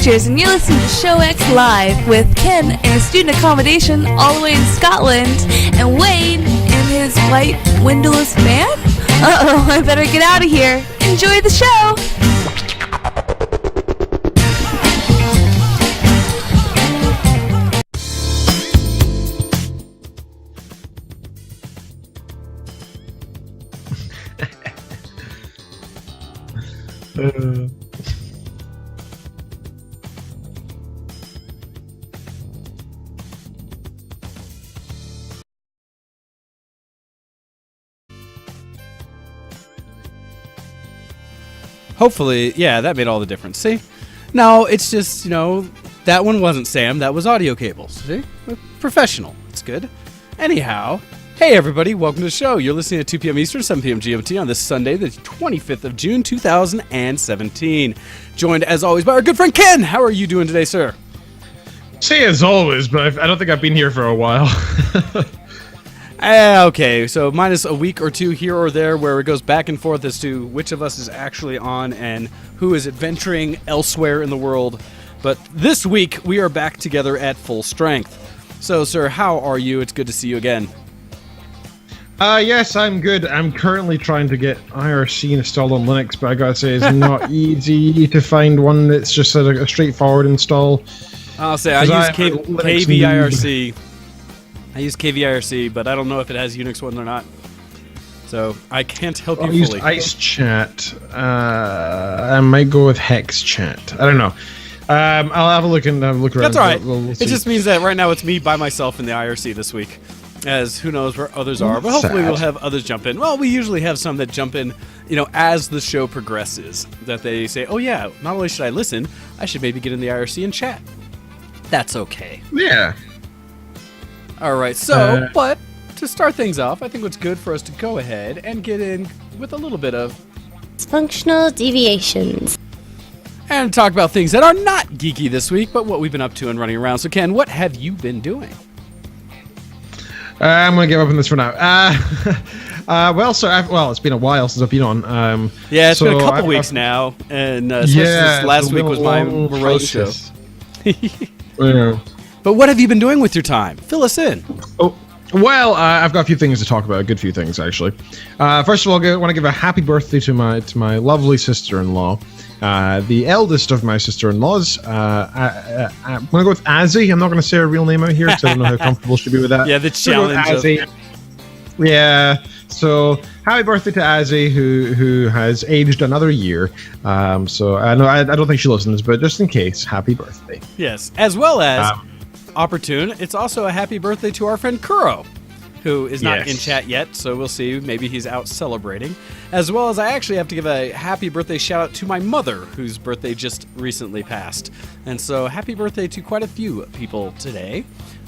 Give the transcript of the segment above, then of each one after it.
Features, and you're listening to Show X Live with Ken in a student accommodation all the way in Scotland, and Wayne in his white windowless van? Uh-oh, I better get out of here. Enjoy the show! Hopefully, yeah, that made all the difference. See? No, it's just, that one wasn't Sam. That was audio cables. See? We're professional. It's good. Anyhow, hey everybody, welcome to the show. You're listening at 2 p.m. Eastern, 7 p.m. GMT on this Sunday, the 25th of June, 2017. Joined, as always, by our good friend Ken. How are you doing today, sir? Say as always, but I don't think I've been here for a while. Okay, so minus a week or two here or there where it goes back and forth as to which of us is actually on and who is adventuring elsewhere in the world. But this week, we are back together at full strength. So, sir, how are you? It's good to see you again. Yes, I'm good. I'm currently trying to get IRC installed on Linux, but I gotta say it's not easy to find one that's just a straightforward install. I'll say I use KVIRC. I use KVIRC, but I don't know if it has Unix one or not. So I can't help you fully. I used Ice Chat. I might go with Hex Chat. I don't know. I'll have a look and look around. That's all right. We'll it just means that right now it's me by myself in the IRC this week, as who knows where others are. But hopefully we'll have others jump in. Well, we usually have some that jump in, as the show progresses. That they say, oh yeah, not only should I listen, I should maybe get in the IRC and chat. That's okay. Yeah. All right, so, but to start things off, I think it's good for us to go ahead and get in with a little bit of Dysfunctional Deviations. And talk about things that are not geeky this week, but what we've been up to and running around. So, Ken, what have you been doing? I'm going to give up on this for now. It's been a while since I've been on. Yeah, it's been a couple weeks now, and since last week was my morose show. Yeah. But what have you been doing with your time? Fill us in. Oh, well, I've got a few things to talk about. A good few things, actually. First of all, I want to give a happy birthday to my lovely sister-in-law, the eldest of my sister-in-laws. I'm going to go with Azzy. I'm not going to say her real name out here because I don't know how comfortable she'll be with that. Yeah, the challenge. Yeah. So happy birthday to Azzy, who has aged another year. So I know I don't think she listens, but just in case, happy birthday. Yes, as well as. Opportune. It's also a happy birthday to our friend Kuro, who is not in chat yet, so we'll see. Maybe he's out celebrating. As well as I actually have to give a happy birthday shout out to my mother, whose birthday just recently passed. And so happy birthday to quite a few people today,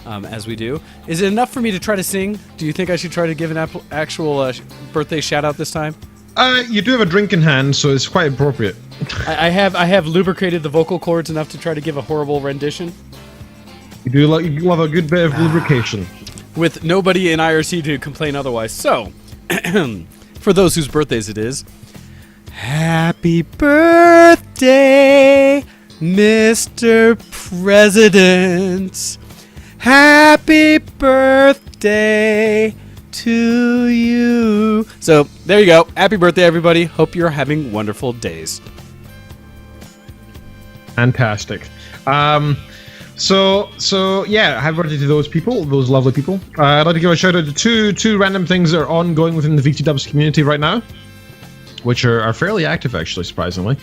as we do. Is it enough for me to try to sing? Do you think I should try to give an actual birthday shout out this time? You do have a drink in hand, so it's quite appropriate. I have lubricated the vocal cords enough to try to give a horrible rendition. You love a good bit of lubrication. With nobody in IRC to complain otherwise. So, for those whose birthdays it is, happy birthday, Mr. President. Happy birthday to you. So, there you go. Happy birthday, everybody. Hope you're having wonderful days. Fantastic. So yeah, happy birthday to those people, those lovely people. I'd like to give a shout out to two random things that are ongoing within the VT Dubs community right now, which are fairly active, actually, surprisingly.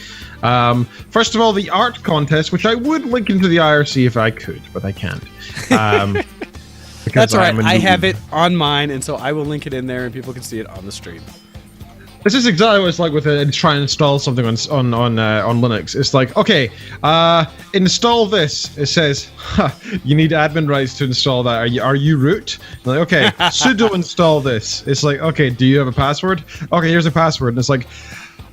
First of all, the art contest, which I would link into the IRC if I could, but I can't. That's right. I have it on mine, and so I will link it in there, and people can see it on the stream. This is exactly what it's like with trying to install something on Linux. It's like, okay, install this. It says, you need admin rights to install that. Are you root? I'm like, okay, sudo install this. It's like, okay, do you have a password? Okay, here's a password. And it's like,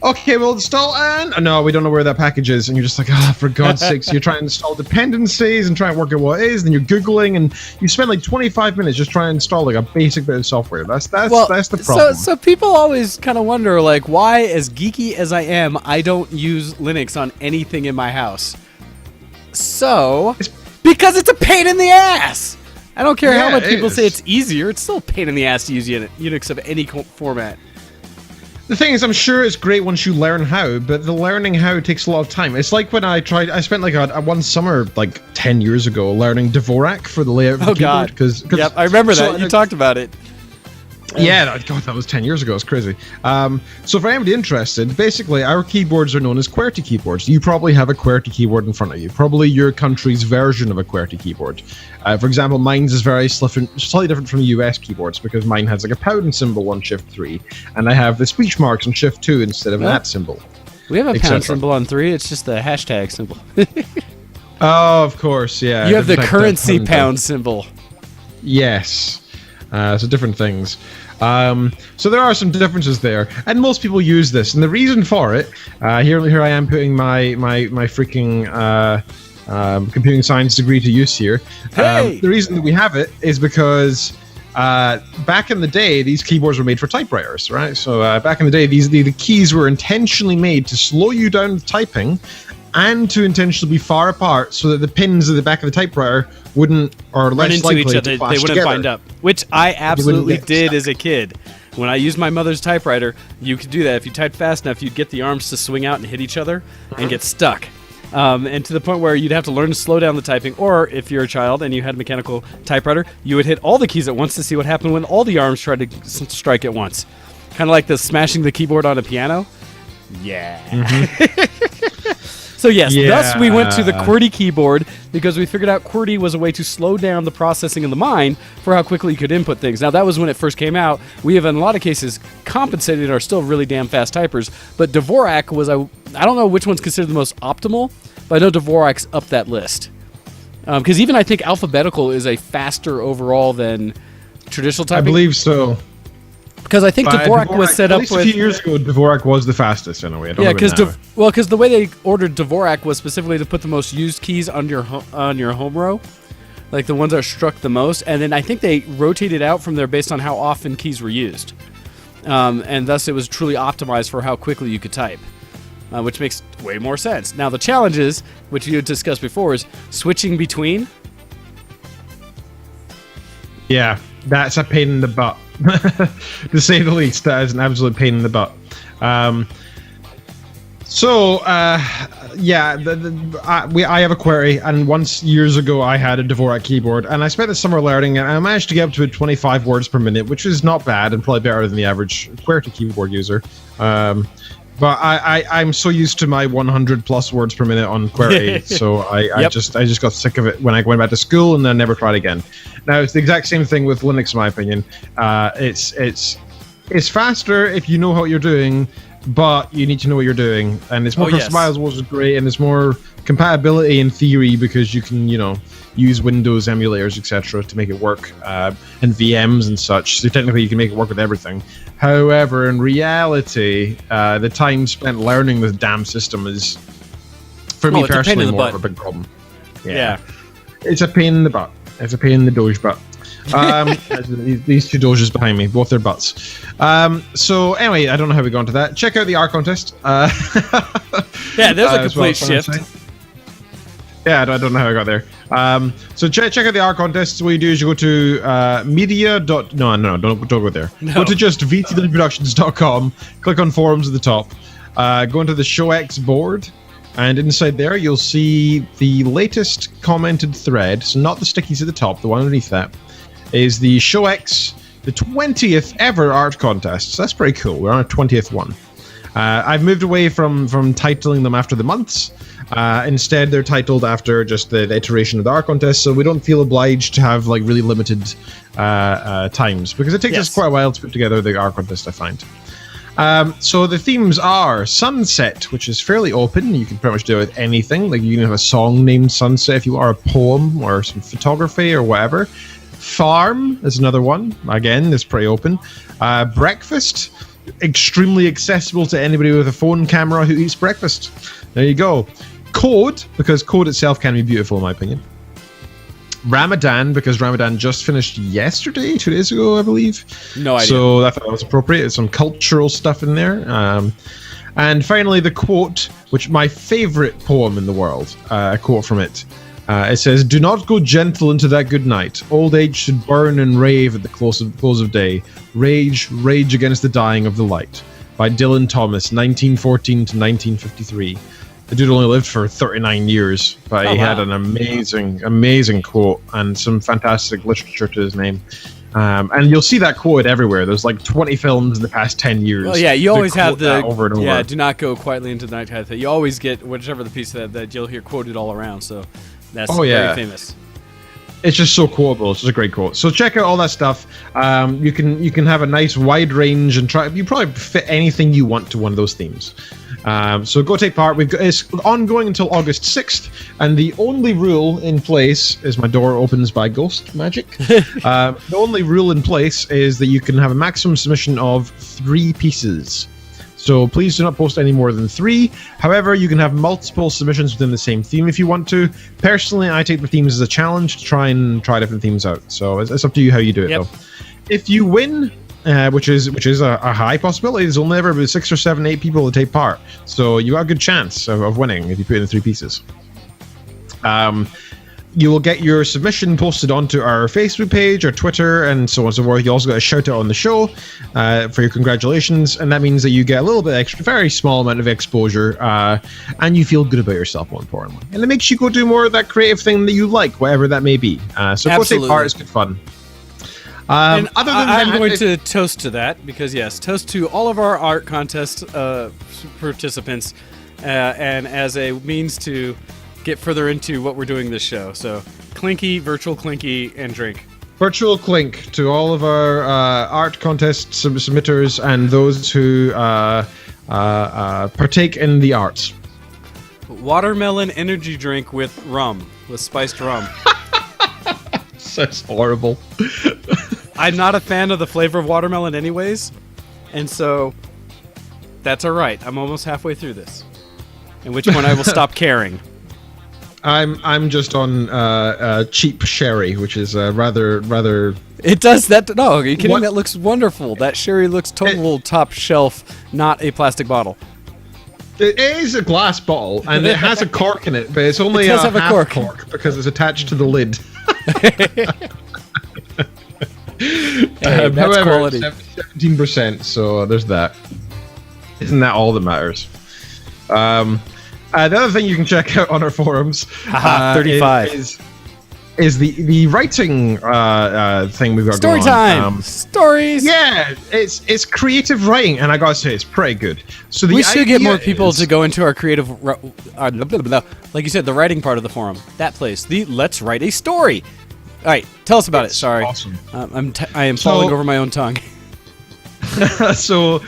okay, we'll install and no, we don't know where that package is. And you're just like, for God's sakes, you're trying to install dependencies and try and work out what it is, and you're Googling, and you spend like 25 minutes just trying to install like a basic bit of software. That's the problem. So people always kind of wonder, like, why, as geeky as I am, I don't use Linux on anything in my house. So, because it's a pain in the ass. I don't care how much people say it's easier. It's still a pain in the ass to use Unix of any format. The thing is, I'm sure it's great once you learn how, but the learning how takes a lot of time. It's like when I spent like a one summer, like 10 years ago, learning Dvorak for the layout of the keyboard. God. Yep, I remember that. You talked about it. Yeah, God, that was 10 years ago. It's crazy. So for anybody interested, basically our keyboards are known as QWERTY keyboards. You probably have a QWERTY keyboard in front of you. Probably your country's version of a QWERTY keyboard. For example, mine's is slightly different from US keyboards because mine has like a pound symbol on Shift 3, and I have the speech marks on Shift 2 instead of that symbol. We have a pound symbol on 3. It's just the hashtag symbol. Oh, of course, yeah. You have the currency pound symbol. Yes. So different things. So there are some differences there, and most people use this. And the reason for it, here I am putting my freaking computing science degree to use here. Hey! The reason that we have it is because back in the day, these keyboards were made for typewriters, right? So back in the day, the keys were intentionally made to slow you down with typing, and to intentionally be far apart so that the pins at the back of the typewriter wouldn't, or run less into likely each other. to clash They wouldn't together. find up, which I absolutely did stuck. as a kid. When I used my mother's typewriter, you could do that. If you typed fast enough, you'd get the arms to swing out and hit each other and get stuck. And to the point where you'd have to learn to slow down the typing, or if you're a child and you had a mechanical typewriter, you would hit all the keys at once to see what happened when all the arms tried to strike at once. Kind of like the smashing the keyboard on a piano. Yeah. So yes, thus we went to the QWERTY keyboard because we figured out QWERTY was a way to slow down the processing in the mind for how quickly you could input things. Now that was when it first came out. We have in a lot of cases compensated and are still really damn fast typers, but Dvorak was, I don't know which one's considered the most optimal, but I know Dvorak's up that list. Because even I think alphabetical is a faster overall than traditional typing. I believe so. Because I think Dvorak was set up with... At least a few years ago, Dvorak was the fastest in a way. I don't know because the way they ordered Dvorak was specifically to put the most used keys on your home row, like the ones that are struck the most, and then I think they rotated out from there based on how often keys were used, and thus it was truly optimized for how quickly you could type, which makes way more sense. Now the challenges, which you had discussed before, is switching between. Yeah, that's a pain in the butt. To say the least, that is an absolute pain in the butt. I have a QWERTY, and once years ago I had a Dvorak keyboard, and I spent the summer learning, and I managed to get up to 25 words per minute, which is not bad, and probably better than the average QWERTY keyboard user. But I'm so used to my 100 plus words per minute on QWERTY, so I just got sick of it when I went back to school, and then never tried again. Now it's the exact same thing with Linux, in my opinion. It's faster if you know what you're doing, but you need to know what you're doing, and it's more customizable, which is great, and there's more compatibility in theory because you can, use Windows emulators, etc., to make it work, and VMs and such. So technically, you can make it work with everything. However, in reality, the time spent learning the damn system is, for me personally, more of a big problem. Yeah. It's a pain in the butt. It's a pain in the doge butt. These two doges behind me, both their butts. So anyway, I don't know how we got into that. Check out the art contest. Yeah, there's a complete shift. Yeah, I don't know how I got there. So check out the art contest. What you do is you go to media. Don't go there. No. Go to just vtwproductions.com. Click on forums at the top. Go into the ShowX board, and inside there you'll see the latest commented thread. So not the stickies at the top. The one underneath that is the ShowX, the 20th ever art contest. So that's pretty cool. We're on a 20th one. I've moved away from titling them after the months. Instead, they're titled after just the iteration of the art contest, so we don't feel obliged to have like really limited times, because it takes us quite a while to put together the art contest, I find. So the themes are Sunset, which is fairly open. You can pretty much do it with anything. Like you can have a song named Sunset if you are, a poem or some photography or whatever. Farm is another one. Again, it's pretty open. Breakfast, extremely accessible to anybody with a phone camera who eats breakfast. There you go. Code, because code itself can be beautiful in my opinion. Ramadan, because Ramadan just finished yesterday, 2 days ago, I believe. No idea. So I thought that was appropriate. There's some cultural stuff in there. And finally, the quote, which my favorite poem in the world. A quote from it. It says, "Do not go gentle into that good night. Old age should burn and rave at the close of day. Rage, rage against the dying of the light." By Dylan Thomas, 1914 to 1953. The dude only lived for 39 years, but he had an amazing quote and some fantastic literature to his name. And you'll see that quoted everywhere. There's like 20 films in the past 10 years. Oh yeah, you always have the over and over. Yeah, do not go quietly into the night kind of thing. You always get whichever the piece that you'll hear quoted all around. So that's very famous. It's just so quotable. It's just a great quote. So check out all that stuff. You can have a nice wide range and try. You probably fit anything you want to one of those themes. So go take part. It's ongoing until August 6th, and the only rule in place is my door opens by ghost magic. The only rule in place is that you can have a maximum submission of 3 pieces. So please do not post any more than 3. However, you can have multiple submissions within the same theme if you want to. Personally, I take the themes as a challenge to try different themes out. So it's up to you how you do it, though. If you win, which is a high possibility, there's only ever 6 or 7, 8 people to take part. So you got a good chance of winning if you put in the 3 pieces. You will get your submission posted onto our Facebook page, our Twitter, and so on and so forth. You also got a shout out on the show for your congratulations, and that means that you get a little bit extra, very small amount of exposure, and you feel good about yourself, more importantly. And it makes you go do more of that creative thing that you like, whatever that may be. So go take part; it's good fun. And other than I'm going to toast to that because yes, toast to all of our art contest participants, and as a means to get further into what we're doing this show. So Clinky, virtual Clinky, and drink. Virtual clink to all of our art contest submitters and those who partake in the arts. Watermelon energy drink with rum, with spiced rum. That's horrible. I'm not a fan of the flavor of watermelon anyways, and so that's all right. I'm almost halfway through this, at which point I will stop caring. I'm just on cheap sherry, which is rather. It does that. No, are you kidding? What? That looks wonderful. That sherry looks total top shelf, not a plastic bottle. It is a glass bottle, and it has a cork in it, but it's only a half cork because it's attached to the lid. That's however, quality. 17%, so there's that. Isn't that all that matters? The other thing you can check out on our forums 35 is the writing thing we've got Story going on. time! Stories! Yeah, it's creative writing, and I gotta say, it's pretty good. So we should get more people to go into our creative, like you said, the writing part of the forum. That place, the Let's Write a Story. All right, tell us about it. Sorry, awesome. I am falling over my own tongue. So,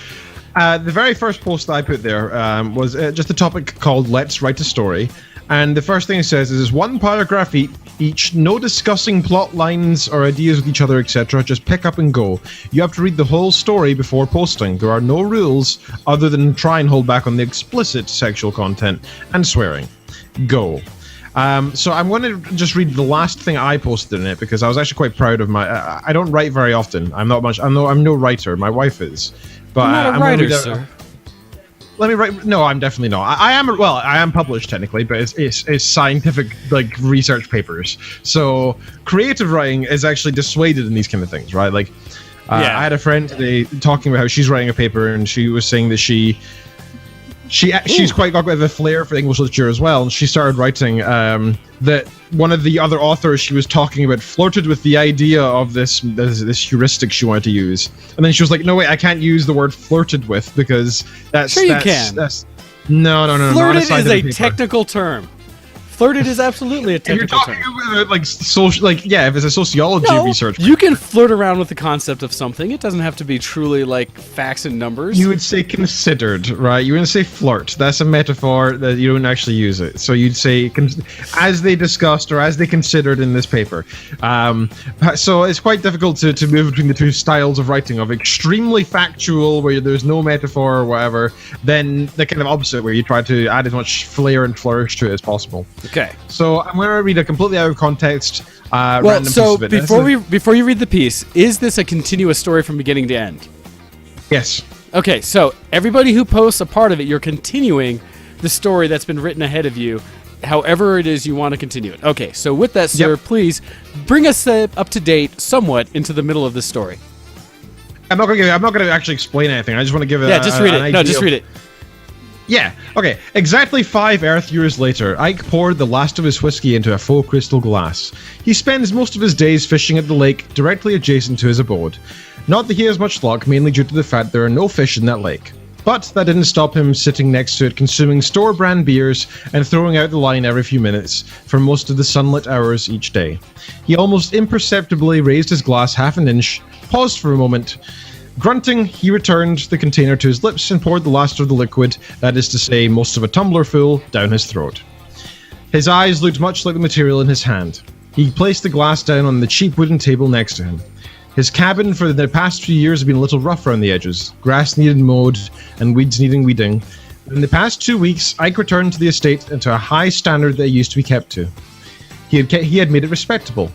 the very first post that I put there was just a topic called "Let's Write a Story," and the first thing it says is 1 paragraph each, no discussing plot lines or ideas with each other, etc. Just pick up and go. You have to read the whole story before posting. There are no rules other than try and hold back on the explicit sexual content and swearing. Go. So I'm going to just read the last thing I posted in it because I was actually quite proud of my. I don't write very often. I'm no writer. My wife is, but You're not a writer, sir. Let me write. No, I'm definitely not. I am. Well, I am published technically, but it's scientific like research papers. So creative writing is actually dissuaded in these kind of things, right? Like, Yeah. I had a friend today talking about how she's writing a paper, and she was saying that she's quite got a bit of a flair for English literature as well, and she started writing that one of the other authors she was talking about flirted with the idea of this heuristic she wanted to use, and then she was like, "No, wait, I can't use the word flirted with because that's Sure you can. That's no. Flirted is a technical term. Flirted is absolutely a technical term. If you're talking about like social, like if it's a sociology research, you can flirt around with the concept of something. It doesn't have to be truly like facts and numbers. You would say considered, right? You wouldn't say flirt. That's a metaphor that you don't actually use it. So you'd say as they discussed or as they considered in this paper. So it's quite difficult to move between the two styles of writing, of extremely factual where there's no metaphor or whatever, then the kind of opposite where you try to add as much flair and flourish to it as possible. Okay. So I'm going to read a completely out of context random piece of it. Before you read the piece, is this a continuous story from beginning to end? Yes. Okay, so everybody who posts a part of it, you're continuing the story that's been written ahead of you, however it is you want to continue it. Okay, so with that, sir, please bring us up to date somewhat into the middle of this story. I'm not going to actually explain anything. I just want to give it. Just read it. No, just read it. Yeah, okay. Exactly 5 Earth years later, Ike poured the last of his whiskey into a faux crystal glass. He spends most of his days fishing at the lake directly adjacent to his abode. Not that he has much luck, mainly due to the fact there are no fish in that lake. But that didn't stop him sitting next to it, consuming store-brand beers and throwing out the line every few minutes for most of the sunlit hours each day. He almost imperceptibly raised his glass half an inch, paused for a moment. Grunting, he returned the container to his lips and poured the last of the liquid, that is to say, most of a tumbler full, down his throat. His eyes looked much like the material in his hand. He placed the glass down on the cheap wooden table next to him. His cabin for the past few years had been a little rough around the edges. Grass needed mowed, and weeds needing weeding. In the past 2 weeks, Ike returned to the estate and to a high standard that he used to be kept to. He had made it respectable.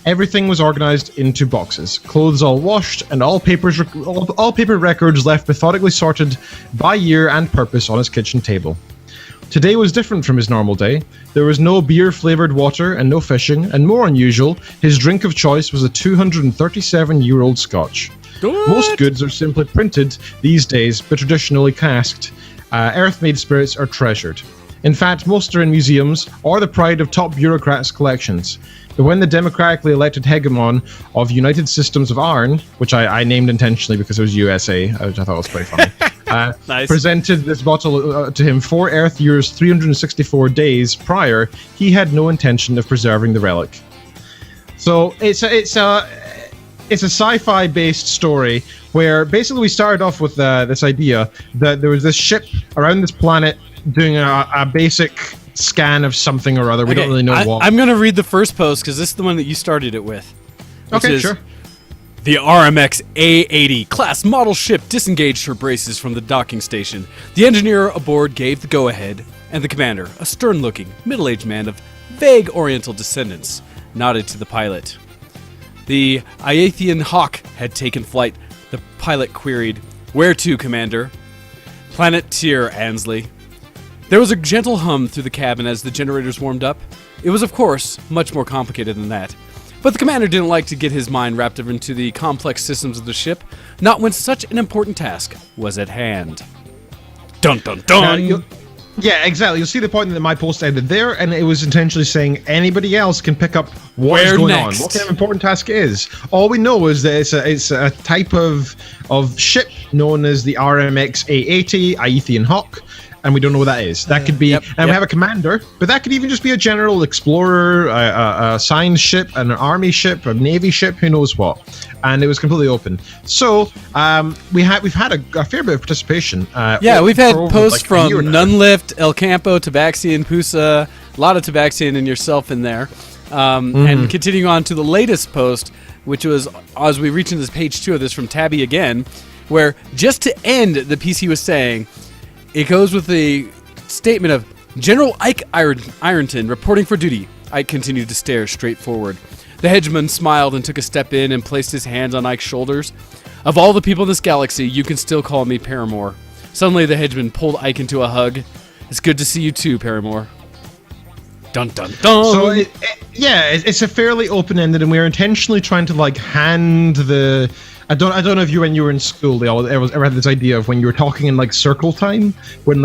Everything was organized into boxes, clothes all washed, and all paper records left methodically sorted by year and purpose on his kitchen table. Today was different from his normal day. There was no beer-flavored water and no fishing, and more unusual, his drink of choice was a 237-year-old Scotch. What? Most goods are simply printed these days, but traditionally casked. Earth-made spirits are treasured. In fact, most are in museums or the pride of top bureaucrats' collections. But when the democratically elected hegemon of United Systems of Iron, which I named intentionally because it was USA, which I thought was pretty funny, nice. Presented this bottle to him 4 Earth years, 364 days prior, he had no intention of preserving the relic. So it's a sci-fi based story where basically we started off with this idea that there was this ship around this planet doing a basic scan of something or other. We don't really know what. I'm going to read the first post because this is the one that you started it with. Okay, sure. The RMX A80 class model ship disengaged her braces from the docking station. The engineer aboard gave the go-ahead, and the commander, a stern-looking, middle-aged man of vague Oriental descendants, nodded to the pilot. The Iathian Hawk had taken flight. The pilot queried, "Where to, Commander?" "Planet Tyr, Ansley." There was a gentle hum through the cabin as the generators warmed up. It was, of course, much more complicated than that. But the commander didn't like to get his mind wrapped up into the complex systems of the ship, not when such an important task was at hand. Dun dun dun! Yeah, exactly. You'll see the point that my post ended there, and it was intentionally saying anybody else can pick up what's going on, what kind of important task it is. All we know is that it's a type of ship known as the RMX A80, Iathian Hawk, and we don't know what that is. That could be, we have a commander, but that could even just be a general explorer, a science ship, an army ship, a navy ship, who knows what. And it was completely open. So we've had a fair bit of participation. We've had posts from Nunlift, El Campo, Tabaxian, Pusa, a lot of Tabaxian and yourself in there. And continuing on to the latest post, which was, as we reach into this page 2 of this from Tabby again, where just to end the piece he was saying, it goes with the statement of General Ike Ironton reporting for duty. Ike continued to stare straight forward. The hegemon smiled and took a step in and placed his hands on Ike's shoulders. Of all the people in this galaxy, you can still call me Paramore. Suddenly, the hegemon pulled Ike into a hug. It's good to see you too, Paramore. Dun dun dun. So it's a fairly open-ended, and we're intentionally trying to hand the. I don't know if when you were in school, they ever had this idea of when you were talking in circle time, when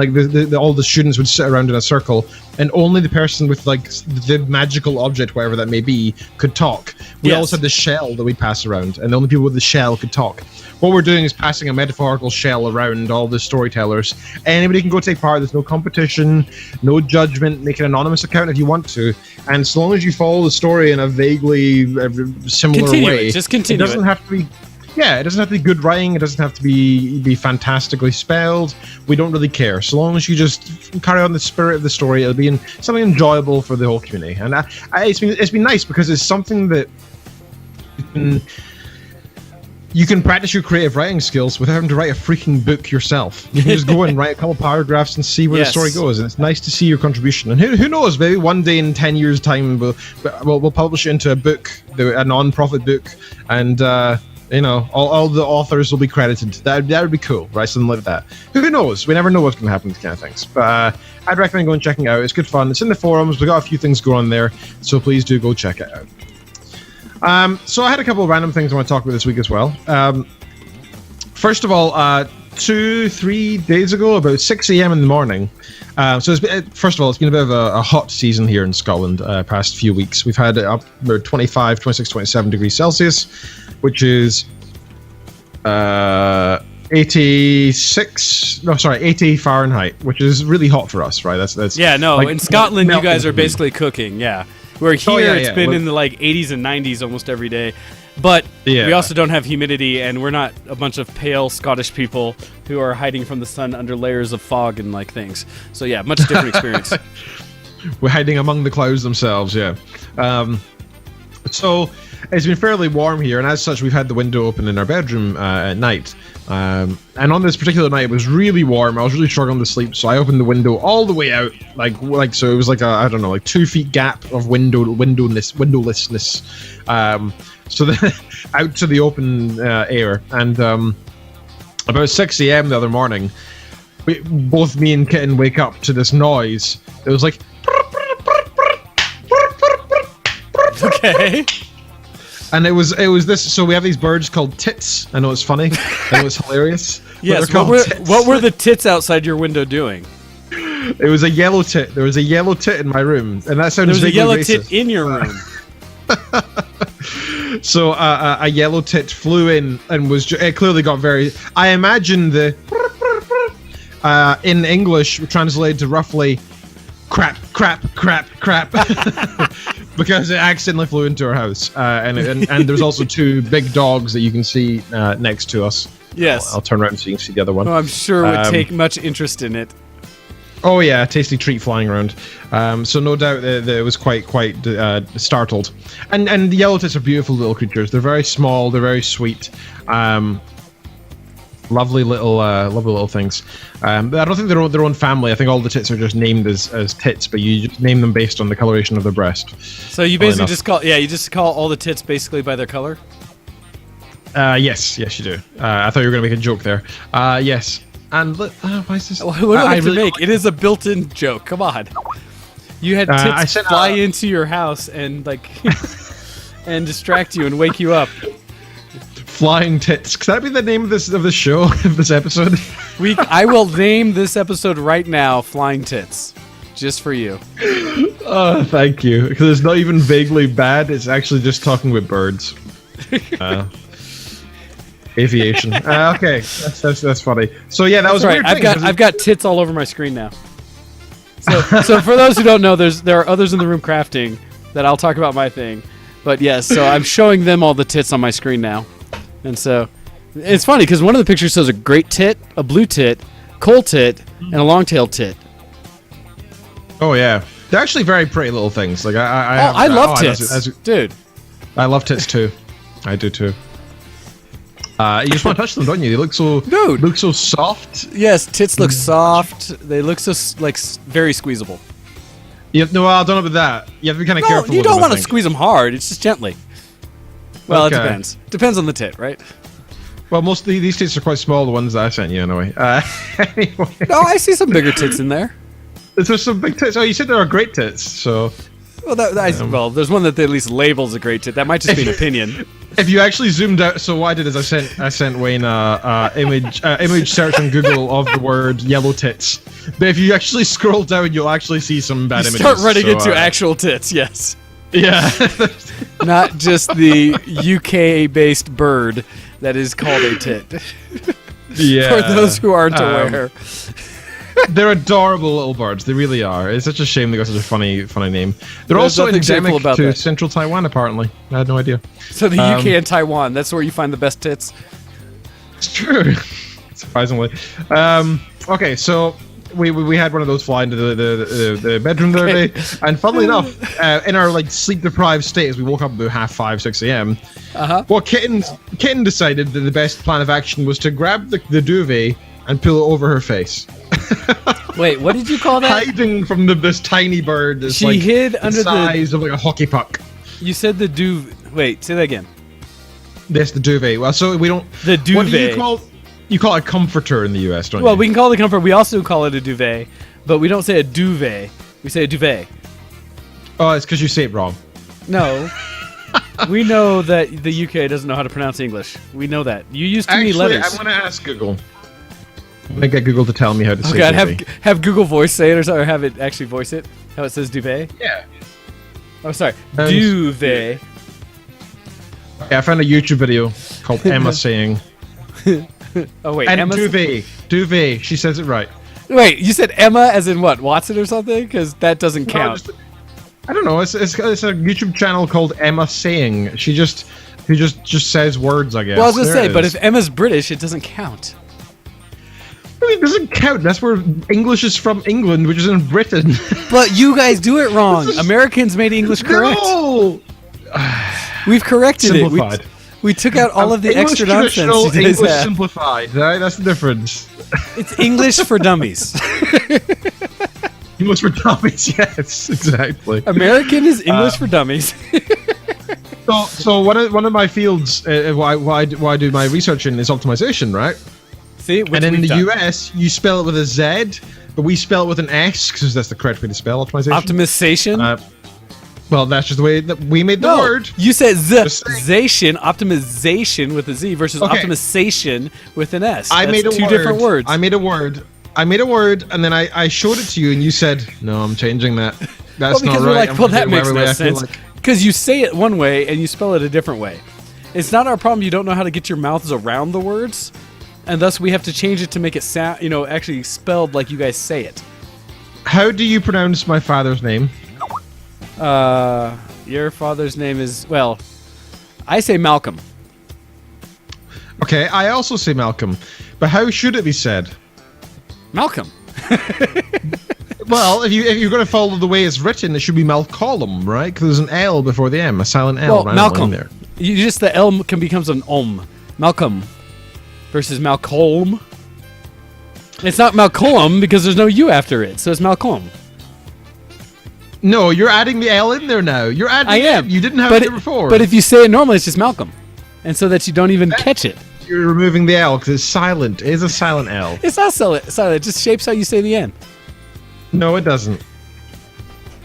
all the students would sit around in a circle, and only the person with the magical object, whatever that may be, could talk. We always had the shell that we pass around, and the only people with the shell could talk. What we're doing is passing a metaphorical shell around all the storytellers. Anybody can go take part. There's no competition, no judgment. Make an anonymous account if you want to, and so long as you follow the story in a vaguely similar way, just continue. It doesn't have to be. Yeah, it doesn't have to be good writing. It doesn't have to be fantastically spelled. We don't really care. So long as you just carry on the spirit of the story, it'll be something enjoyable for the whole community. And it's been nice because it's something that you can practice your creative writing skills without having to write a freaking book yourself. You can just go and write a couple paragraphs and see where the story goes. And it's nice to see your contribution. And who knows, maybe one day in 10 years' time, we'll publish it into a book, a non-profit book, and You know, all the authors will be credited. That would be cool, right? Something like that. Who knows? We never know what's going to happen with these kind of things. But I'd recommend going and checking it out. It's good fun. It's in the forums. We got a few things going on there, so please do go check it out. So I had a couple of random things I want to talk about this week as well. First of all, 2-3 days ago, about 6 a.m. in the morning. First of all, it's been a bit of a hot season here in Scotland past few weeks. We've had up about 25, 26, 27 degrees Celsius, which is 80 Fahrenheit, which is really hot for us, right? That's yeah, no, like, in Scotland, you guys are basically cooking, yeah. Where here, it's been in the like 80s and 90s almost every day. But we also don't have humidity, and we're not a bunch of pale Scottish people who are hiding from the sun under layers of fog and like things. So yeah, much different experience. We're hiding among the clouds themselves, yeah. So it's been fairly warm here, and as such, we've had the window open in our bedroom at night. And on this particular night, it was really warm. I was really struggling to sleep, so I opened the window all the way out, like so. It was like a 2 feet gap of windowlessness. So then out to the open air, and about 6 a.m. the other morning, both me and Kitten wake up to this noise. It was like, okay. And it was this. So we have these birds called Tits. I know it's funny. I know it's hilarious. Yes. What were the tits outside your window doing? It was a yellow tit. There was a yellow tit in my room, and that sounds. There was a yellow racist. Tit in your room. So a yellow tit flew in and it clearly got very. I imagine the in English translated to roughly crap, because it accidentally flew into our house, and there's also 2 big dogs that you can see next to us. Yes, I'll turn around so you can see the other one. Oh, I'm sure would take much interest in it. Oh yeah, a tasty treat flying around. So no doubt that it was quite startled. And the yellow tits are beautiful little creatures. They're very small. They're very sweet. Lovely little things. But I don't think they're their own family. I think all the tits are just named as tits, but you just name them based on the coloration of their breast. So you basically just call all the tits basically by their color? Yes, you do. I thought you were going to make a joke there. Yes. And why is this? What do I have to make? It is a built-in joke. Come on. You had tits fly into your house and like and distract you and wake you up. Flying tits. Could that be the name of this show, of this episode? I will name this episode right now "Flying Tits," just for you. Oh, thank you. Because it's not even vaguely bad. It's actually just talking with birds. Aviation. Okay, that's funny. So yeah, that was right. I've got tits all over my screen now. So for those who don't know, there are others in the room crafting that I'll talk about my thing, but yes, so I'm showing them all the tits on my screen now, and so it's funny because one of the pictures shows a great tit, a blue tit, coal tit, and a long-tailed tit. Oh yeah, they're actually very pretty little things. Like I love tits, dude. I love tits too. I do too. You just want to touch them, don't you? They look so soft. Yes, tits look soft. They look so very squeezable. No, I don't know about that. You have to be kind of careful. You don't want to squeeze them hard. It's just gently. Well, okay. It depends. Depends on the tit, right? Well, most of these tits are quite small. The ones that I sent you, anyway. Anyway. No, I see some bigger tits in there. There's some big tits. Oh, you said there are great tits, so. Well, there's one that they at least labels a great tit. That might just be an opinion. If you actually zoomed out, so what I did is I sent Wayne image search on Google of the word yellow tits. But if you actually scroll down, you'll actually see some bad images. Start running into actual tits, yes. Yeah. Not just the UK-based bird that is called a tit. Yeah. For those who aren't aware. They're adorable little birds. They really are. It's such a shame they got such a funny name. They're also endemic to central Taiwan, apparently. I had no idea. So the UK and Taiwan, that's where you find the best tits? It's true. Surprisingly. Okay, so we had one of those fly into the bedroom the other day, and funnily enough, in our like sleep-deprived state, as we woke up about 5:30, 6 a.m., well, Kitten decided that the best plan of action was to grab the duvet and pull it over her face. Wait, what did you call that? Hiding from this tiny bird that's she hid under the size of like a hockey puck. You said the duvet. Wait, say that again. Yes, the duvet. Well, so we don't. The duvet. What do you call? You call it a comforter in the U.S., don't you? Well, we can call it a comfort. We also call it a duvet, but we don't say a duvet. We say a duvet. Oh, it's because you say it wrong. No. We know that the UK doesn't know how to pronounce English. We know that. You use too many letters. I'm going to ask Google. I'm going to get Google to tell me how to say God, duvet. have Google Voice say it, or have it actually voice it. How it says duvet? Yeah. Oh, sorry. Duvet. Yeah, I found a YouTube video called Emma saying... Oh, wait. And Emma's... duvet. Duvet. She says it right. Wait, you said Emma as in what? Watson or something? Because that doesn't count. I don't know. It's a YouTube channel called Emma Saying. She just says words, I guess. Well, I was going to say, but if Emma's British, it doesn't count. It doesn't count. That's where English is from England, which is in Britain. But you guys do it wrong. Americans made English correct. No! We've corrected Simplified. it. We took out all of the English extra nonsense. English simplified. Right? That's the difference. It's English for dummies. English for dummies. Yes, exactly. American is English for dummies. So one of my fields, why I do my research in is optimization, right? See, and in the US, you spell it with a Z, but we spell it with an S because that's the correct way to spell optimization. Optimization. Well, that's just the way that we made the word. You said zation, optimization with a Z versus optimization with an S. I made two different words. I made a word, and then I showed it to you, and you said, "No, I'm changing that. That's not we're right." like, well, that makes no sense because you say it one way and you spell it a different way. It's not our problem. You don't know how to get your mouths around the words, and thus we have to change it to make it sound, actually spelled like you guys say it. How do you pronounce my father's name? Your father's name is, well, I say Malcolm. Okay, I also say Malcolm, but how should it be said? Malcolm. Well, if you're going to follow the way it's written, it should be Malcolm, right? Because there's an L before the M, a silent L. Well, Malcolm. There. The L becomes an Malcolm versus Malcolm. It's not Malcolm because there's no U after it, so it's Malcolm. No, you're adding the L in there now. You're adding I am. You didn't have it before. But if you say it normally, it's just Malcolm. And so that you don't even catch it. You're removing the L because it's silent. It is a silent L. It's not silent. It just shapes how you say the N. No, it doesn't.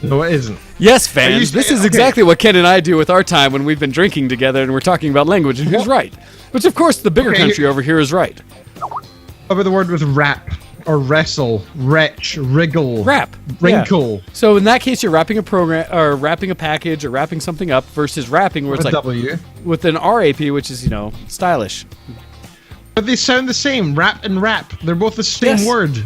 No, it isn't. Yes, fans. This is exactly what Ken and I do with our time when we've been drinking together and we're talking about language and who's right. Which, of course, the bigger country over here is right. What about the word with rap? Or wrestle, retch, wriggle, wrap, wrinkle. Yeah. So in that case, you're wrapping a program, or wrapping a package, or wrapping something up, versus wrapping, where it's like W with an RAP, which is stylish. But they sound the same. Rap and rap. They're both the same word.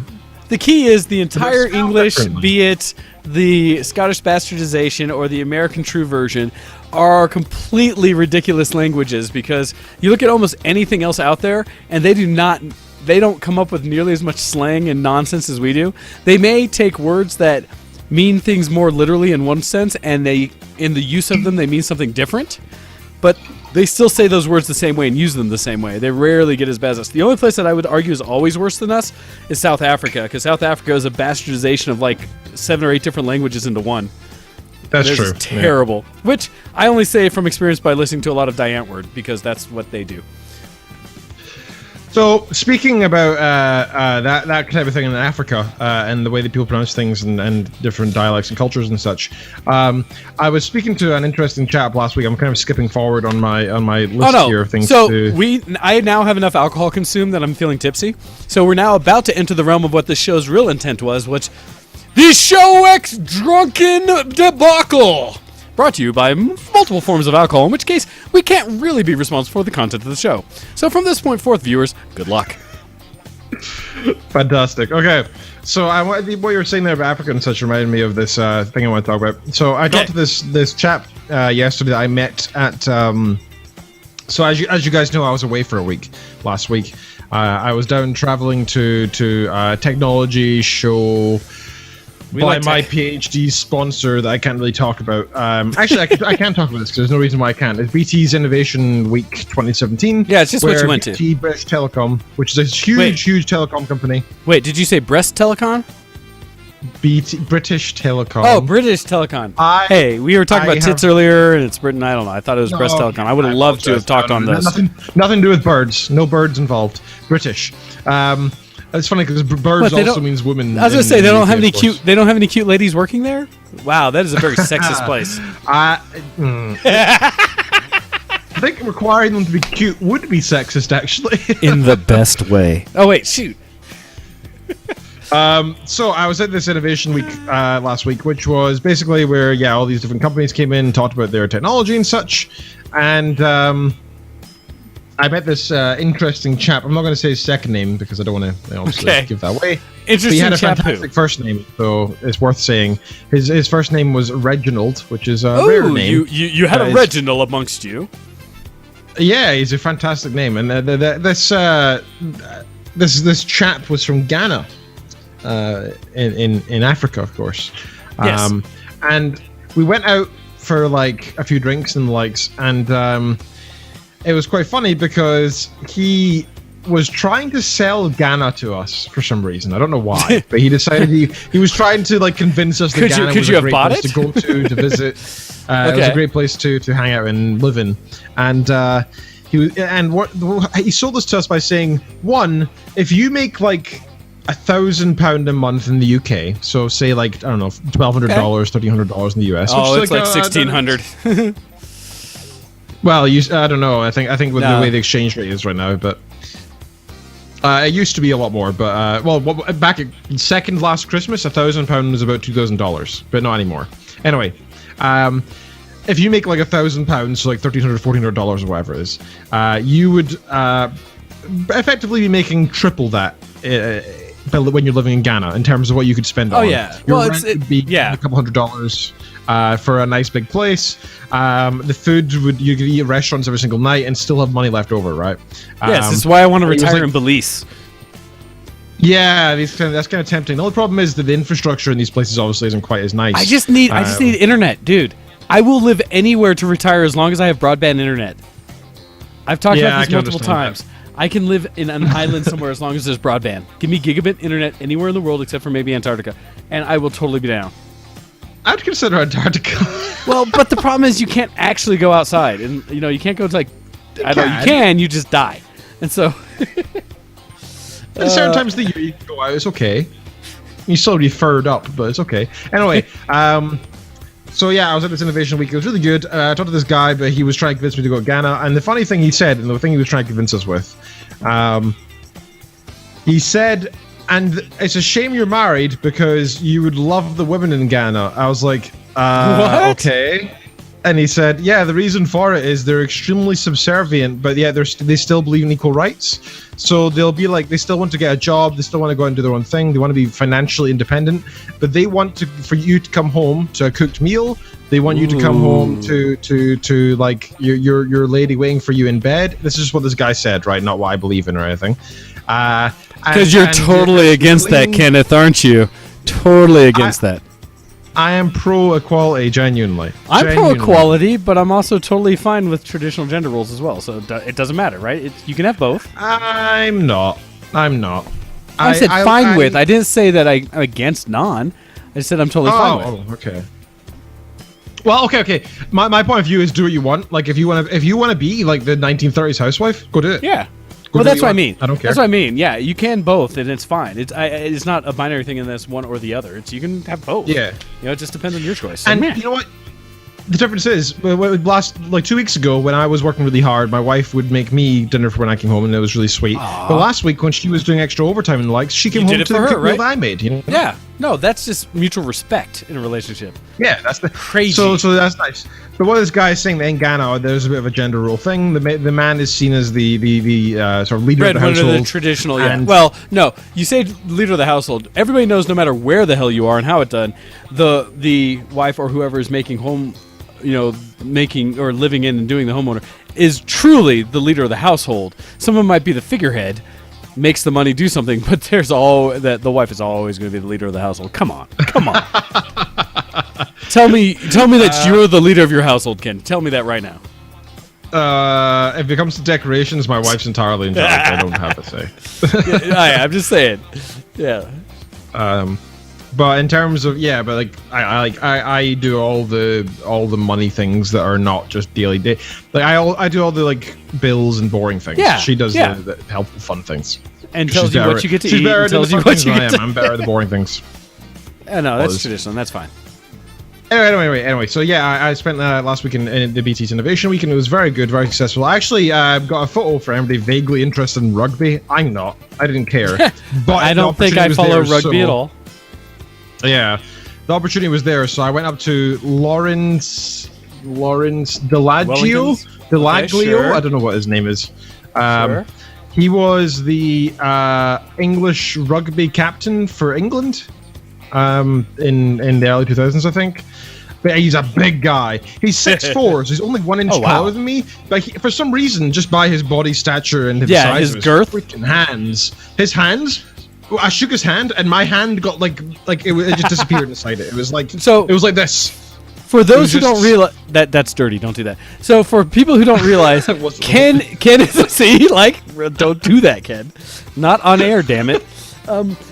The key is the entire English, be it the Scottish bastardization or the American true version, are completely ridiculous languages because you look at almost anything else out there, and they don't come up with nearly as much slang and nonsense as we do. They may take words that mean things more literally in one sense, and in the use of them, they mean something different. But they still say those words the same way and use them the same way. They rarely get as bad as us. The only place that I would argue is always worse than us is South Africa, because South Africa is a bastardization of like 7 or 8 different languages into one. That's true. It's terrible. Yeah. Which I only say from experience by listening to a lot of Diant Word, because that's what they do. So, speaking about that type of thing in Africa and the way that people pronounce things and different dialects and cultures and such, I was speaking to an interesting chap last week. I'm kind of skipping forward on my list here of things. So I now have enough alcohol consumed that I'm feeling tipsy. So we're now about to enter the realm of what this show's real intent was, which the Show X Drunken Debacle. Brought to you by multiple forms of alcohol, in which case we can't really be responsible for the content of the show. So from this point forth, viewers, good luck. Fantastic. Okay, so what you were saying there about Africa and such reminded me of this thing I want to talk about. So I talked to this chap yesterday that I met at. So as you guys know, I was away for a week last week. I was down traveling to technology show. By my PhD sponsor that I can't really talk about. Actually, I can talk about this because there's no reason why I can't. It's BT's Innovation Week 2017. Yeah, it's just what you went BT, British Telecom, which is a huge telecom company. Wait, did you say Breast Telecom? British Telecom. Oh, British Telecom. Hey, we were talking about tits earlier, and it's Britain. I don't know. I thought it was Breast Telecom. I would have loved to have talked on this. Nothing to do with birds. No birds involved. British. It's funny because birds also means women. I was gonna say they don't have any cute. They don't have any cute ladies working there. Wow, that is a very sexist place. I think requiring them to be cute would be sexist, actually. In the best way. Oh wait, shoot. So I was at this innovation week last week, which was basically where all these different companies came in and talked about their technology and such, and I met this interesting chap. I'm not going to say his second name because I don't want to obviously give that away. Interesting. But he had a chap fantastic first name, so it's worth saying. His first name was Reginald, which is a rare name. You had a Reginald amongst you. Yeah, he's a fantastic name, and this chap was from Ghana, in Africa, of course. Yes. And we went out for like a few drinks and the likes, and it was quite funny because he was trying to sell Ghana to us for some reason. I don't know why, but he decided he was trying to like convince us that Ghana was a great place to go to visit. It was a great place to hang out and live in, and he sold this to us by saying, one, if you make like £1,000 a month in the UK, so say like I don't know, $1,200, $1,300 in the US. Oh, it's like $1,600. Well, I don't know. I think with the way the exchange rate is right now, but it used to be a lot more. But back at second last Christmas, £1,000 was about $2,000, but not anymore. Anyway, if you make like £1,000, so like $1,300, $1,400 or whatever it is, you would effectively be making triple that when you're living in Ghana in terms of what you could spend on. Oh yeah, your rent would be a couple $100. For a nice big place. The food you could eat at restaurants every single night and still have money left over, right? Yes, that's why I want to retire in Belize. Yeah, that's kind of tempting. The only problem is that the infrastructure in these places obviously isn't quite as nice. I just need internet, dude. I will live anywhere to retire as long as I have broadband internet. I've talked about this multiple times. I can live in an island somewhere as long as there's broadband. Give me gigabit internet anywhere in the world except for maybe Antarctica, and I will totally be down. I'd consider Antarctica. Well, but the problem is you can't actually go outside, and you can't go to like. I know you can, you just die, and so. At certain times of the year you can go out. It's okay. You still be furred up, but it's okay. Anyway, so yeah, I was at this innovation week. It was really good. I talked to this guy, but he was trying to convince me to go to Ghana. And the funny thing he said, and the thing he was trying to convince us with, he said, and it's a shame you're married because you would love the women in Ghana. I was like, what? Okay. And he said, yeah, the reason for it is they're extremely subservient, but yeah, they still believe in equal rights. So they'll be like, they still want to get a job, they still want to go and do their own thing, they want to be financially independent, but they want for you to come home to a cooked meal. They want you to come home to like your lady waiting for you in bed. This is what this guy said, right? Not what I believe in or anything. Because you're totally against that, Kenneth, aren't you? Totally against that. I am pro-equality, genuinely. I'm pro-equality, but I'm also totally fine with traditional gender roles as well, so it doesn't matter, right? You can have both. I'm not. I said fine with. I didn't say that I'm against non. I said I'm totally fine with. Oh, okay. Well, okay. My point of view is do what you want. Like, if you want to be like the 1930s housewife, go do it. Yeah. Well, that's what I mean. I don't care. That's what I mean. Yeah, you can both, and it's fine. It's not a binary thing in this one or the other. You can have both. Yeah. It just depends on your choice. So, and you know what? The difference is, like 2 weeks ago, when I was working really hard, my wife would make me dinner for when I came home, and it was really sweet. Aww. But last week, when she was doing extra overtime and the likes, she came home to the cook meal that I made. Yeah. No, that's just mutual respect in a relationship. Yeah, that's crazy. So that's nice. But what this guy is saying that in Ghana, there's a bit of a gender role thing. The man is seen as the sort of leader of the household. The traditional, yeah. Well, no, you say leader of the household. Everybody knows no matter where the hell you are and how it's done, the wife or whoever is making home, making or living in and doing the homeowner is truly the leader of the household. Someone might be the figurehead, makes the money do something, but there's that the wife is always going to be the leader of the household. Come on. Tell me that you're the leader of your household, Ken. Tell me that right now. If it comes to decorations, my wife's entirely in charge. I don't have a say. I'm just saying. Yeah. But in terms of I do all the money things that are not just daily day. Like I do all the like bills and boring things. Yeah, she does the helpful fun things. And tells you what you get to eat. Better and tells you what you get to. I'm better at the boring things. No, that's traditional. That's fine. Anyway. So yeah, I spent last week in the BT's Innovation Week, and it was very good, very successful. I actually got a photo for anybody vaguely interested in rugby. I'm not. I didn't care. But I don't think I follow rugby at all. Yeah, the opportunity was there, so I went up to Lawrence Delaglio. Okay, sure. I don't know what his name is. Sure. He was the English rugby captain for England in the early 2000s, I think. But he's a big guy. He's 6'4", so he's only 1 inch taller than me. But for some reason, just by his body stature and his size, his girth, freaking his hands. I shook his hand, and my hand got like it just disappeared inside it. It was like it was like this. For those who don't realize that's dirty, don't do that. So for people who don't realize, Ken is see don't do that, Ken. Not on air, damn it.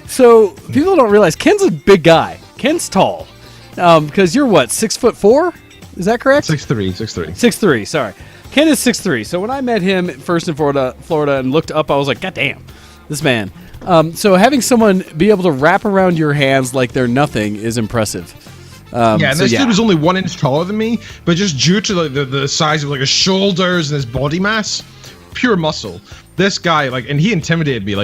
So people don't realize Ken's a big guy. Ken's tall. Because you're what, 6'4"? Is that correct? 6'3". 6'3". Sorry, Ken is 6'3". So when I met him first in Florida, and looked up, I was like, God damn, this man. So having someone be able to wrap around your hands like they're nothing is impressive. This dude was only 1 inch taller than me, but just due to the size of like his shoulders and his body mass, pure muscle. This guy, and he intimidated me.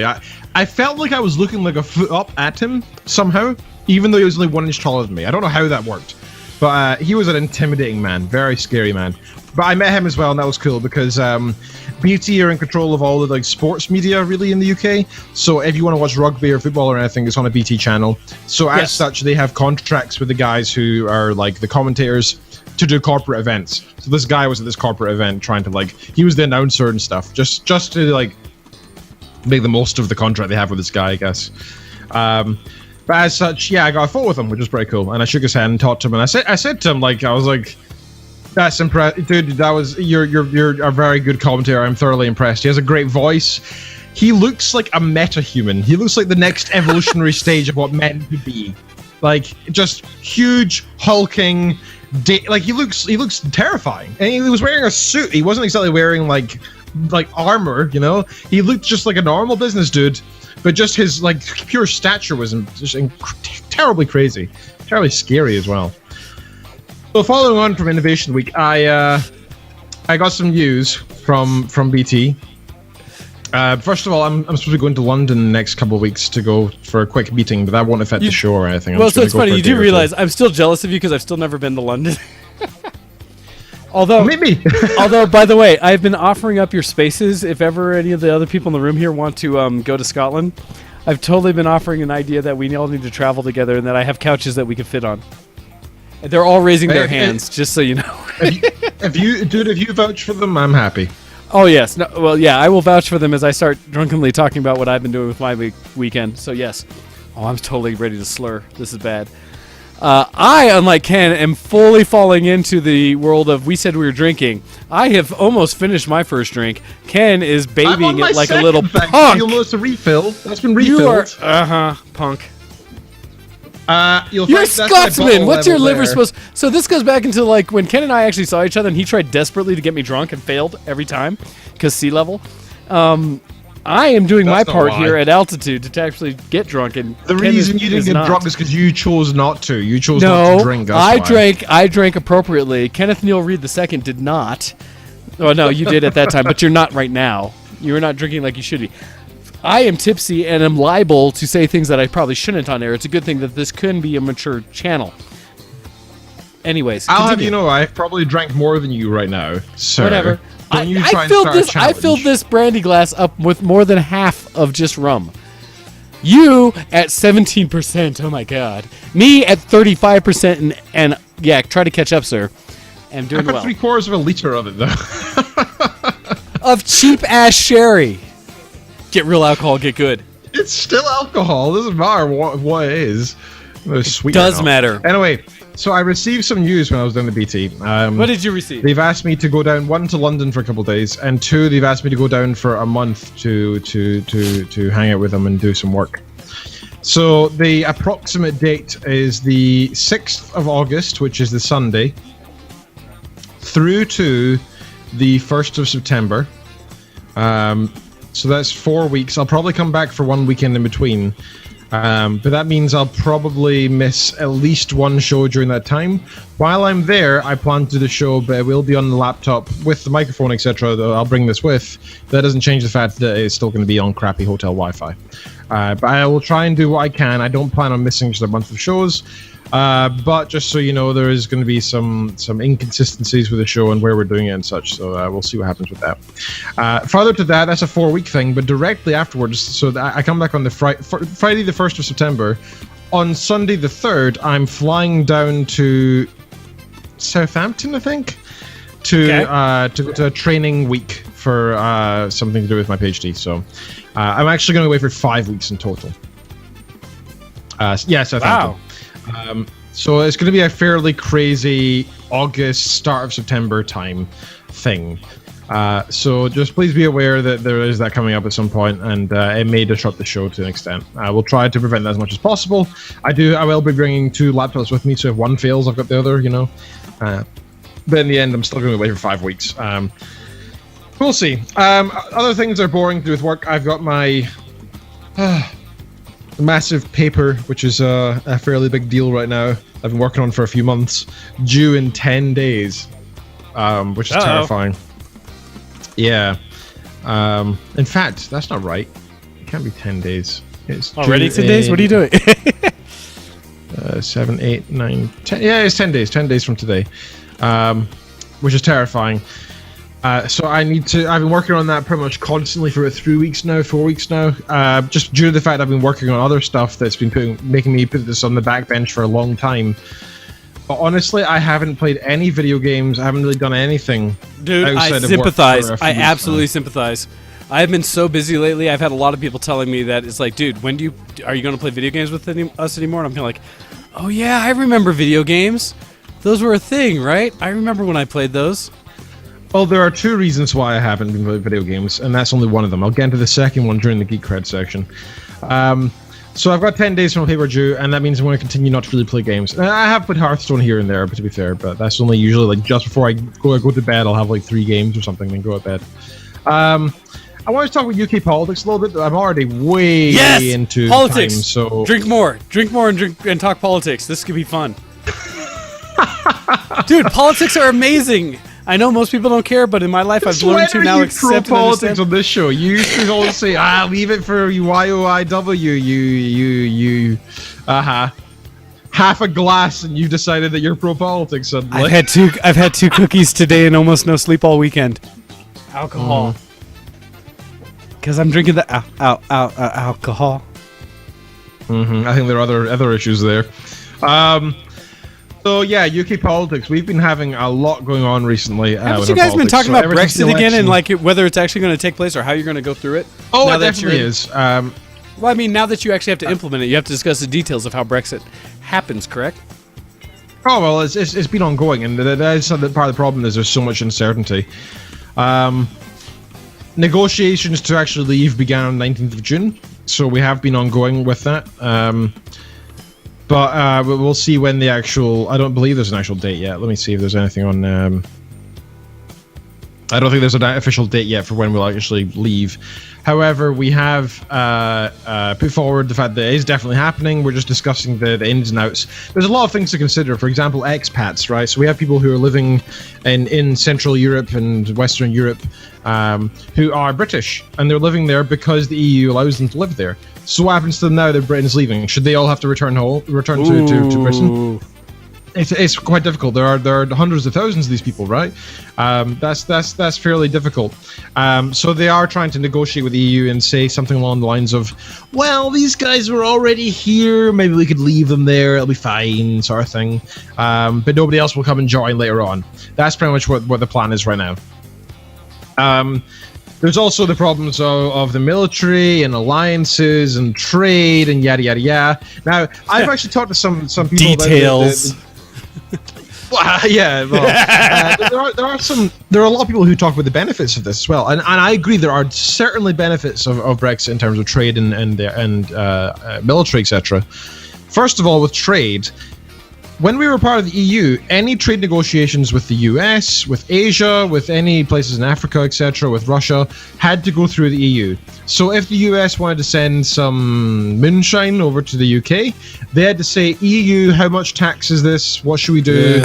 I felt like I was looking like a foot up at him somehow, even though he was only 1 inch taller than me. I don't know how that worked, but he was an intimidating man, very scary man. But I met him as well, and that was cool because BT are in control of all the sports media really in the UK. So if you want to watch rugby or football or anything, it's on a BT channel. So as such, they have contracts with the guys who are the commentators to do corporate events. So this guy was at this corporate event trying to he was the announcer and stuff, just to make the most of the contract they have with this guy, I guess. But as such, I got a photo with him, which was pretty cool. And I shook his hand and talked to him, and I said to him I was like, that's impressive, dude. That was you're a very good commentator. I'm thoroughly impressed. He has a great voice. He looks like a meta-human. He looks like the next evolutionary stage of what men could be. Just huge, hulking. He looks terrifying. And he was wearing a suit. He wasn't exactly wearing like armor. He looked just like a normal business dude. But just his pure stature was just terribly crazy, terribly scary as well. So following on from Innovation Week, I got some news from BT. First of all, I'm supposed to be going to London the next couple of weeks to go for a quick meeting, but that won't affect the show or anything. Well, so it's funny. You do realize I'm still jealous of you because I've still never been to London. Although, maybe. Although, by the way, I've been offering up your spaces if ever any of the other people in the room here want to go to Scotland. I've totally been offering an idea that we all need to travel together and that I have couches that we can fit on. They're all raising their hands, just so you know. If you vouch for them, I'm happy. Oh, yes. No, well, yeah, I will vouch for them as I start drunkenly talking about what I've been doing with my weekend. So, yes. Oh, I'm totally ready to slur. This is bad. I, unlike Ken, am fully falling into the world of we said we were drinking. I have almost finished my first drink. Ken is babying it like a little punk. You'll notice a refill. That's been refilled. You are, punk. You're a Scotsman. What's your liver supposed? So this goes back into when Ken and I actually saw each other, and he tried desperately to get me drunk and failed every time because sea level. I am doing my part here at altitude to actually get drunk, and the reason you didn't get drunk is because you chose not to. You chose not to drink. I drank appropriately. Kenneth Neal Reid II did not. Oh no, you did at that time, but you're not right now. You're not drinking like you should be. I am tipsy and am liable to say things that I probably shouldn't on air. It's a good thing that this couldn't be a mature channel. Anyways, I'll have you know I've probably drank more than you right now. So whatever. I filled this brandy glass up with more than half of just rum. You at 17%. Oh my god. Me at 35%, and yeah, try to catch up, sir. I'm doing well. I put 3/4 of a liter of it though. Of cheap ass sherry. Get real alcohol, get good. It's still alcohol. It doesn't matter what it is. It's sweet. It does matter. Anyway, so I received some news when I was down the BT. What did you receive? They've asked me to go down, 1, to London for a couple of days, and 2, they've asked me to go down for a month to hang out with them and do some work. So the approximate date is the 6th of August, which is the Sunday, through to the 1st of September. So that's 4 weeks. I'll probably come back for 1 weekend in between. But that means I'll probably miss at least one show during that time. While I'm there, I plan to do the show, but it will be on the laptop with the microphone, etc. that I'll bring this with. That doesn't change the fact that it's still going to be on crappy hotel Wi-Fi. But I will try and do what I can. I don't plan on missing just a bunch of shows. But just so you know, there is going to be some inconsistencies with the show and where we're doing it and such. So we'll see what happens with that. Further to that, that's a 4-week thing. But directly afterwards, so I come back on the Friday the 1st of September. On Sunday the 3rd, I'm flying down to Southampton, I think, to go to a training week for something to do with my PhD. So I'm actually going to away for 5 weeks in total. Southampton. Wow. So it's going to be a fairly crazy August, start of September time thing. So just please be aware that there is that coming up at some point, and it may disrupt the show to an extent. We'll try to prevent that as much as possible. I will be bringing 2 laptops with me, so if one fails, I've got the other, you know. But in the end, I'm still going to be away for 5 weeks. We'll see. Other things are boring to do with work. I've got my massive paper, which is a fairly big deal right now. I've been working on for a few months, due in 10 days, which is terrifying. Yeah. In fact, that's not right. It can't be 10 days. It's already 10 days? What are you doing? 7, 8, 9, 10. Yeah, it's 10 days. 10 days from today, which is terrifying. So I've been working on that pretty much constantly for about 4 weeks now, just due to the fact I've been working on other stuff that's been making me put this on the backbench for a long time. But honestly, I haven't played any video games. I haven't really done anything. Dude, I sympathize. I absolutely sympathize. I've been so busy lately. I've had a lot of people telling me that it's like, dude, are you going to play video games with us anymore? And I'm kind of like, oh yeah, I remember video games. Those were a thing, right? I remember when I played those. Well, there are 2 reasons why I haven't been playing video games, and that's only one of them. I'll get into the second one during the Geek Cred section. So I've got 10 days from paper due, and that means I'm going to continue not to really play games. And I have played Hearthstone here and there, but to be fair, but that's only usually like just before I go to bed. I'll have like 3 games or something, then go to bed. I want to talk about UK politics a little bit. I'm already way into politics. Time, so drink more, and talk politics. This could be fun. Dude, politics are amazing. I know most people don't care, but in my life, I've learned to now accept and politics on this show. You used to always say, leave it for YOIW, half a glass, and you decided that you're pro-politics suddenly. I've had 2 cookies today and almost no sleep all weekend. Alcohol. Because I'm drinking the alcohol. I think there are other issues there. So yeah, UK politics. We've been having a lot going on recently. Haven't you guys been talking about Brexit again, and like whether it's actually going to take place or how you're going to go through it? Oh, it definitely is. Well, I mean, now that you actually have to implement it, you have to discuss the details of how Brexit happens, correct? Oh well, it's been ongoing, and that is part of the problem. Is there's so much uncertainty. Negotiations to actually leave began on 19th of June, so we have been ongoing with that. But we'll see when the actual... I don't believe there's an actual date yet. Let me see if there's anything on... I don't think there's an official date yet for when we'll actually leave. However, we have put forward the fact that it is definitely happening. We're just discussing the ins and outs. There's a lot of things to consider. For example, expats, right? So we have people who are living in Central Europe and Western Europe who are British, and they're living there because the EU allows them to live there. So what happens to them now that Britain's leaving? Should they all have to return to Britain? It's quite difficult. There are hundreds of thousands of these people, right? That's fairly difficult. So they are trying to negotiate with the EU and say something along the lines of, well, these guys were already here. Maybe we could leave them there. It'll be fine, sort of thing. But nobody else will come and join later on. That's pretty much what the plan is right now. There's also the problems of the military and alliances and trade and yada yada yada. Now, I've actually talked to some people. Details. Well, yeah, well, there are a lot of people who talk about the benefits of this as well, and I agree there are certainly benefits of Brexit in terms of trade and military, etc. First of all, with trade, when we were part of the EU, any trade negotiations with the US, with Asia, with any places in Africa, etc., with Russia, had to go through the EU. So if the US wanted to send some moonshine over to the UK, they had to say, EU, how much tax is this? What should we do?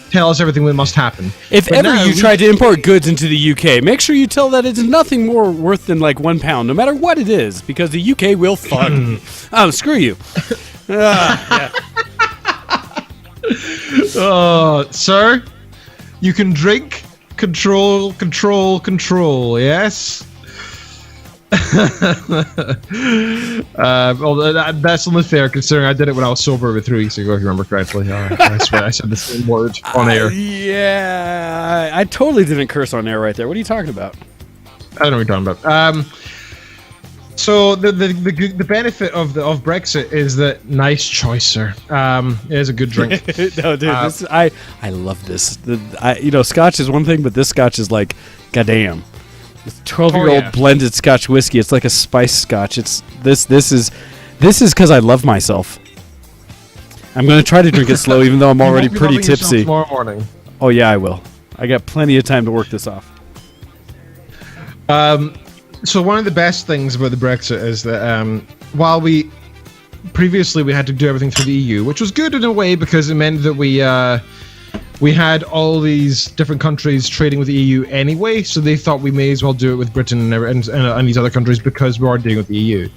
Tell us everything that must happen. If ever you try to import goods into the UK, make sure you tell that it's nothing more worth than like £1, no matter what it is, because the UK will fund. Oh, screw you. Yeah. Sir, you can drink, control, yes? Well, that's only fair considering I did it when I was sober about 3 weeks ago, if you remember correctly. I swear I said the same word on air. Yeah, I totally didn't curse on air right there. What are you talking about? I don't know what you're talking about. So the benefit of Brexit is that nice choice, sir. It is a good drink. No, dude, I love this. Scotch is one thing, but this Scotch is like, goddamn. It's 12-year-old blended Scotch whiskey. It's like a spice Scotch. It's this is because I love myself. I'm gonna try to drink it slow, even though I'm already pretty tipsy. Tomorrow morning. Oh yeah, I will. I got plenty of time to work this off. So one of the best things about the Brexit is that while previously we had to do everything through the EU, which was good in a way because it meant that we had all these different countries trading with the EU anyway, so they thought we may as well do it with Britain and these other countries because we are dealing with the EU.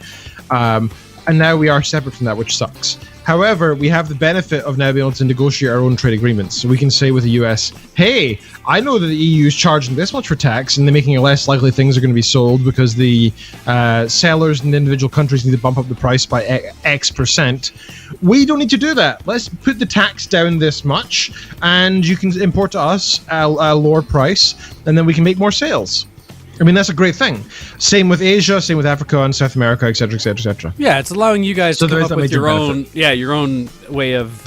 And now we are separate from that, which sucks. However, we have the benefit of now being able to negotiate our own trade agreements. So we can say with the US, hey, I know that the EU is charging this much for tax and they're making it less likely things are going to be sold because the sellers in the individual countries need to bump up the price by X%. We don't need to do that. Let's put the tax down this much and you can import to us a lower price and then we can make more sales. I mean, that's a great thing. Same with Asia, same with Africa and South America, etc., etc., etc. Yeah, it's allowing you guys to come up with your own way of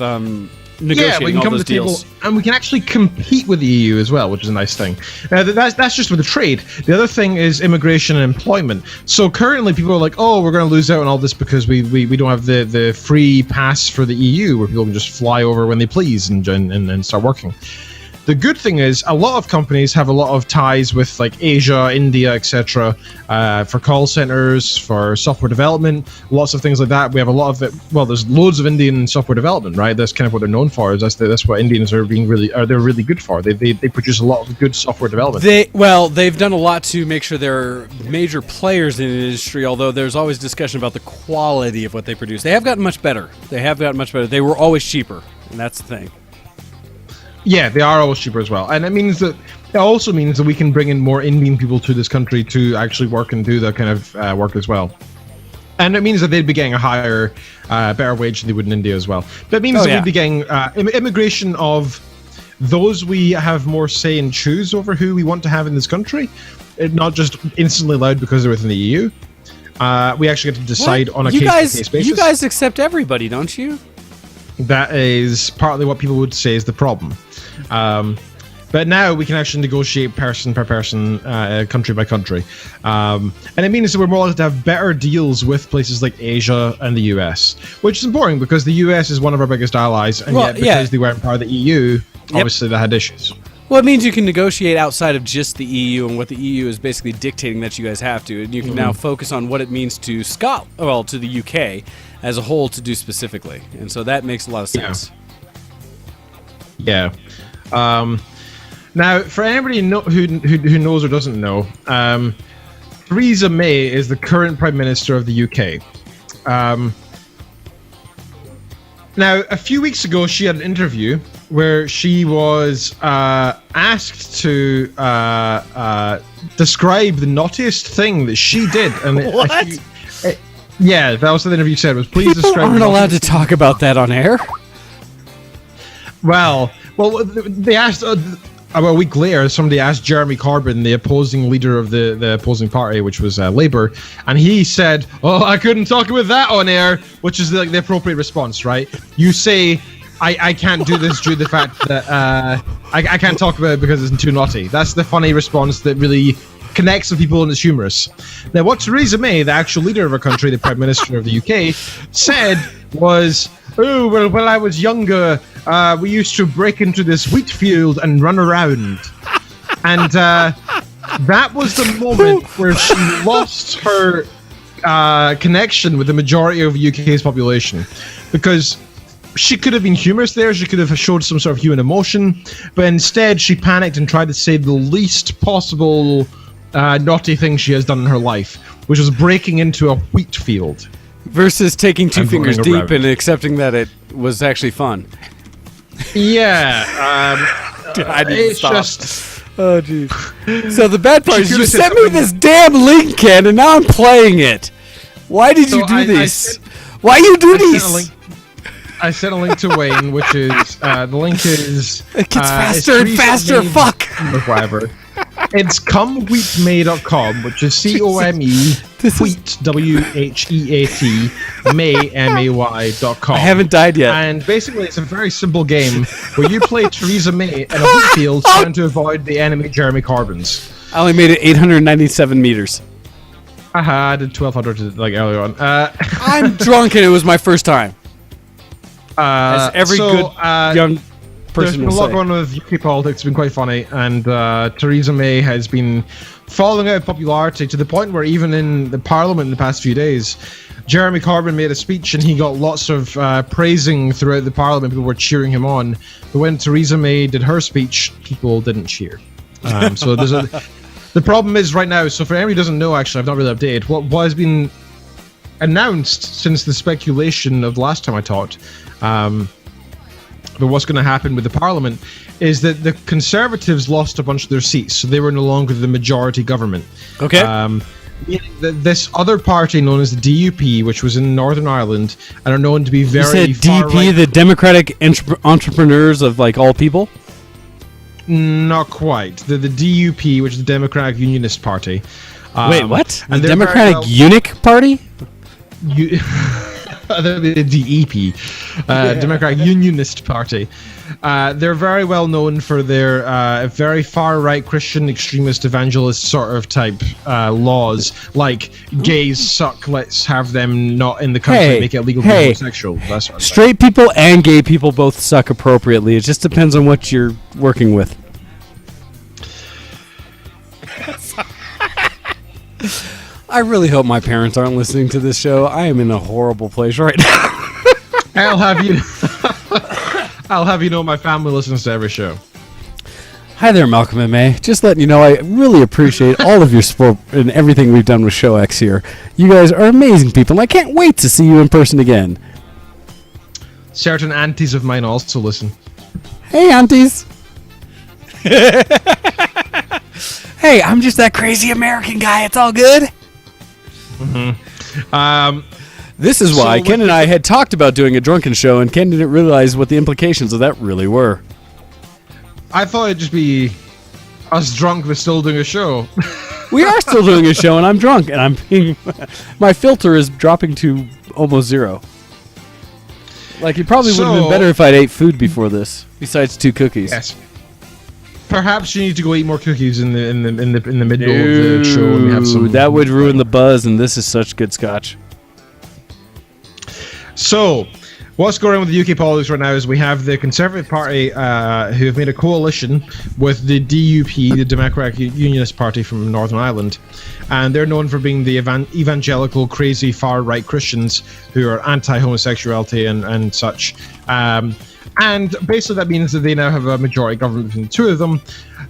negotiating all those deals. And we can actually compete with the EU as well, which is a nice thing. That's just with the trade. The other thing is immigration and employment. So currently people are like, oh, we're going to lose out on all this because we don't have the free pass for the EU where people can just fly over when they please and start working. The good thing is a lot of companies have a lot of ties with like Asia, India, etc. For call centers, for software development, lots of things like that. We have a lot of it. Well, there's loads of Indian software development, right? That's kind of what they're known for. That's what Indians are they're really good for. They produce a lot of good software development. They've done a lot to make sure they're major players in the industry. Although there's always discussion about the quality of what they produce. They have gotten much better. They were always cheaper, and that's the thing. Yeah, they are always cheaper as well, and it also means that we can bring in more Indian people to this country to actually work and do that kind of work as well. And it means that they'd be getting a higher, better wage than they would in India as well. That means that we'd be getting immigration of those we have more say and choose over who we want to have in this country, not just instantly allowed because they're within the EU. We actually get to decide on a case-by-case basis. You guys accept everybody, don't you? That is partly what people would say is the problem. But now we can actually negotiate person per person, country by country. And it means that we're more likely to have better deals with places like Asia and the US, which is important because the US is one of our biggest allies, and yet because they weren't part of the EU, obviously they had issues. Well, it means you can negotiate outside of just the EU and what the EU is basically dictating that you guys have to, and you can now focus on what it means to to the UK as a whole to do specifically, and so that makes a lot of sense. Yeah. Now, for anybody who knows or doesn't know, Theresa May is the current Prime Minister of the UK. Now, a few weeks ago, she had an interview where she was asked to describe the naughtiest thing that she did. And what? Yeah, that was what the interview said. Was please People describe. Aren't allowed to talk about that on air. Well, they asked. About a week later, somebody asked Jeremy Corbyn, the opposing leader of the opposing party, which was Labour, and he said, "Oh, I couldn't talk about that on air," which is like the appropriate response, right? You say I can't do this due to the fact that I can't talk about it because it's too naughty. That's the funny response that really connects with people and is humorous. Now, what Theresa May, the actual leader of our country, the Prime Minister of the UK, said was, "Oh, well, when I was younger, we used to break into this wheat field and run around." And that was the moment where she lost her connection with the majority of the UK's population. Because she could have been humorous there, she could have showed some sort of human emotion, but instead she panicked and tried to say the least possible naughty thing she has done in her life, which was breaking into a wheat field. Versus taking two fingers deep and accepting that it was actually fun. Yeah. Dude, I need to stop. Just... Oh, jeez. So the bad part is you sent me this damn link, Ken, and now I'm playing it. Why did you do this? Why you do this? I sent a link to Wayne, which is the link is. It gets faster and faster. Fuck. Or whatever. It's comewheatmay.com, which is COME wheat WHEAT May MAY.com. I haven't died yet. And basically, it's a very simple game where you play Theresa May in a wheat field trying to avoid the enemy Jeremy Corbyns. I only made it 897 meters. I did 1200 like earlier on. I'm drunk and it was my first time. As every good young person will say. There's been a lot going on with UK politics. It's been quite funny, and Theresa May has been falling out of popularity to the point where even in the Parliament in the past few days, Jeremy Corbyn made a speech and he got lots of praising throughout the Parliament. People were cheering him on, but when Theresa May did her speech, people didn't cheer. So there's the problem is right now. So for anybody who doesn't know, actually, I've not really updated what has been announced since the speculation of the last time I talked. But what's going to happen with the Parliament is that the Conservatives lost a bunch of their seats, so they were no longer the majority government. Okay. This other party known as the DUP, which was in Northern Ireland, and are known to be very. You said DP, the Democratic Entrepreneurs of like all people. Not quite. The DUP, which is the Democratic Unionist Party. Wait, what? And the Democratic Eunuch Party? The DEP, Democratic Unionist Party. They're very well known for their very far-right Christian extremist evangelist sort of type laws, like gays suck, let's have them not in the country, make it illegal to be homosexual. That sort of straight people and gay people both suck appropriately. It just depends on what you're working with. I really hope my parents aren't listening to this show. I am in a horrible place right now. I'll have you know my family listens to every show. Hi there, Malcolm and May. Just letting you know I really appreciate all of your support and everything we've done with Show X here. You guys are amazing people, and I can't wait to see you in person again. Certain aunties of mine also listen. Hey, aunties. Hey, I'm just that crazy American guy. It's all good. Mm-hmm. This is why Ken and I had talked about doing a drunken show, and Ken didn't realize what the implications of that really were. I thought it'd just be us drunk but still doing a show. We are still doing a show, and I'm drunk, and I'm being my filter is dropping to almost zero. Like, it probably would have been better if I'd ate food before this, besides 2 cookies. Yes. Perhaps you need to go eat more cookies in the middle of the show and have some. That would ruin the buzz, and this is such good scotch. So, what's going on with the UK politics right now is we have the Conservative Party who have made a coalition with the DUP, the Democratic Unionist Party from Northern Ireland, and they're known for being the evangelical, crazy, far-right Christians who are anti-homosexuality and such. And basically that means that they now have a majority government between the two of them.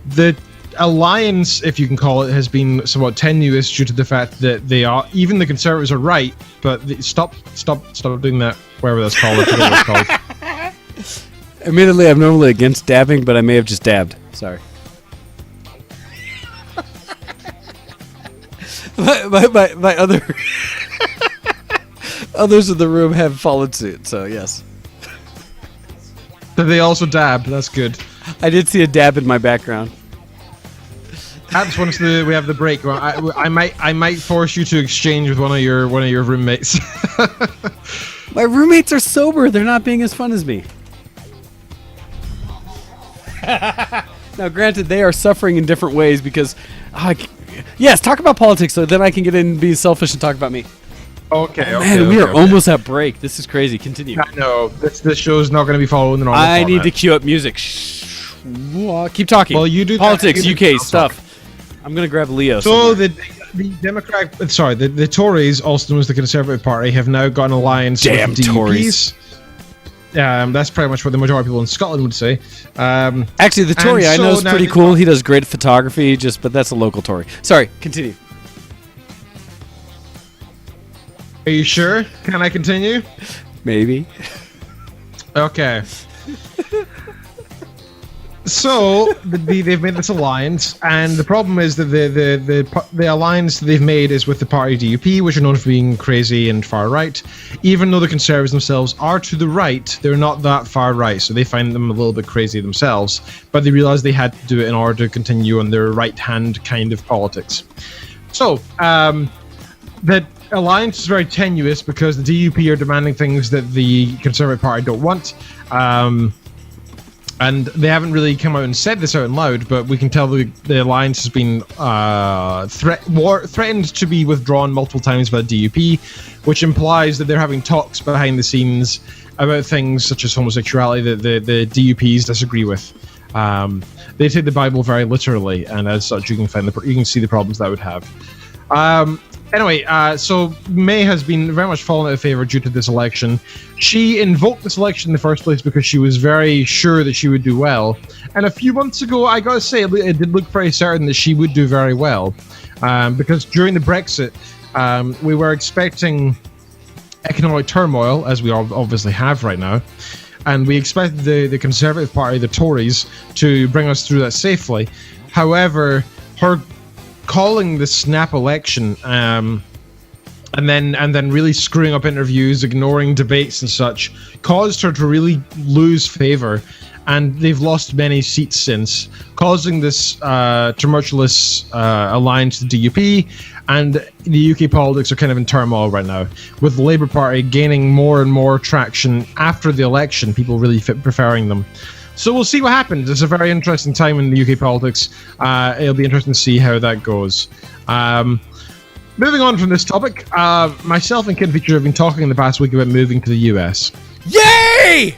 The alliance, if you can call it, has been somewhat tenuous due to the fact that they are, even the Conservatives are right, but stop doing that, whatever that's called. I forget what it's called. Admittedly, I'm normally against dabbing, but I may have just dabbed. Sorry. my other others in the room have followed suit, so yes. Did they also dab? That's good. I did see a dab in my background. Perhaps once we have the break, I might force you to exchange with one of your roommates. My roommates are sober. They're not being as fun as me. Now, granted, they are suffering in different ways because... yes, talk about politics so then I can get in and be selfish and talk about me. Okay, Man, we are almost at break. This is crazy. Continue. I know. This show's not going to be following the normal I format. need to cue up music. Keep talking. Well, you do politics, that, UK stuff. I'm going to grab Leo. So the Tories, also known as the Conservative Party, have now got an alliance with the DUPs. Tories. That's pretty much what the majority of people in Scotland would say. Actually, the Tory I know is pretty cool. He does great photography, but that's a local Tory. Sorry, continue. Are you sure? Can I continue? Maybe. Okay. So they've made this alliance, and the problem is that the alliance that they've made is with the party DUP, which are known for being crazy and far right. Even though the Conservatives themselves are to the right, they're not that far right, so they find them a little bit crazy themselves. But they realized they had to do it in order to continue on their right-hand kind of politics. So that alliance is very tenuous because the DUP are demanding things that the Conservative Party don't want. And they haven't really come out and said this out loud, but we can tell the alliance has been threatened to be withdrawn multiple times by the DUP, which implies that they're having talks behind the scenes about things such as homosexuality that the DUPs disagree with. They take the Bible very literally, and as such, you can see the problems that would have. Anyway, so May has been very much fallen out of favor due to this election. She invoked this election in the first place because she was very sure that she would do well. And a few months ago, I gotta say, it did look very certain that she would do very well. Because during the Brexit, we were expecting economic turmoil, as we obviously have right now. And we expected the Conservative Party, the Tories, to bring us through that safely. However, her calling the snap election and then really screwing up interviews, ignoring debates and such, caused her to really lose favor, and they've lost many seats since, causing this tumultuous alliance to the DUP, and the UK politics are kind of in turmoil right now, with the Labour Party gaining more and more traction after the election, people really preferring them. So we'll see what happens. It's a very interesting time in the UK politics. It'll be interesting to see how that goes. Moving on from this topic, myself and Kitten Features have been talking in the past week about moving to the US. Yay!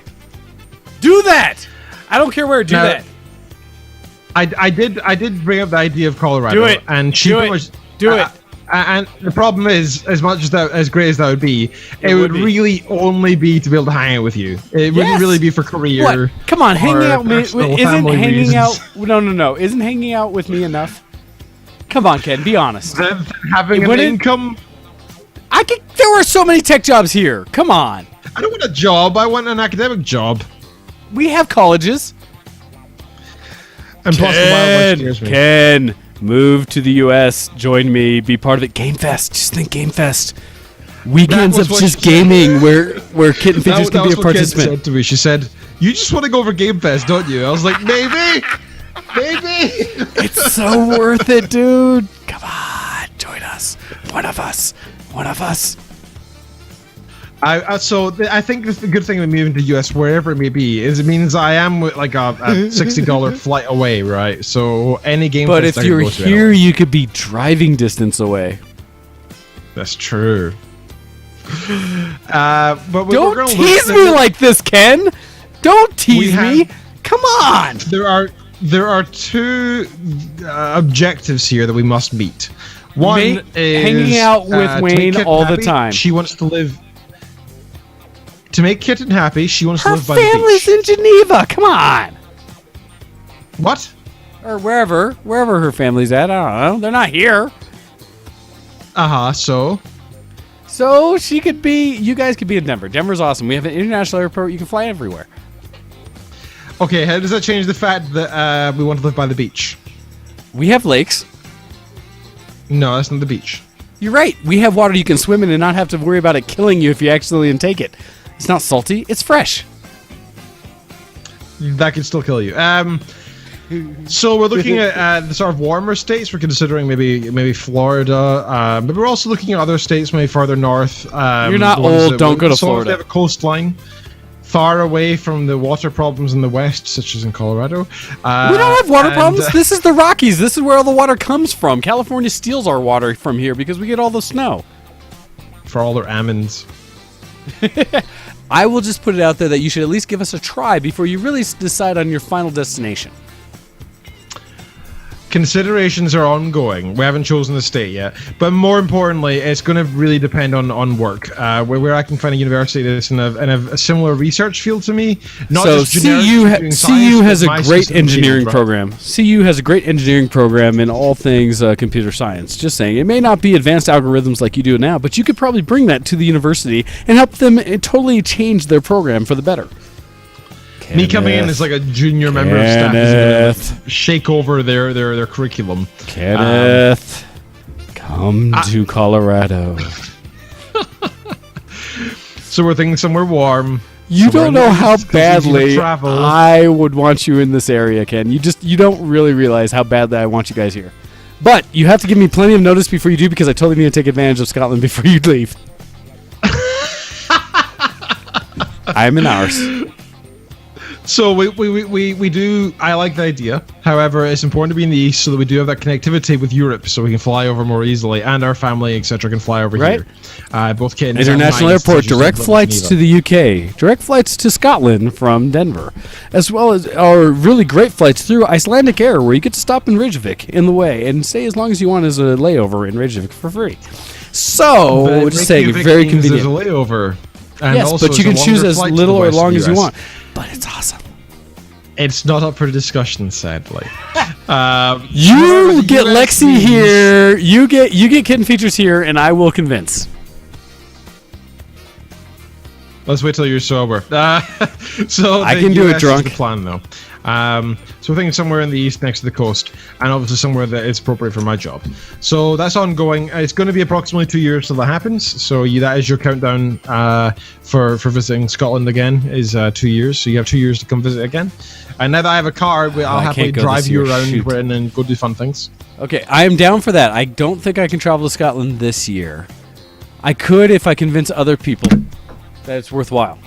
Do that! I don't care where. Do that. I did bring up the idea of Colorado. Do it. And she do it. Do it. And the problem is, as much as great as that would be, it would really only be to be able to hang out with you. It wouldn't really be for career. What? Come on, hanging out with me isn't hanging reasons. out. No. Isn't hanging out with me enough? Come on, Ken. Be honest. Having an income. There were so many tech jobs here. Come on. I don't want a job. I want an academic job. We have colleges. And plus the wildlife scares me. Ken. Move to the U.S., join me, be part of it. Game Fest. Just think Game Fest. Weekends of just gaming where Kitten Features can be a participant. Said to me. She said, "You just want to go over Game Fest, don't you?" I was like, "Maybe." It's so worth it, dude. Come on, join us. One of us. So I think the good thing about moving to the US, wherever it may be, is it means I am like a $60 flight away, right? So any game. But if you're here, you could be driving distance away. That's true. But don't tease me like this, Ken. Don't tease me. Come on. There are two objectives here that we must meet. One is hanging out with Wayne all the time. She wants to live. To make Kitten happy, she wants to live by the beach. Her family's in Geneva. Come on. What? Or wherever her family's at. I don't know. They're not here. So she could be. You guys could be in Denver. Denver's awesome. We have an international airport. You can fly everywhere. Okay. How does that change the fact that we want to live by the beach? We have lakes. No, that's not the beach. You're right. We have water you can swim in and not have to worry about it killing you if you accidentally intake it. It's not salty. It's fresh. That could still kill you. So we're looking at the sort of warmer states. We're considering maybe Florida. But we're also looking at other states maybe further north. You're not old. Don't go to Florida. They have a coastline. far away from the water problems in the West, such as in Colorado. We don't have water problems. This is the Rockies. This is where all the water comes from. California steals our water from here because we get all the snow. For all their almonds. I will just put it out there that you should at least give us a try before you really decide on your final destination. Considerations are ongoing. We haven't chosen the state yet. But more importantly, it's going to really depend on work. Where I can find a university that's in a similar research field to me. Not so just generic doing science, CU has a my great system engineering being program. CU has a great engineering program in all things computer science. Just saying. It may not be advanced algorithms like you do now, but you could probably bring that to the university and help them totally change their program for the better. Me coming in as like a junior member of staff is going to shake over their curriculum. Kenneth, come to Colorado. So we're thinking somewhere warm. You don't know how badly travel. I would want you in this area, Ken. You don't really realize how badly I want you guys here. But you have to give me plenty of notice before you do, because I totally need to take advantage of Scotland before you leave. I'm an arse. So we do. I like the idea. However, it's important to be in the east so that we do have that connectivity with Europe, so we can fly over more easily, and our family, etc., can fly over here. Both kittens. International airport, direct flights to the UK, direct flights to Scotland from Denver, as well as our really great flights through Icelandic Air, where you get to stop in Reykjavik in the way and stay as long as you want as a layover in Reykjavik for free. So, just saying, very convenient. There's a layover. And yes, but you can choose as little or long as you want. But it's awesome. It's not up for discussion, sadly. You get Lexi here. You get Kitten Features here, and I will convince. Let's wait till you're sober. So I can do it drunk. Is the plan, though. So we're thinking somewhere in the east, next to the coast, and obviously somewhere that is appropriate for my job. So that's ongoing. It's going to be approximately 2 years till that happens. So that is your countdown for visiting Scotland again. Is 2 years. So you have 2 years to come visit again. And now that I have a car, I'll happily drive you around and then go do fun things. Okay, I am down for that. I don't think I can travel to Scotland this year. I could if I convince other people that it's worthwhile.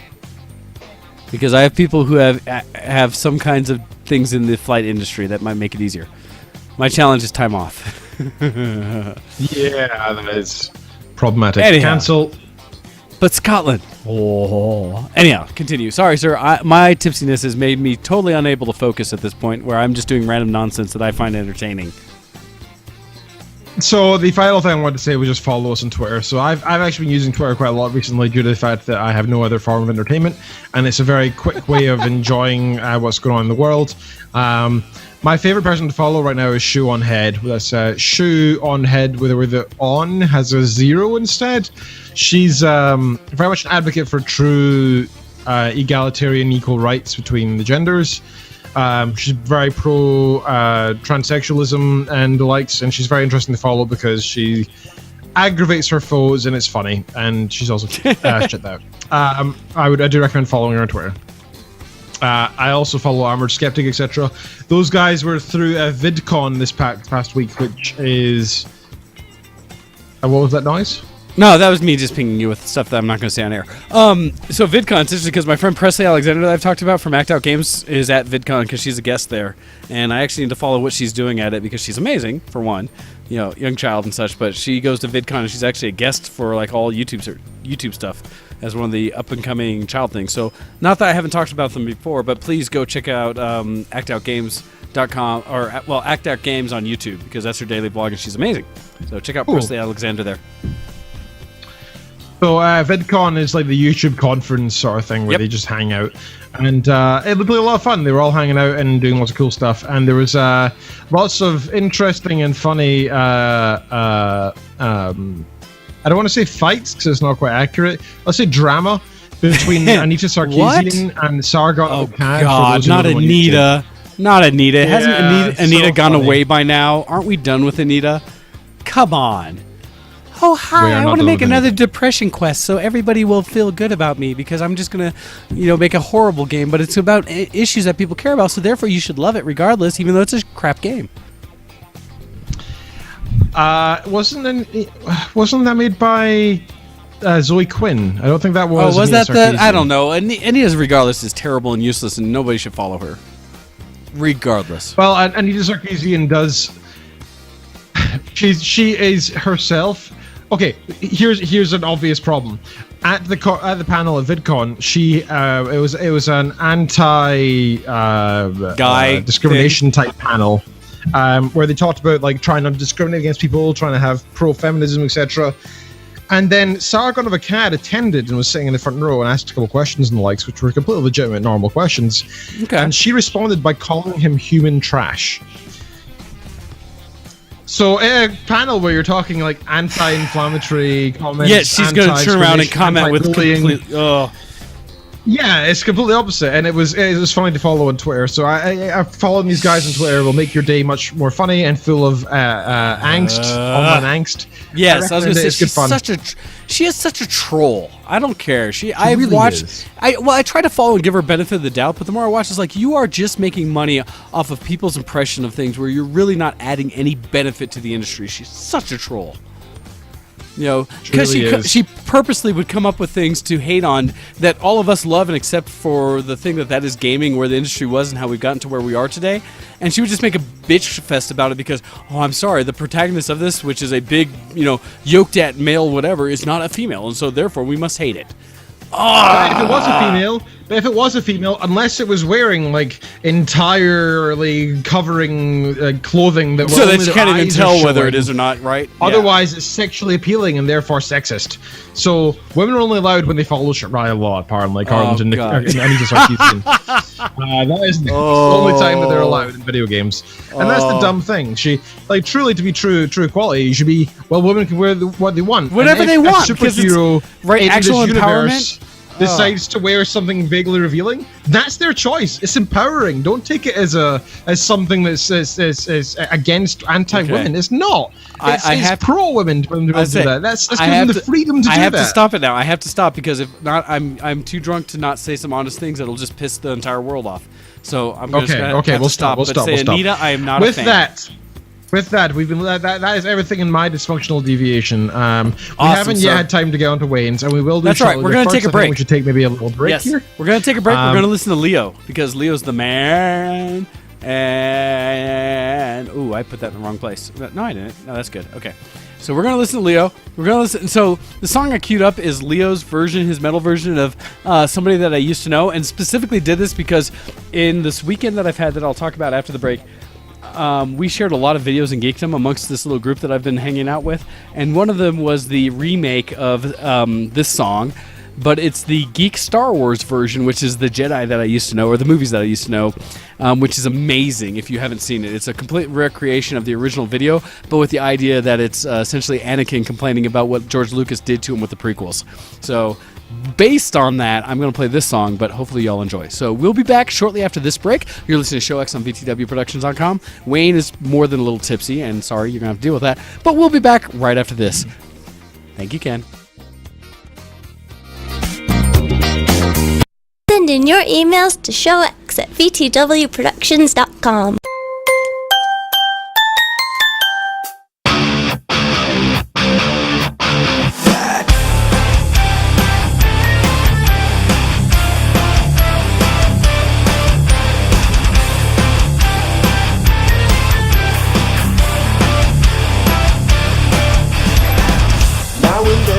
Because I have people who have some kinds of things in the flight industry that might make it easier. My challenge is time off. Yeah, that is problematic. Anyhow. Cancel. But Scotland. Oh. Anyhow, continue. Sorry, sir. My tipsiness has made me totally unable to focus at this point, where I'm just doing random nonsense that I find entertaining. So the final thing I wanted to say was just follow us on Twitter. So I've actually been using Twitter quite a lot recently due to the fact that I have no other form of entertainment, and it's a very quick way of enjoying what's going on in the world. My favorite person to follow right now is Shoe on Head. That's Shoe on Head with the on has a 0 instead. She's very much an advocate for true egalitarian equal rights between the genders. She's very pro transsexualism and the likes, and she's very interesting to follow because she aggravates her foes and it's funny, and she's also shit out. I do recommend following her on Twitter. I also follow Armored Skeptic, etc. Those guys were through a VidCon this past week, which is what was that noise? No, that was me just pinging you with stuff that I'm not going to say on air. So VidCon, it's interesting because my friend Presley Alexander that I've talked about from Act Out Games is at VidCon because she's a guest there, and I actually need to follow what she's doing at it because she's amazing, for one, young child and such, but she goes to VidCon and she's actually a guest for like all YouTube stuff as one of the up-and-coming child things. So not that I haven't talked about them before, but please go check out actoutgames.com or, Act Out Games on YouTube because that's her daily blog and she's amazing. So check out Presley Alexander there. So VidCon is like the YouTube conference sort of thing where they just hang out, and it would be a lot of fun. They were all hanging out and doing lots of cool stuff, and there was lots of interesting and funny. I don't want to say fights because it's not quite accurate. Let's say drama between Anita Sarkeesian and Sargon. Oh God, not Anita. Not Anita. Yeah, hasn't Anita gone away by now? Aren't we done with Anita? Come on. Oh, hi, I want to make another depression quest so everybody will feel good about me because I'm just going to, make a horrible game, but it's about issues that people care about, so therefore you should love it regardless, even though it's a crap game. Wasn't that made by Zoe Quinn. I don't think that was. Oh, was Anita that the? Sarkeesian. I don't know. Anita's regardless is terrible and useless, and nobody should follow her. Regardless. Well, Anita Sarkeesian does. She is herself. Okay, here's an obvious problem. At the panel at VidCon, it was an anti discrimination type panel, where they talked about like trying not to discriminate against people, trying to have pro-feminism, etc. And then Sarah Gunn-Avad attended and was sitting in the front row and asked a couple of questions and the likes, which were completely legitimate, normal questions. Okay. And she responded by calling him human trash. So a panel where you're talking like anti-inflammatory comments. Yeah, she's going to turn around and comment with complete. Yeah, it's completely opposite, and it was funny to follow on Twitter. So I following these guys on Twitter will make your day much more funny and full of angst, online angst. Yes, I was going to say she is such a troll. I don't care. I try to follow and give her benefit of the doubt, but the more I watch, it's like you are just making money off of people's impression of things, where you're really not adding any benefit to the industry. She's such a troll. You know, because she purposely would come up with things to hate on that all of us love and accept for the thing that is gaming, where the industry was and how we've gotten to where we are today. And she would just make a bitch fest about it because, oh, I'm sorry, the protagonist of this, which is a big, yoked at male whatever, is not a female, and so therefore we must hate it. If it was a female, unless it was wearing like entirely covering clothing that so that you can't even tell whether it is or not, right? Otherwise, it's sexually appealing and therefore sexist. So women are only allowed when they follow Shariah law, apparently. Anita Sarkeesian. That is the only time that they're allowed in video games, and that's the dumb thing. She truly to be true equality, you should be women can wear what they want, whatever they want, because it's actual empowerment. Decides to wear something vaguely revealing, that's their choice. It's empowering. Don't take it as something that's against anti-women. Okay. It's not. It's pro-women to do that. That's giving them the freedom to do that. I have to stop it now. I have to stop, because if not, I'm too drunk to not say some honest things that'll just piss the entire world off. So I'm going to stop. Anita, I am not a fan. With that, we've been that is everything in my dysfunctional deviation. We haven't yet had time to get onto Wayne's, and we will do. That's right. We're going to take a break. We should take maybe a little break here. We're going to take a break. We're going to listen to Leo, because Leo's the man. And I put that in the wrong place. No, I didn't. No, that's good. Okay. So we're going to listen to Leo. We're going to listen. So the song I queued up is Leo's version, his metal version of somebody that I used to know, and specifically did this because in this weekend that I've had that I'll talk about after the break, we shared a lot of videos in geekdom amongst this little group that I've been hanging out with, and one of them was the remake of this song, but it's the Geek Star Wars version, which is the Jedi that I used to know, or the movies that I used to know, which is amazing if you haven't seen it. It's a complete recreation of the original video, but with the idea that it's essentially Anakin complaining about what George Lucas did to him with the prequels. So based on that, I'm going to play this song, but hopefully y'all enjoy. So we'll be back shortly after this break. You're listening to Show X on VTWProductions.com. Wayne is more than a little tipsy, and sorry, you're going to have to deal with that. But we'll be back right after this. Thank you, Ken. Send in your emails to showx@vtwproductions.com.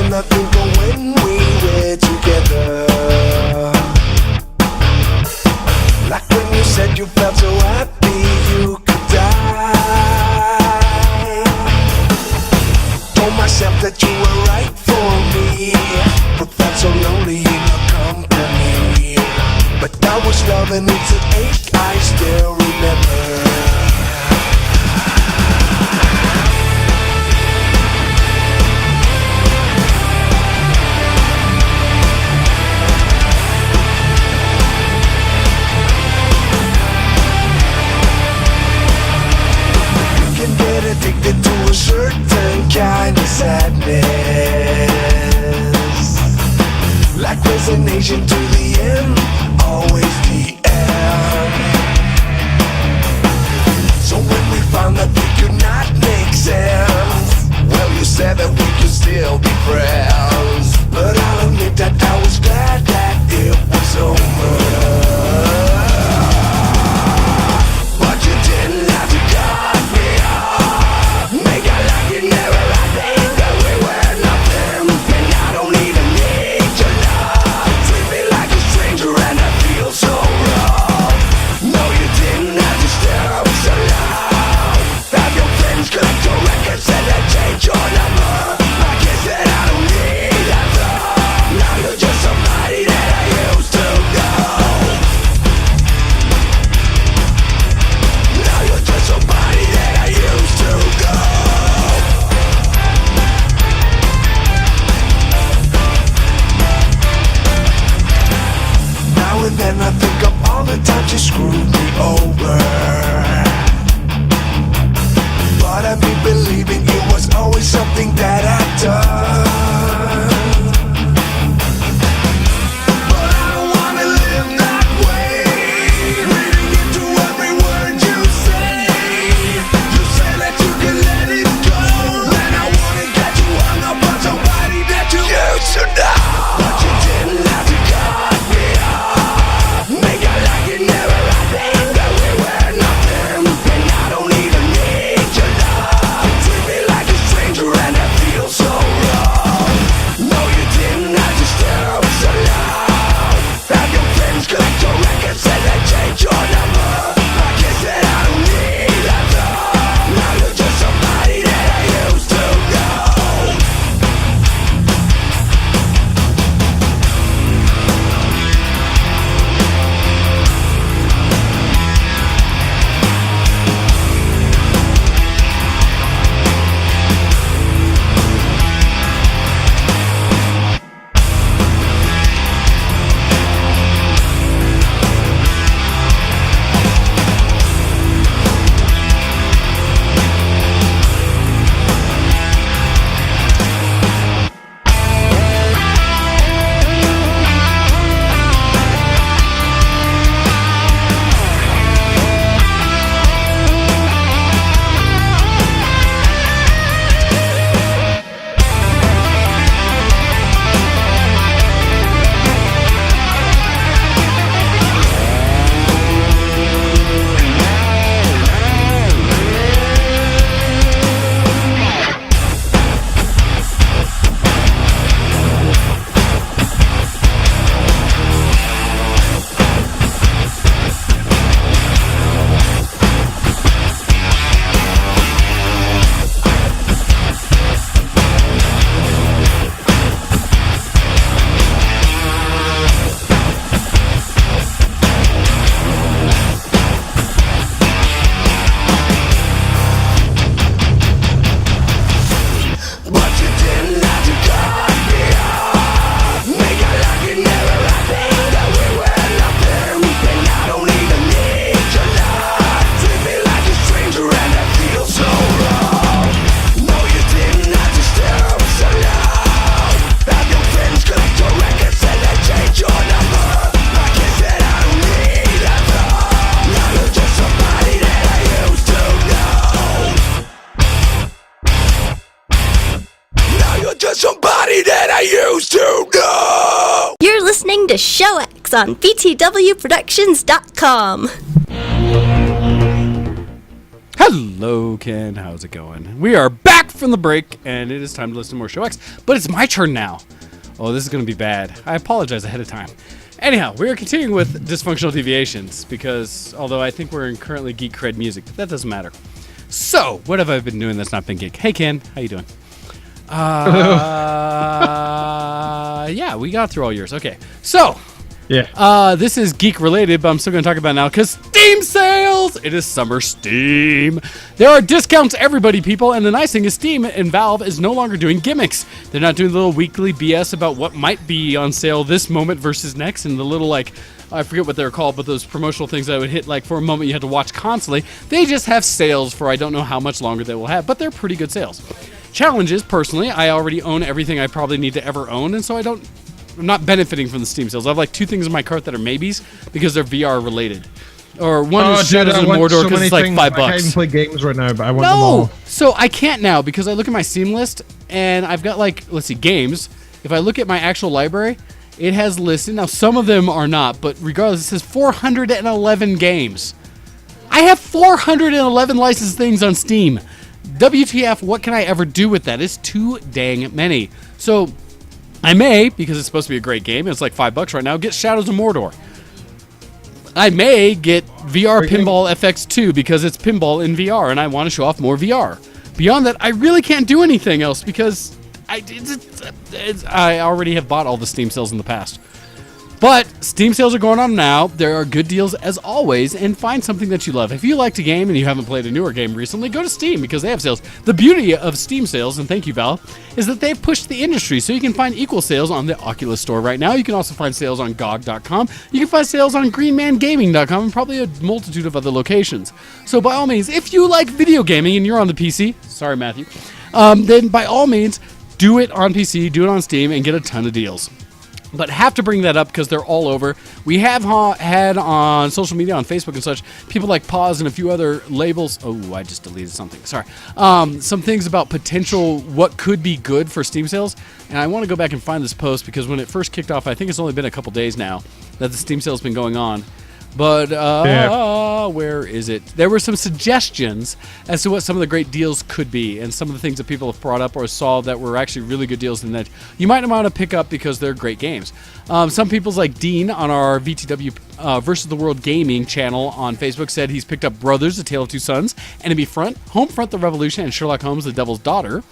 I think of when we were together, like when you said you felt so happy you could die. Told myself that you were right for me, but felt so lonely in your company. But that was love and it's an ache I still remember. Addicted to a certain kind of sadness, like resignation to the end, always the end. So when we found that we could not make sense, well, you said that we could still be friends. but I'll admit that I was glad that it was over. But you didn't have to cut me off, make it like you never had things, that we were nothing, and I don't even need your love. Treat me like a stranger and I feel so wrong. No, you didn't have to stare up so loud. Have your friends collect your records and then change your number. I guess that I don't need that love. Now you're just somebody that I used to know. Now you're just somebody that I used to know. Now and then I think of all the times you screwed me over, but I've been believing it was always something that I'd done. But I don't wanna live that way, reading into every word you say. You say that you can let it go, and I wanna get you hung up on somebody that you used to know. But you didn't have to cut me off, make it like you never had things, that we were nothing, and I don't even need your love. Treat me like a stranger and I feel so wrong. No, you didn't have to stare up so loud. Have your friends collect your records and then change your number. I guess that I don't need that love. Now you're just somebody that I used to know. But you didn't have to cut me off, make it like you never had things, that we were nothing, and I don't even need your love. Treat me like a stranger and I feel so wrong. No, you didn't have to stare up so loud. Have your friends collect your records and then change your number. I guess that I don't need that love. Now you're just somebody that I used to know. Now you're just somebody that I used to know. You're listening to Show X on btwproductions.com. Hello, Ken. How's it going? We are back from the break, and it is time to listen to more Show X, but it's my turn now. Oh, this is going to be bad. I apologize ahead of time. Anyhow, we are continuing with Dysfunctional Deviations, because although I think we're in currently Geek Cred music, that doesn't matter. So, what have I been doing that's not been geek? Hey, Ken. How you doing? Yeah, we got through all yours. Okay, so Yeah. this is geek related, but I'm still going to talk about it now because Steam sales. It is summer Steam. There are discounts, everybody, people, and the nice thing is Steam and Valve is no longer doing gimmicks. They're not doing little weekly BS about what might be on sale this moment versus next, and the little I forget what they're called, but those promotional things that would hit for a moment you had to watch constantly. They just have sales for I don't know how much longer they will have, but they're pretty good sales. Challenge is, personally, I already own everything I probably need to ever own, and so I'm not benefiting from the Steam sales. I have 2 things in my cart that are maybes because they're VR related. Or one is Shadows of Mordor because it's $5. I can't even play games right now, but I want them all. So I can't now because I look at my Steam list and I've got let's see, games, if I look at my actual library, it has listed, now some of them are not, but regardless, it says 411 games. I have 411 licensed things on Steam. WTF, what can I ever do with that? It's too dang many. So I may, because it's supposed to be a great game, it's like $5 right now, get Shadows of Mordor. I may get VR Pinball FX2 because it's pinball in VR and I want to show off more VR. Beyond that, I really can't do anything else because I already have bought all the Steam sales in the past. But Steam sales are going on now. There are good deals as always, and find something that you love. If you liked a game and you haven't played a newer game recently, go to Steam because they have sales. The beauty of Steam sales, and thank you, Val, is that they've pushed the industry, so you can find equal sales on the Oculus Store right now. You can also find sales on GOG.com. You can find sales on GreenManGaming.com and probably a multitude of other locations. So by all means, if you like video gaming and you're on the PC, sorry, Matthew, then by all means, do it on PC, do it on Steam, and get a ton of deals. But have to bring that up because they're all over. We have had on social media, on Facebook and such, people like Pause and a few other labels. Oh, I just deleted something. Sorry. Some things about potential what could be good for Steam sales. And I want to go back and find this post because when it first kicked off, I think it's only been a couple days now that the Steam sale's been going on. But where is it? There were some suggestions as to what some of the great deals could be and some of the things that people have brought up or saw that were actually really good deals and that you might want to pick up because they're great games. Some people's like Dean on our VTW Versus the World Gaming channel on Facebook said he's picked up Brothers, A Tale of Two Sons, Enemy Front, Homefront the Revolution, and Sherlock Holmes, The Devil's Daughter.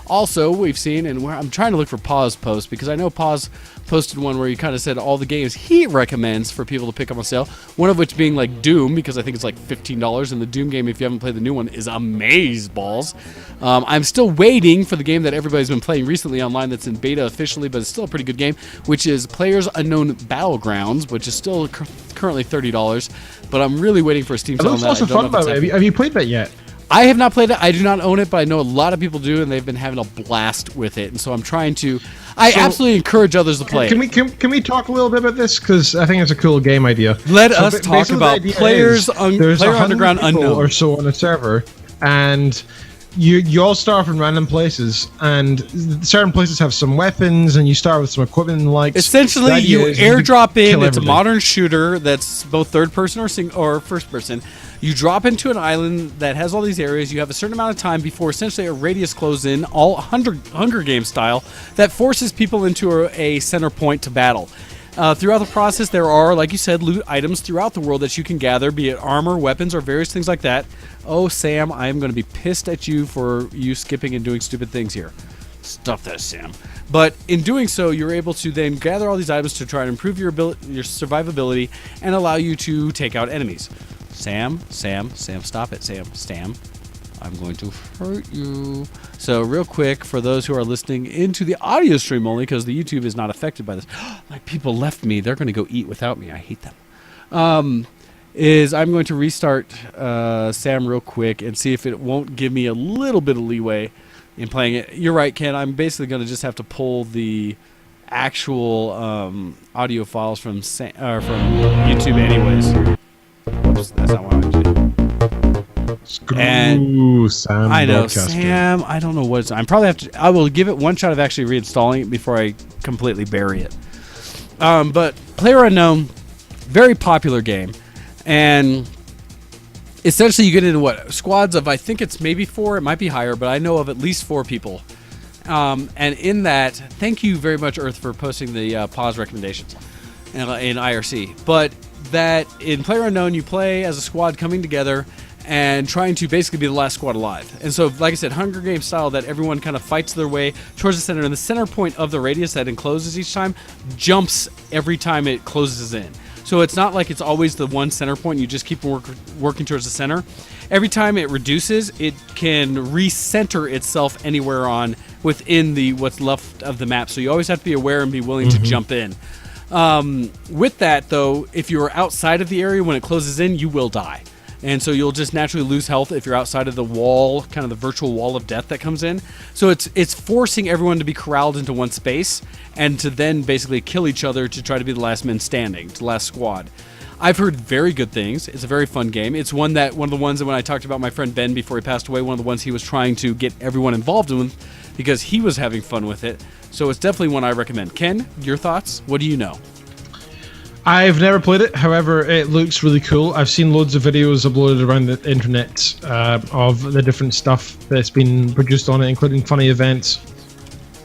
Also, we've seen, and I'm trying to look for Pause post because I know Pause posted one where he kind of said all the games he recommends for people to pick up on sale. One of which being like Doom, because I think it's like $15, and the Doom game, if you haven't played the new one, is amazeballs. I'm still waiting for the game that everybody's been playing recently online that's in beta officially, but it's still a pretty good game, which is PlayerUnknown Battlegrounds, which is still currently $30. But I'm really waiting for a Steam sale on that. It looks lots of fun, though. Have you played that yet? I have not played it. I do not own it, but I know a lot of people do, and they've been having a blast with it. And so I'm trying to. I absolutely encourage others to play it. Can we talk a little bit about this? Because I think it's a cool game idea. Let us talk about There's Underground Unknown or so on a server, and you all start off in random places, and certain places have some weapons, and you start with some equipment and like. Essentially, you airdrop in. It's a modern shooter that's both third person or first person. You drop into an island that has all these areas. You have a certain amount of time before essentially a radius closes in, all Hunger Games style, that forces people into a center point to battle. Throughout the process, there are, like you said, loot items throughout the world that you can gather, be it armor, weapons, or various things like that. Oh, Sam, I am going to be pissed at you for you skipping and doing stupid things here. Stop that, Sam. But in doing so, you're able to then gather all these items to try and improve your survivability and allow you to take out enemies. Sam, stop it, Sam. I'm going to hurt you. So real quick, for those who are listening into the audio stream only, because the YouTube is not affected by this. My people left me. They're going to go eat without me. I hate them. I'm going to restart Sam real quick and see if it won't give me a little bit of leeway in playing it. You're right, Ken. I'm basically going to just have to pull the actual audio files from YouTube anyways. Oops, that's not what I wanted to do. And Sam, I know, Sam. I don't know what it's. I will give it one shot of actually reinstalling it before I completely bury it. But PlayerUnknown, very popular game, and essentially you get into squads of, I think it's maybe 4, it might be higher, but I know of at least 4 people. And in that, thank you very much, Earth, for posting the pause recommendations in IRC. But that in PlayerUnknown, you play as a squad coming together and trying to basically be the last squad alive. And so, like I said, Hunger Games style, that everyone kind of fights their way towards the center, and the center point of the radius that encloses each time jumps every time it closes in. So it's not like it's always the one center point, you just keep working towards the center. Every time it reduces, it can recenter itself anywhere within what's left of the map. So you always have to be aware and be willing to jump in. With that, though, if you're outside of the area when it closes in, you will die. And so you'll just naturally lose health if you're outside of the wall, kind of the virtual wall of death that comes in. So it's forcing everyone to be corralled into one space and to then basically kill each other to try to be the last men standing, the last squad. I've heard very good things. It's a very fun game. It's one of the ones that when I talked about my friend Ben before he passed away, one of the ones he was trying to get everyone involved in because he was having fun with it. So it's definitely one I recommend. Ken, your thoughts? What do you know? I've never played it, however, it looks really cool. I've seen loads of videos uploaded around the internet of the different stuff that's been produced on it, including funny events.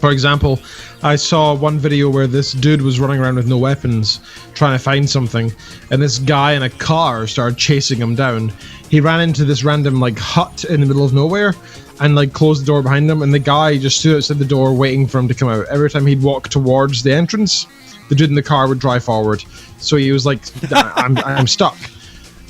For example, I saw one video where this dude was running around with no weapons, trying to find something, and this guy in a car started chasing him down. He ran into this random like hut in the middle of nowhere, and like closed the door behind him, and the guy just stood outside the door waiting for him to come out. Every time he'd walk towards the entrance, the dude in the car would drive forward. So he was like, I'm stuck.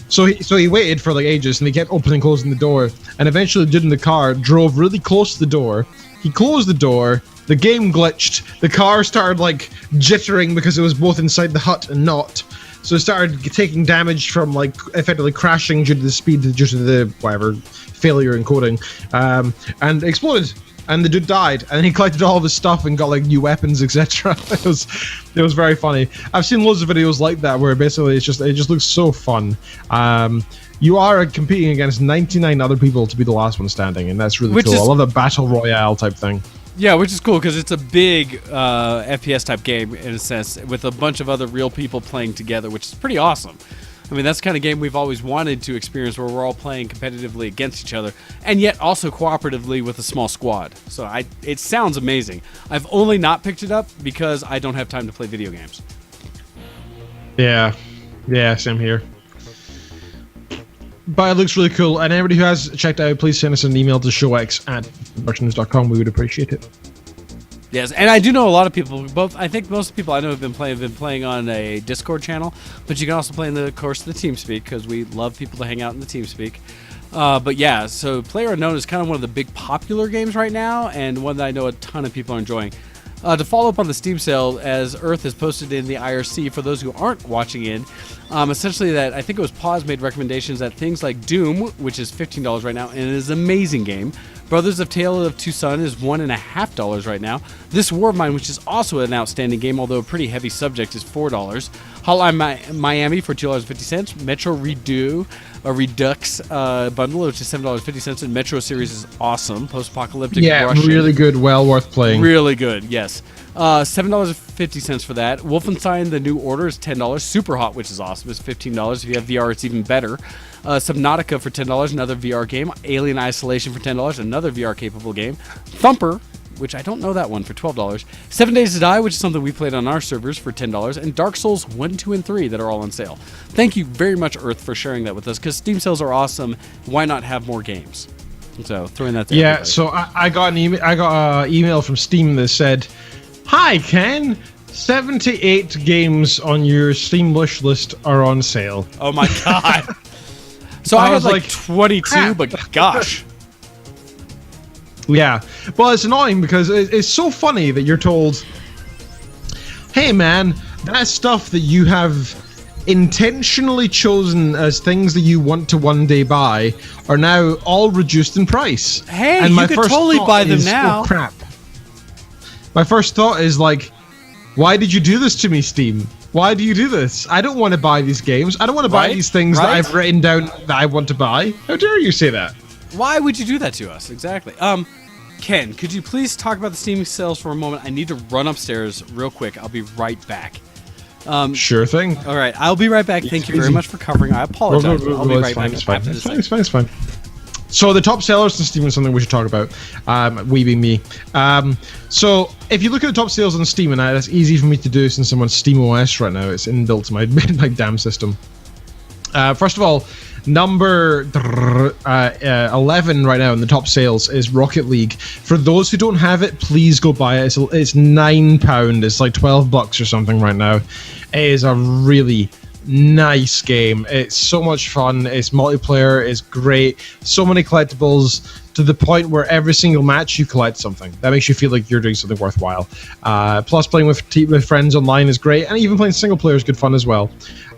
So he waited for like ages, and he kept opening and closing the door, and eventually the dude in the car drove really close to the door. He closed the door, the game glitched, the car started like jittering because it was both inside the hut and not. So it started taking damage from like effectively crashing due to the speed, due to the whatever failure in coding, and exploded. And the dude died, and then he collected all of his stuff and got like new weapons, etc. It was very funny. I've seen loads of videos like that where basically it just looks so fun. You are competing against 99 other people to be the last one standing, and that's really cool. I love a battle royale type thing. Yeah, which is cool because it's a big FPS type game in a sense, with a bunch of other real people playing together, which is pretty awesome. I mean, that's the kind of game we've always wanted to experience, where we're all playing competitively against each other, and yet also cooperatively with a small squad. So it sounds amazing. I've only not picked it up because I don't have time to play video games. Yeah, same here. But it looks really cool, and anybody who has checked out, please send us an email to showx@productions.com. We would appreciate it. Yes, and I do know a lot of people. I think most people I know have been playing on a Discord channel, but you can also play in the course of the TeamSpeak, because we love people to hang out in the TeamSpeak. But yeah, so PlayerUnknown is kind of one of the big popular games right now, and one that I know a ton of people are enjoying. To follow up on the Steam sale, as Earth has posted in the IRC, for those who aren't watching in, essentially that I think it was Pause made recommendations that things like Doom, which is $15 right now, and it is an amazing game. Brothers of Tale of Two Sons is $1.50 right now. This War of Mine, which is also an outstanding game, although a pretty heavy subject, is $4. Hotline Miami for $2.50. Metro Redux bundle, which is $7.50. And Metro series is awesome. Post-apocalyptic Russian. Really good, well worth playing. Really good, yes. $7.50 for that. Wolfenstein: The New Order is $10. Super Hot, which is awesome, is $15. If you have VR, it's even better. Subnautica for $10, another VR game. Alien Isolation for $10, another VR capable game. Thumper, which I don't know that one, for $12. 7 Days to Die, which is something we played on our servers, for $10. And Dark Souls 1, 2, and 3 that are all on sale. Thank you very much, Earth, for sharing that with us, because Steam sales are awesome. Why not have more games? So throwing that there. Yeah, everybody. so I got an email from Steam that said, "Hi Ken, 78 games on your Steam wish list are on sale." Oh my god. So I had like 22, crap. But gosh. Yeah, well, it's annoying because it's so funny that you're told, "Hey man, that stuff that you have intentionally chosen as things that you want to one day buy are now all reduced in price." Hey, and you could totally buy them now. Oh, crap. My first thought is like, why did you do this to me, Steam? Why do you do this? I don't want to buy these games. I don't want to buy these things that I've written down that I want to buy. How dare you say that? Why would you do that to us? Exactly. Ken, could you please talk about the Steam sales for a moment? I need to run upstairs real quick. I'll be right back. Sure thing. All right, I'll be right back. Thank you very much for covering. I apologize. I'll be right back after this. It's fine. So the top sellers on Steam is something we should talk about. We being me. So if you look at the top sales on Steam, and that's easy for me to do since I'm on SteamOS right now. It's inbuilt to my damn system. First of all, number 11 right now in the top sales is Rocket League. For those who don't have it, please go buy it. It's £9. It's like $12 or something right now. It is a really nice game. It's so much fun. It's multiplayer. It's great. So many collectibles, to the point where every single match you collect something. That makes you feel like you're doing something worthwhile. Plus, playing with friends online is great, and even playing single player is good fun as well.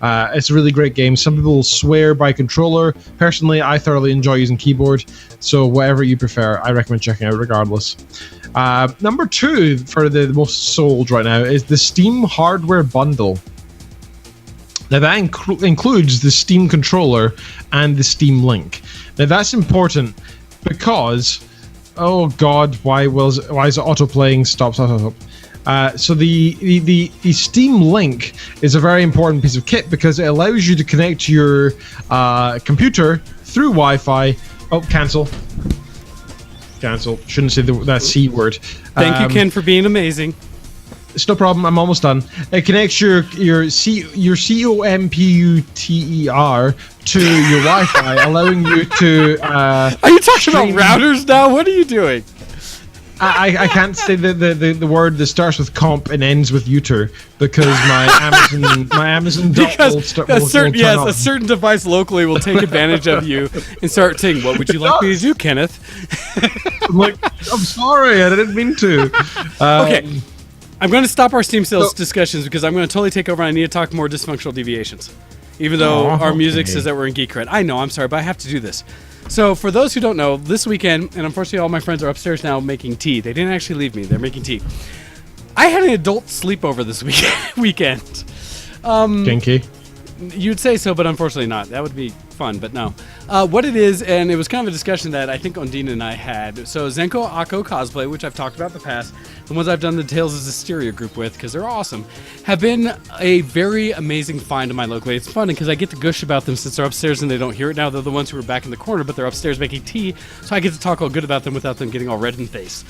It's a really great game. Some people swear by controller. Personally, I thoroughly enjoy using keyboard, so whatever you prefer, I recommend checking out regardless. Number 2 for the most sold right now is the Steam Hardware Bundle. Now that includes the Steam controller and the Steam Link. Now that's important because Oh God, why is it auto playing? Stop. So the Steam Link is a very important piece of kit because it allows you to connect your computer through Wi-Fi. Oh, cancel. Shouldn't say that C word. Thank you, Ken, for being amazing. It's no problem. I'm almost done. It connects your computer to your Wi-Fi, allowing you to. Are you talking about routers now? What are you doing? I can't say the word that starts with comp and ends with uter because my Amazon because a certain device locally will take advantage of you and start saying, "What would you like me to do, Kenneth?" I'm sorry, I didn't mean to. Okay. I'm going to stop our Steam sales discussions because I'm going to totally take over and I need to talk more Dysfunctional Deviations. Even though our music says that we're in Geek Cred. I know, I'm sorry, but I have to do this. So for those who don't know, this weekend, and unfortunately all my friends are upstairs now making tea. They didn't actually leave me. They're making tea. I had an adult sleepover this weekend. Kinky. You'd say so, but unfortunately not. That would be fun, but no. What it is, and it was kind of a discussion that I think Ondina and I had. So Zenko Akko Cosplay, which I've talked about in the past, the ones I've done the Tales of Hysteria group with, because they're awesome, have been a very amazing find of mine locally. It's fun because I get to gush about them since they're upstairs and they don't hear it now. They're the ones who are back in the corner, but they're upstairs making tea, so I get to talk all good about them without them getting all red in the face.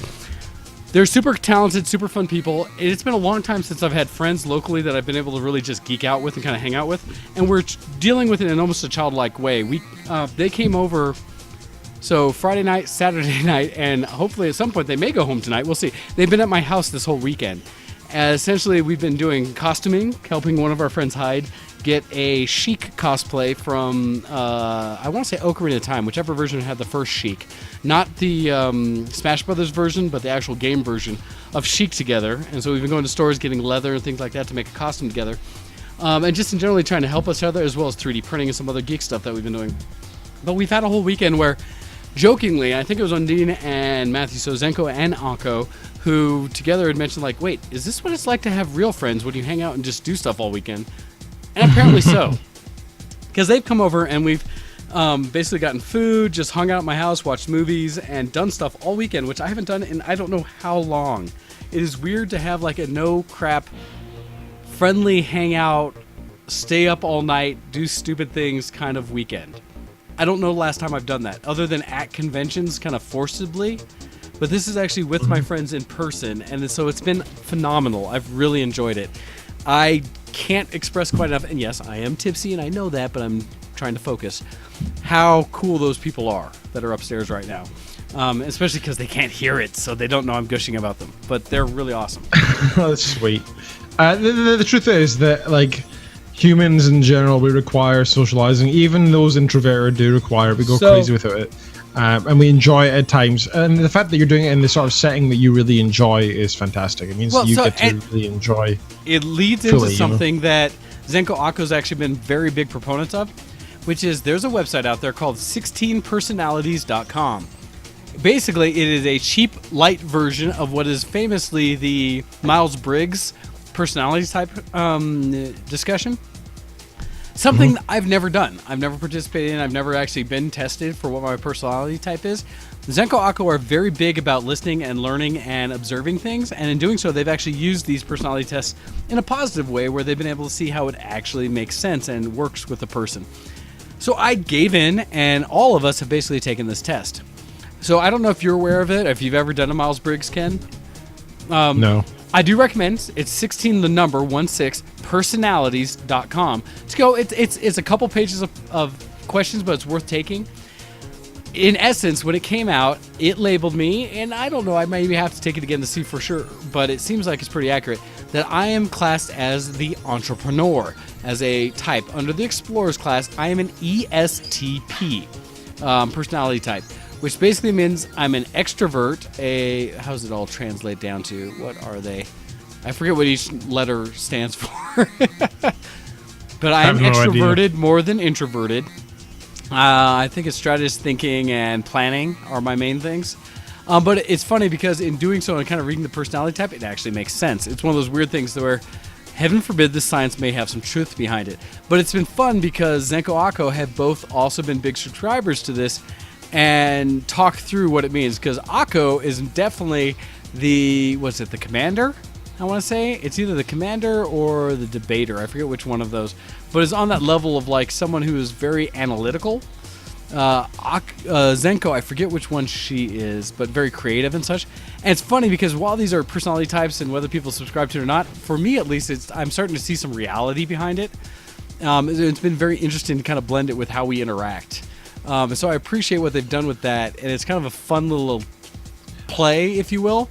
They're super talented, super fun people. It's been a long time since I've had friends locally that I've been able to really just geek out with and kind of hang out with, and we're dealing with it in almost a childlike way. They came over, so Friday night, Saturday night, and hopefully at some point they may go home tonight. We'll see. They've been at my house this whole weekend. Essentially, we've been doing costuming, helping one of our friends hide, get a Sheik cosplay from, I want to say Ocarina of Time, whichever version had the first Sheik. Not the Smash Brothers version, but the actual game version of Sheik together. And so we've been going to stores, getting leather and things like that to make a costume together. And just in generally trying to help each other, as well as 3D printing and some other geek stuff that we've been doing. But we've had a whole weekend where, jokingly, I think it was Undine and Matthew, so Zenko and Akko, who together had mentioned, like, wait, is this what it's like to have real friends when you hang out and just do stuff all weekend? And apparently so. Because they've come over and we've basically gotten food, just hung out at my house, watched movies, and done stuff all weekend, which I haven't done in I don't know how long. It is weird to have like a no-crap, friendly hangout, stay up all night, do stupid things kind of weekend. I don't know the last time I've done that, other than at conventions kind of forcibly. But this is actually with my friends in person, and so it's been phenomenal. I've really enjoyed it. I can't express quite enough, and yes, I am tipsy, and I know that, but I'm trying to focus, how cool those people are that are upstairs right now. Especially because they can't hear it, so they don't know I'm gushing about them. But they're really awesome. That's sweet. The truth is that, like, humans in general, we require socializing. Even those introverted do require. We go crazy without it. And we enjoy it at times. And the fact that you're doing it in the sort of setting that you really enjoy is fantastic. It means you get to really enjoy. It leads into something that Zenko Akko's actually been very big proponents of, which is there's a website out there called 16personalities.com. Basically, it is a cheap, light version of what is famously the Myers-Briggs personality type discussion. Something I've never done. I've never participated in. I've never actually been tested for what my personality type is. Zenko Akko are very big about listening and learning and observing things, and in doing so, they've actually used these personality tests in a positive way where they've been able to see how it actually makes sense and works with a person. So I gave in, and all of us have basically taken this test. So I don't know if you're aware of it, if you've ever done a Myers-Briggs, Ken. No. I do recommend it's 16 personalities.com to go. It's a couple pages of questions, but it's worth taking. In essence, when it came out, it labeled me, and I don't know, I maybe have to take it again to see for sure, but it seems like it's pretty accurate, that I am classed as the entrepreneur. As a type. Under the explorers class, I am an ESTP personality type, which basically means I'm an extrovert, how's it all translate down to? What are they? I forget what each letter stands for. But I am extroverted more than introverted. I think it's strategist thinking and planning are my main things. But it's funny because in doing so and kind of reading the personality type, it actually makes sense. It's one of those weird things where, heaven forbid, this science may have some truth behind it. But it's been fun because Zenko Akko have both also been big subscribers to this. and talk through what it means, because Akko is definitely the commander? I want to say it's either the commander or the debater. I forget which one of those, but it's on that level of like someone who is very analytical. Zenko, I forget which one she is, but very creative and such. And it's funny because while these are personality types and whether people subscribe to it or not, for me at least, I'm starting to see some reality behind it. It's been very interesting to kind of blend it with how we interact. So I appreciate what they've done with that, and it's kind of a fun little play, if you will.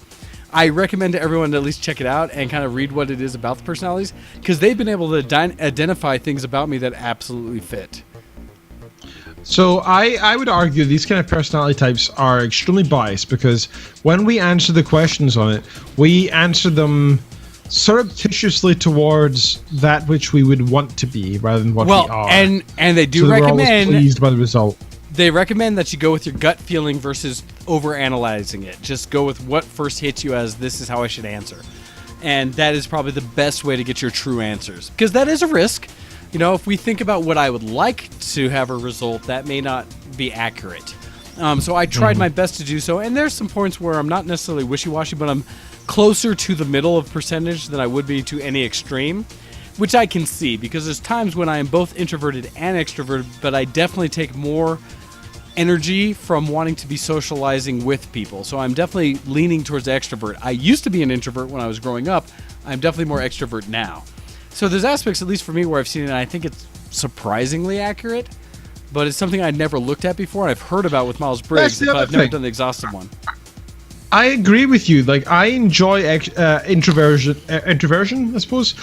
I recommend to everyone to at least check it out and kind of read what it is about the personalities, because they've been able to identify things about me that absolutely fit. So I would argue these kind of personality types are extremely biased, because when we answer the questions on it, we answer them surreptitiously towards that which we would want to be rather than what we are. And they do so recommend... we're always pleased by the result. They recommend that you go with your gut feeling versus over-analyzing it. Just go with what first hits you as, this is how I should answer. And that is probably the best way to get your true answers. Because that is a risk. You know, if we think about what I would like to have a result, that may not be accurate. So I tried my best to do so. And there's some points where I'm not necessarily wishy-washy, but I'm closer to the middle of percentage than I would be to any extreme. Which I can see, because there's times when I am both introverted and extroverted, but I definitely take more energy from wanting to be socializing with people. So I'm definitely leaning towards extrovert. I used to be an introvert when I was growing up. I'm definitely more extrovert now. So there's aspects, at least for me, where I've seen it, and I think it's surprisingly accurate, but it's something I'd never looked at before, and I've heard about with Myers-Briggs, but I've never done the exhaustive one. I agree with you. Like, I enjoy introversion, I suppose,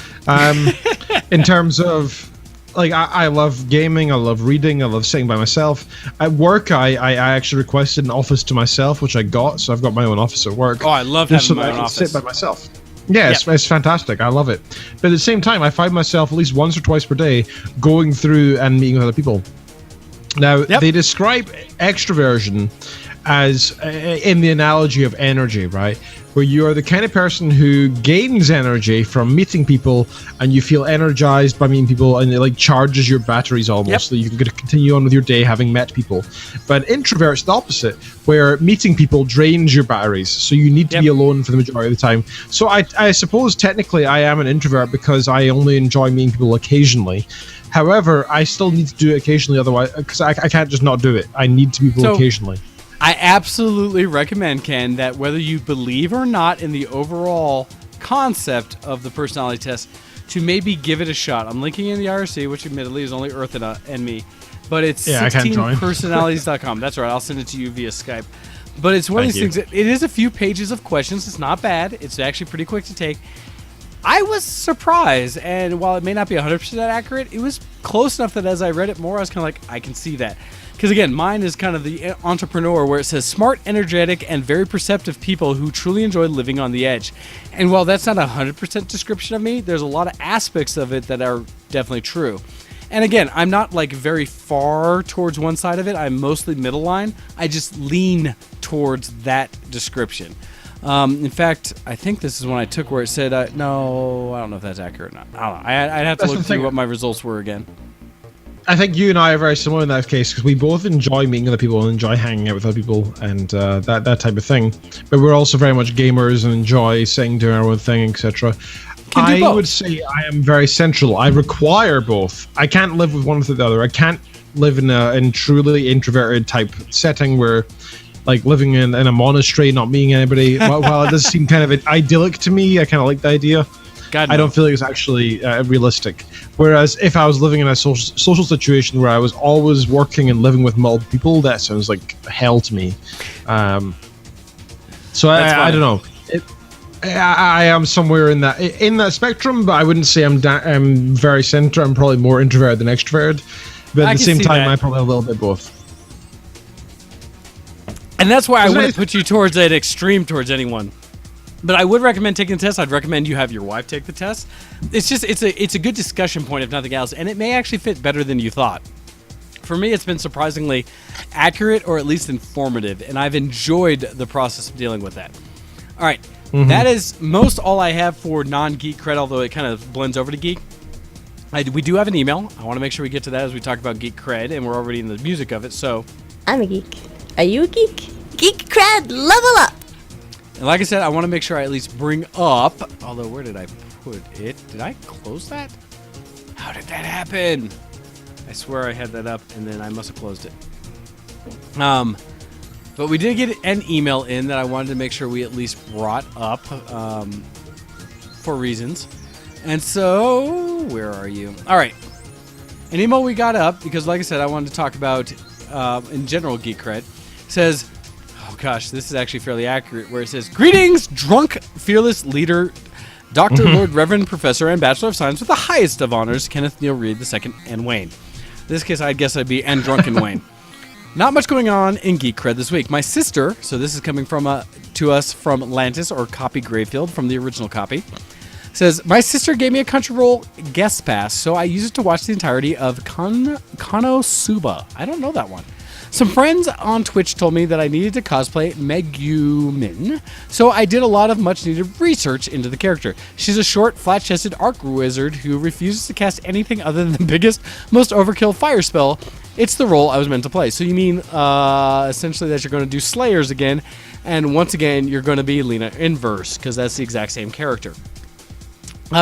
in terms of, like, I love gaming, I love reading, I love sitting by myself. At work, I actually requested an office to myself, which I got, so I've got my own office at work. Oh, I love having my own office. Sit by myself. Yeah, it's fantastic. I love it. But at the same time, I find myself at least once or twice per day going through and meeting with other people. Now, they describe extroversion as in the analogy of energy, right? Where you are the kind of person who gains energy from meeting people, and you feel energized by meeting people, and it like charges your batteries almost, so you can continue on with your day having met people. But introverts the opposite, where meeting people drains your batteries, so you need to be alone for the majority of the time. So I suppose technically I am an introvert because I only enjoy meeting people occasionally. However, I still need to do it occasionally, otherwise, because I can't just not do it. I need to meet people occasionally. I absolutely recommend, Ken, that whether you believe or not in the overall concept of the personality test, to maybe give it a shot. I'm linking in the IRC, which admittedly is only Earth and me, but it's 16personalities.com. That's right. I'll send it to you via Skype. But it's one of these things. It is a few pages of questions. It's not bad. It's actually pretty quick to take. I was surprised, and while it may not be 100% accurate, it was close enough that as I read it more, I was kind of like, I can see that. Because again, mine is kind of the entrepreneur, where it says smart, energetic, and very perceptive people who truly enjoy living on the edge. And while that's not a 100% description of me, there's a lot of aspects of it that are definitely true. And again, I'm not like very far towards one side of it. I'm mostly middle line. I just lean towards that description. In fact, I think this is one I took where it said, no, I don't know if that's accurate or not. I don't know. I'd have to look through what my results were again. I think you and I are very similar in that case, because we both enjoy meeting other people and enjoy hanging out with other people and that type of thing. But we're also very much gamers and enjoy sitting, doing our own thing, etc. I would say I am very central. I require both. I can't live with one without the other. I can't live in a truly introverted type setting where, like, living in a monastery, not meeting anybody. While it does seem kind of idyllic to me, I kind of like the idea. I don't feel like it's actually realistic. Whereas if I was living in a social situation where I was always working and living with multiple people, that sounds like hell to me. So I don't know. I am somewhere in that spectrum, but I wouldn't say I'm very center. I'm probably more introverted than extroverted. But at the same time, I probably a little bit both. And that's why I wouldn't put you towards an extreme towards anyone. But I would recommend taking the test. I'd recommend you have your wife take the test. It's just it's a good discussion point, if nothing else, and it may actually fit better than you thought. For me, it's been surprisingly accurate, or at least informative, and I've enjoyed the process of dealing with that. All right, that is most all I have for non-geek cred, although it kind of blends over to geek. We do have an email. I want to make sure we get to that as we talk about geek cred, and we're already in the music of it. So I'm a geek. Are you a geek? Geek cred, level up! And like I said, I want to make sure I at least bring up, although where did I put it? Did I close that? How did that happen? I swear I had that up and then I must have closed it. But we did get an email in that I wanted to make sure we at least brought up for reasons. And so, where are you? All right. An email we got up because, like I said, I wanted to talk about, in general, Geek Cred. Says, oh gosh, this is actually fairly accurate, where it says, "Greetings, drunk, fearless leader, Dr. Lord Reverend Professor and Bachelor of Science with the highest of honors, Kenneth Neal Reed II and Wayne." In this case, I guess I'd be and drunken Wayne. Not much going on in Geek Cred this week. My sister, so this is coming from to us from Lantis or Copy Grayfield from the original copy, says, "My sister gave me a Crunchyroll guest pass, so I used it to watch the entirety of Konosuba." I don't know that one. "Some friends on Twitch told me that I needed to cosplay Megumin, so I did a lot of much-needed research into the character. She's a short, flat-chested arc wizard who refuses to cast anything other than the biggest, most overkill fire spell. It's the role I was meant to play." So you mean, essentially, that you're going to do Slayers again, and once again, you're going to be Lena Inverse, because that's the exact same character.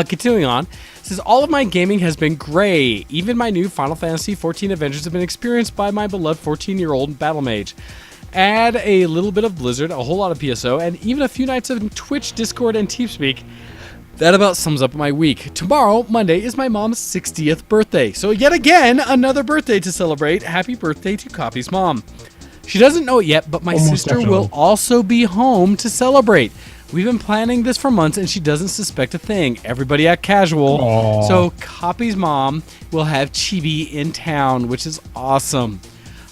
Continuing on, it says, "All of my gaming has been gray. Even my new Final Fantasy XIV Adventures have been experienced by my beloved 14-year-old Battle Mage. Add a little bit of Blizzard, a whole lot of PSO, and even a few nights of Twitch, Discord, and TeamSpeak. That about sums up my week. Tomorrow, Monday, is my mom's 60th birthday. So yet again, another birthday to celebrate. Happy birthday to Copy's mom. She doesn't know it yet, but my sister will also be home to celebrate. We've been planning this for months, and she doesn't suspect a thing. Everybody act casual." Aww. So Copy's mom will have Chibi in town, which is awesome.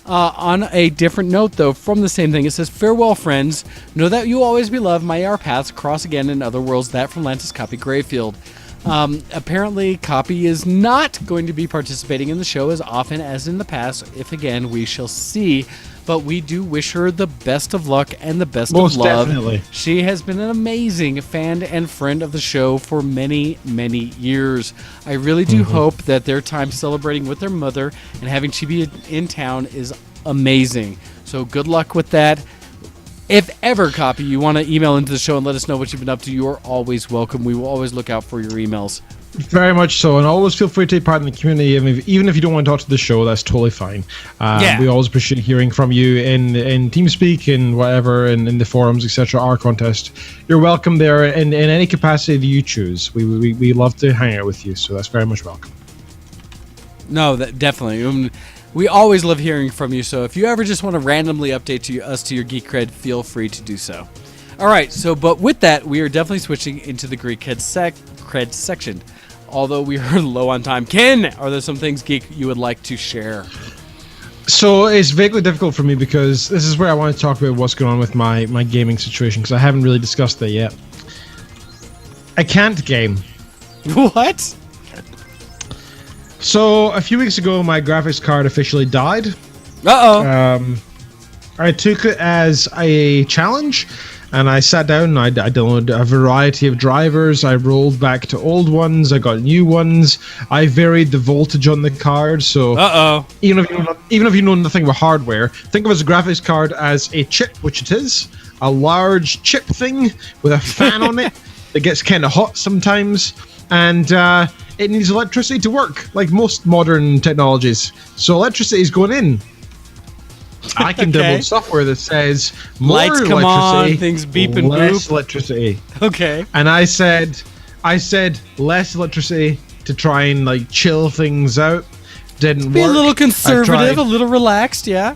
On a different note, though, from the same thing, it says, "Farewell, friends. Know that you will always be loved. May our paths cross again in other worlds." That from Lantis Copy Grayfield. Apparently, Copy is not going to be participating in the show as often as in the past. If again, we shall see. But we do wish her the best of luck and the best of love. Definitely. She has been an amazing fan and friend of the show for many, many years. I really do hope that their time celebrating with their mother and having Chibi in town is amazing. So good luck with that. If ever, Copy, you want to email into the show and let us know what you've been up to, you are always welcome. We will always look out for your emails. Very much so, and always feel free to take part in the community. I mean, even if you don't want to talk to the show, that's totally fine. We always appreciate hearing from you in TeamSpeak and whatever, and in the forums, etc. Our contest, you're welcome there in any capacity that you choose. We love to hang out with you, so that's very much welcome. No, that definitely. We always love hearing from you. So if you ever just want to randomly update us to your Geek Cred, feel free to do so. All right. So, but with that, we are definitely switching into the Geek Cred section. Although we are low on time. Ken, are there some things, Geek, you would like to share? So it's vaguely difficult for me because this is where I want to talk about what's going on with my gaming situation, because I haven't really discussed that yet. I can't game. What? So a few weeks ago, my graphics card officially died. Uh-oh. I took it as a challenge, and I sat down and I downloaded a variety of drivers. I rolled back to old ones. I got new ones. I varied the voltage on the card. So even if you know nothing about hardware, think of it as a graphics card as a chip, which it is, a large chip thing with a fan on it that gets kind of hot sometimes, and it needs electricity to work, like most modern technologies. So electricity is going in. I can download software that says more lights come electricity, on, things beep and less boop. electricity. Okay. And I said less electricity to try and like chill things out. Didn't work. Be a little conservative, a little relaxed, yeah.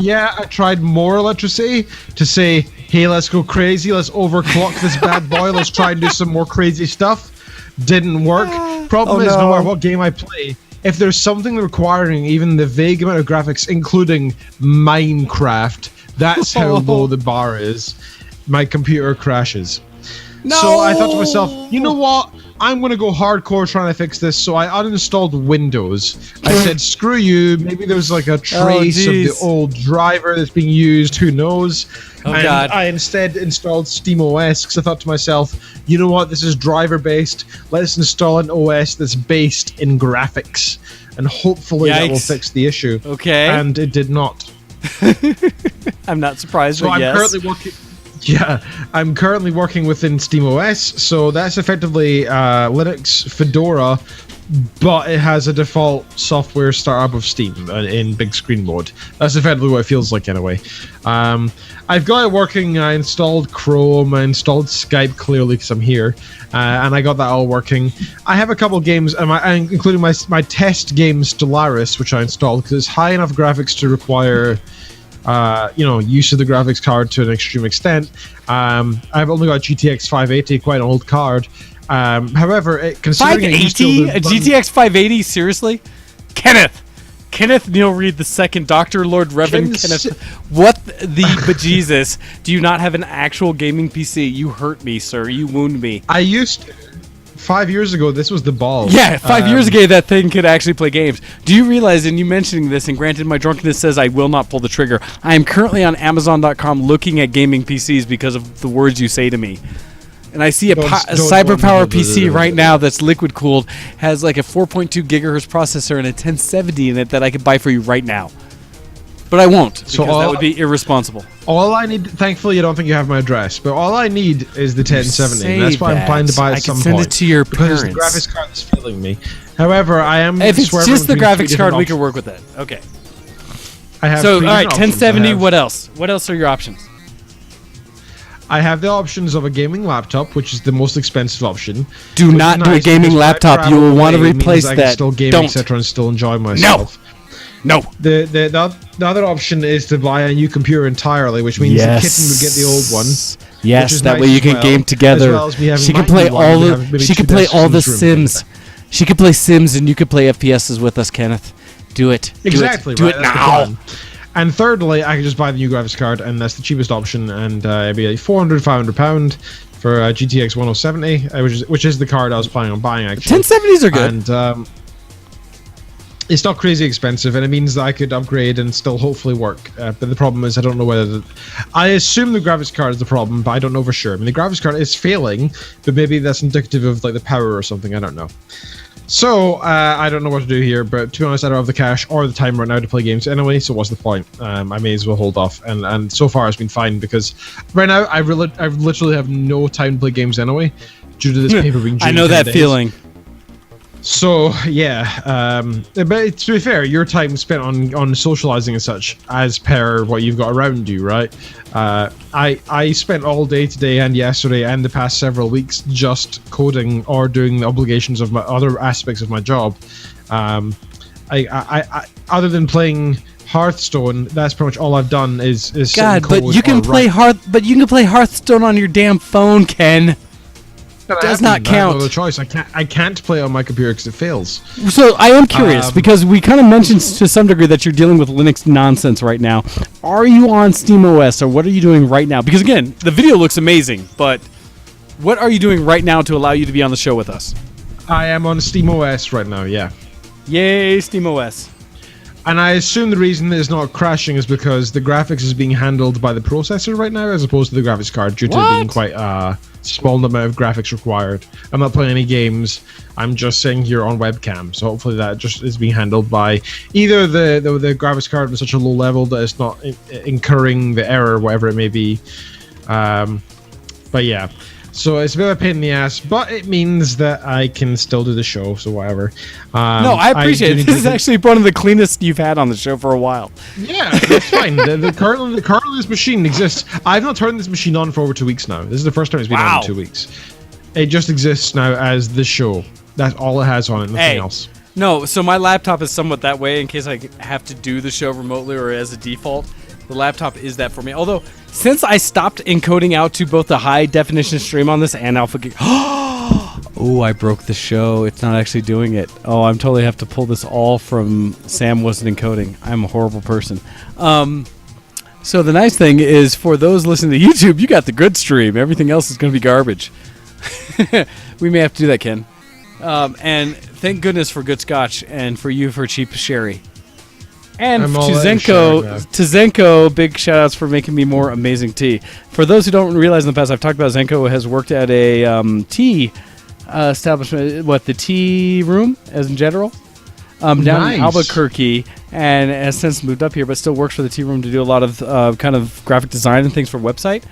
Yeah, I tried more electricity to say, hey, let's go crazy, let's overclock this bad boy, let's try and do some more crazy stuff. Didn't work. Problem is, no matter what game I play, if there's something requiring even the vague amount of graphics, including Minecraft, that's how low the bar is. My computer crashes. No! So I thought to myself, you know what? I'm going to go hardcore trying to fix this. So I uninstalled Windows. I said, screw you. Maybe there's like a trace of the old driver that's being used. Who knows? Oh, and God. I instead installed SteamOS because I thought to myself, you know what? This is driver-based. Let's install an OS that's based in graphics. And hopefully that will fix the issue. Okay. And it did not. I'm not surprised, So but I'm yes. currently working. Yeah, I'm currently working within SteamOS, so that's effectively Linux Fedora, but it has a default software startup of Steam in big screen mode. That's effectively what it feels like anyway. I've got it working. I installed Chrome, I installed Skype clearly because I'm here, and I got that all working. I have a couple games, including my test game Stellaris, which I installed because it's high enough graphics to require use of the graphics card to an extreme extent. I've only got a GTX 580, quite an old card. However, considering 580? A GTX 580? Seriously? Kenneth Neil Reed II, Dr. Lord Reverend Kenneth. What the bejesus? Do you not have an actual gaming PC? You hurt me, sir. You wound me. I used to. 5 years ago, this was the ball. Yeah, 5 years ago, that thing could actually play games. Do you realize, and you mentioning this, and granted, my drunkenness says I will not pull the trigger. I am currently on Amazon.com looking at gaming PCs because of the words you say to me. And I see a CyberPower PC right now that's liquid cooled, has like a 4.2 gigahertz processor and a 1070 in it that I could buy for you right now. But I won't, because that would be irresponsible. All I need, thankfully, I don't think you have my address, but all I need is the 1070. That's why I'm planning to buy it at some point. I can send it to your parents. The graphics card is failing me. However, I am. If it's just the graphics card, we can work with that. Okay. I have. So, all right, 1070. What else? What else are your options? I have the options of a gaming laptop, which is the most expensive option. Do not do a gaming laptop. You will want to replace that. I can still game, etc., and still enjoy myself. No. The other option is to buy a new computer entirely, which means the Kitten would get the old one. Yes, that way you can game together. She can play all the. She can play all the Sims. She can play Sims, and you can play FPSs with us, Kenneth. Do it. Exactly. Do it now. And thirdly, I can just buy the new graphics card, and that's the cheapest option, and it'd be like £400-500 for a GTX 1070, which is the card I was planning on buying, actually. 1070s are good. And it's not crazy expensive, and it means that I could upgrade and still hopefully work. But the problem is I don't know whether... I assume the graphics card is the problem, but I don't know for sure. I mean, the graphics card is failing, but maybe that's indicative of like the power or something. I don't know. So, I don't know what to do here, but to be honest, I don't have the cash or the time right now to play games anyway, so what's the point? I may as well hold off, and so far it's been fine, because right now I literally have no time to play games anyway, due to this paper being due. I know that feeling. So, yeah, but to be fair, your time spent on socializing and such, as per what you've got around you, right? I spent all day today and yesterday and the past several weeks just coding or doing the obligations of my other aspects of my job. I other than playing Hearthstone, that's pretty much all I've done is God, but you can play Hearthstone on your damn phone, Ken. Does not count. I have no other choice. I can't play on my computer because it fails. So I am curious, because we kind of mentioned to some degree that you're dealing with Linux nonsense right now. Are you on SteamOS, or what are you doing right now? Because again, the video looks amazing, but what are you doing right now to allow you to be on the show with us? I am on SteamOS right now, yeah. Yay, SteamOS. And I assume the reason it's not crashing is because the graphics is being handled by the processor right now, as opposed to the graphics card, due to it being quite small amount of graphics required. I'm not playing any games. I'm just sitting here on webcam, so hopefully that just is being handled by either the graphics card at such a low level that it's not incurring the error, whatever it may be. But yeah. So it's a bit of a pain in the ass, but it means that I can still do the show, so whatever. No, I appreciate it. This is actually one of the cleanest you've had on the show for a while. Yeah, that's fine. The kernel of this machine exists. I've not turned this machine on for over 2 weeks now. This is the first time it's been on in 2 weeks. It just exists now as the show. That's all it has on it, nothing else. No, so my laptop is somewhat that way in case I have to do the show remotely or as a default. The laptop is that for me. Although, since I stopped encoding out to both the high definition stream on this and alpha gig. Oh, I broke the show. It's not actually doing it. Oh, I'm totally have to pull this all from Sam wasn't encoding. I'm a horrible person. So the nice thing is, for those listening to YouTube, you got the good stream. Everything else is going to be garbage. We may have to do that, Ken. And thank goodness for good scotch, and for you for cheap sherry. And to Zenko, big shout-outs for making me more amazing tea. For those who don't realize, in the past, I've talked about Zenko has worked at a tea establishment, the tea room, as in general, down in Albuquerque, and has since moved up here, but still works for the tea room to do a lot of kind of graphic design and things for website.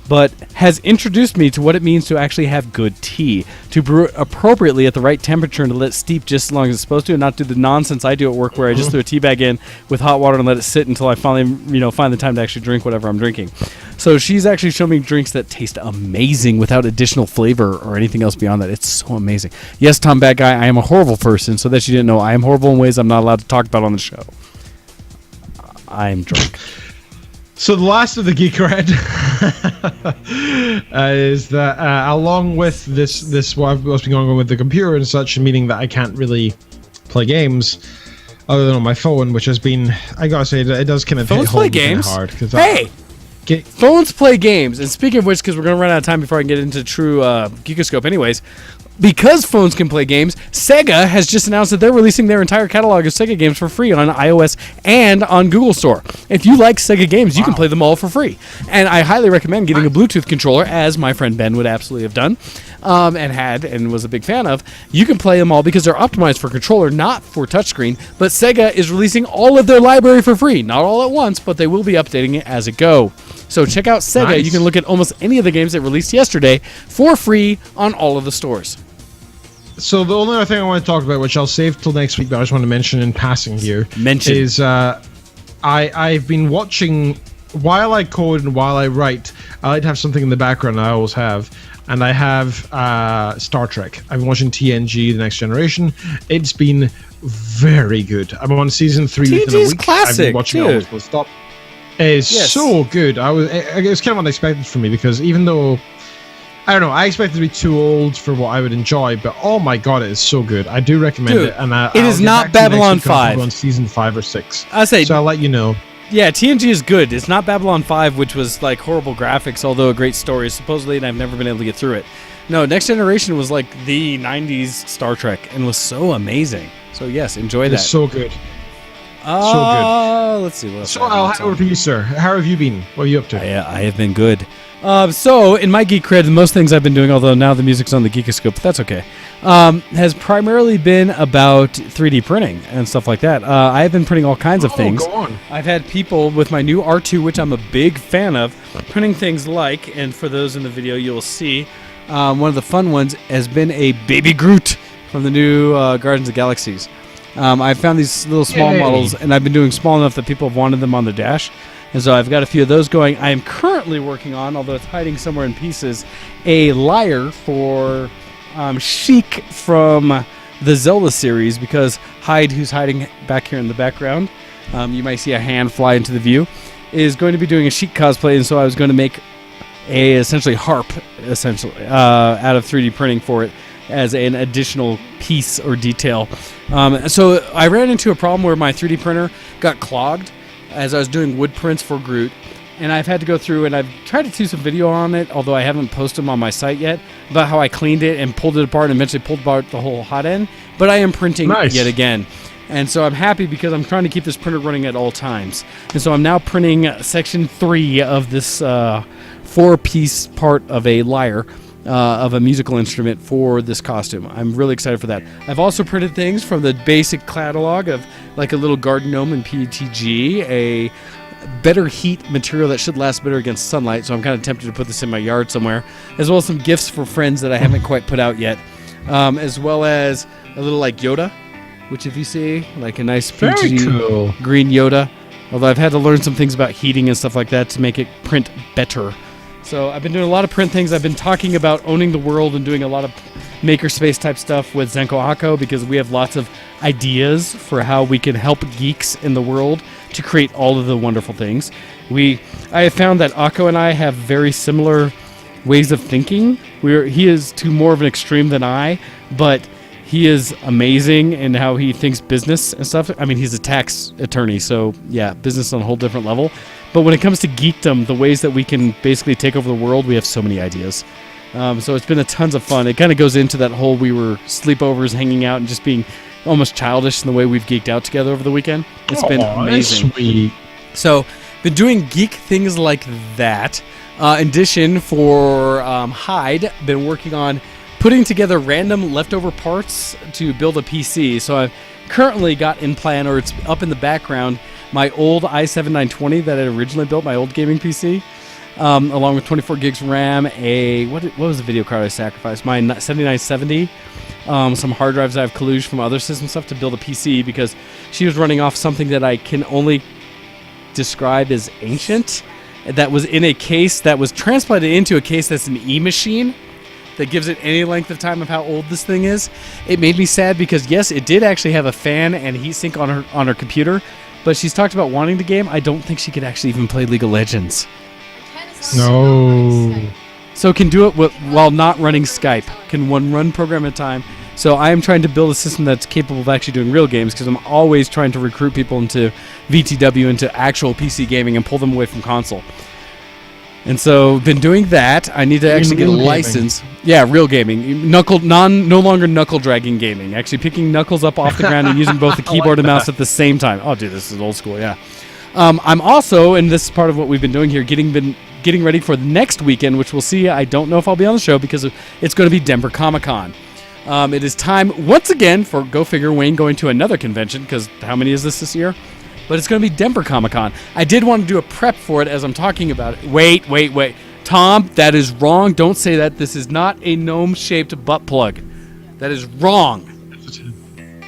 But has introduced me to what it means to actually have good tea, to brew it appropriately at the right temperature and to let it steep just as long as it's supposed to, and not do the nonsense I do at work where I just throw a tea bag in with hot water and let it sit until I finally, find the time to actually drink whatever I'm drinking. So she's actually shown me drinks that taste amazing without additional flavor or anything else beyond that. It's so amazing. Yes, Tom Bad Guy, I am a horrible person, so that you didn't know, I am horrible in ways I'm not allowed to talk about on the show. I'm drunk. So the last of the geek red is that along with this what's been going on with the computer and such, meaning that I can't really play games other than on my phone, which has been, I gotta say, it does kind of Phones play games? hard. Hey! Phones play games. And speaking of which, because we're going to run out of time before I can get into true Geekoscope anyways, because phones can play games, Sega has just announced that they're releasing their entire catalog of Sega games for free on iOS and on Google Store. If you like Sega games, you can play them all for free. And I highly recommend getting a Bluetooth controller, as my friend Ben would absolutely have done, and was a big fan of. You can play them all because they're optimized for controller, not for touchscreen. But Sega is releasing all of their library for free. Not all at once, but they will be updating it as it go. So check out Sega. Nice. You can look at almost any of the games that released yesterday for free on all of the stores. So the only other thing I want to talk about, which I'll save till next week, but I just want to mention in passing here, is I've been watching, while I code and while I write, I like to have something in the background. I always have. And I have Star Trek. I've been watching TNG, The Next Generation. It's been very good. I'm on season 3 within a week. Classic, I've been watching it almost non-stop. It's so good. It was kind of unexpected for me because even though, I don't know, I expected to be too old for what I would enjoy, but oh my god, it is so good. I do recommend it. And it is not Babylon 5. On season 5 or 6. So I'll let you know. Yeah, TNG is good. It's not Babylon 5, which was like horrible graphics, although a great story, supposedly, and I've never been able to get through it. No, Next Generation was like the 90s Star Trek and was so amazing. So yes, enjoy that. It's so good. So good. Let's see. So I'll hand over to you, sir. How have you been? What are you up to? I have been good. So in my geek cred, most things I've been doing, although now the music's on the Geekoscope, but that's okay, has primarily been about 3D printing and stuff like that. I have been printing all kinds of things. Go on. I've had people with my new R2, which I'm a big fan of, printing things like, and for those in the video you'll see, one of the fun ones has been a Baby Groot from the new Guardians of the Galaxies. I found these little small models, and I've been doing small enough that people have wanted them on the dash. And so I've got a few of those going. I am currently working on, although it's hiding somewhere in pieces, a lyre for Sheik from the Zelda series, because Hyde, who's hiding back here in the background, you might see a hand fly into the view, is going to be doing a Sheik cosplay, and so I was going to make a essentially harp, out of 3D printing for it as an additional piece or detail. So I ran into a problem where my 3D printer got clogged as I was doing wood prints for Groot, and I've had to go through and I've tried to do some video on it, although I haven't posted them on my site yet, about how I cleaned it and pulled it apart and eventually pulled apart the whole hot end, but I am printing yet again. And so I'm happy because I'm trying to keep this printer running at all times. And so I'm now printing section 3 of this 4-piece part of a lyre, of a musical instrument for this costume. I'm really excited for that. I've also printed things from the basic catalog of like a little garden gnome in PETG, a better heat material that should last better against sunlight, so I'm kind of tempted to put this in my yard somewhere, as well as some gifts for friends that I haven't quite put out yet, as well as a little like Yoda, which if you see, like a nice PETG cool green Yoda, although I've had to learn some things about heating and stuff like that to make it print better. So I've been doing a lot of print things. I've been talking about owning the world and doing a lot of makerspace type stuff with Zenko Akko, because we have lots of ideas for how we can help geeks in the world to create all of the wonderful things. I have found that Akko and I have very similar ways of thinking. He is to more of an extreme than I, but he is amazing in how he thinks business and stuff. I mean, he's a tax attorney, so yeah, business on a whole different level. But when it comes to geekdom, the ways that we can basically take over the world, we have so many ideas. So it's been tons of fun. It kind of goes into that whole we were sleepovers, hanging out, and just being almost childish in the way we've geeked out together over the weekend. It's been amazing. Sweet. So been doing geek things like that. In addition, for Hyde, been working on putting together random leftover parts to build a PC. So I've currently got in plan, or it's up in the background, my old i7-920 that I originally built, my old gaming PC, along with 24 gigs RAM, what was the video card I sacrificed? My 7970, some hard drives I have collusion from other system stuff to build a PC, because she was running off something that I can only describe as ancient, that was in a case that was transplanted into a case that's an E-machine that gives it any length of time of how old this thing is. It made me sad because, yes, it did actually have a fan and heatsink on her computer, but she's talked about wanting the game. I don't think she could actually even play League of Legends. No. So can do it while not running Skype. Can one run program at a time. So I am trying to build a system that's capable of actually doing real games, because I'm always trying to recruit people into VTW, into actual PC gaming, and pull them away from console. And so been doing that. I need to actually get a license. Yeah, real gaming. No longer knuckle dragging gaming. Actually picking knuckles up off the ground and using both the keyboard and mouse at the same time. Oh, dude, this is old school, yeah. I'm also, and this is part of what we've been doing here, getting ready for the next weekend, which we'll see. I don't know if I'll be on the show because it's going to be Denver Comic-Con. It is time, once again, for, go figure, Wayne going to another convention, because how many is this year? But it's going to be Denver Comic-Con. I did want to do a prep for it as I'm talking about it. Wait. Tom, that is wrong. Don't say that. This is not a gnome-shaped butt plug. That is wrong.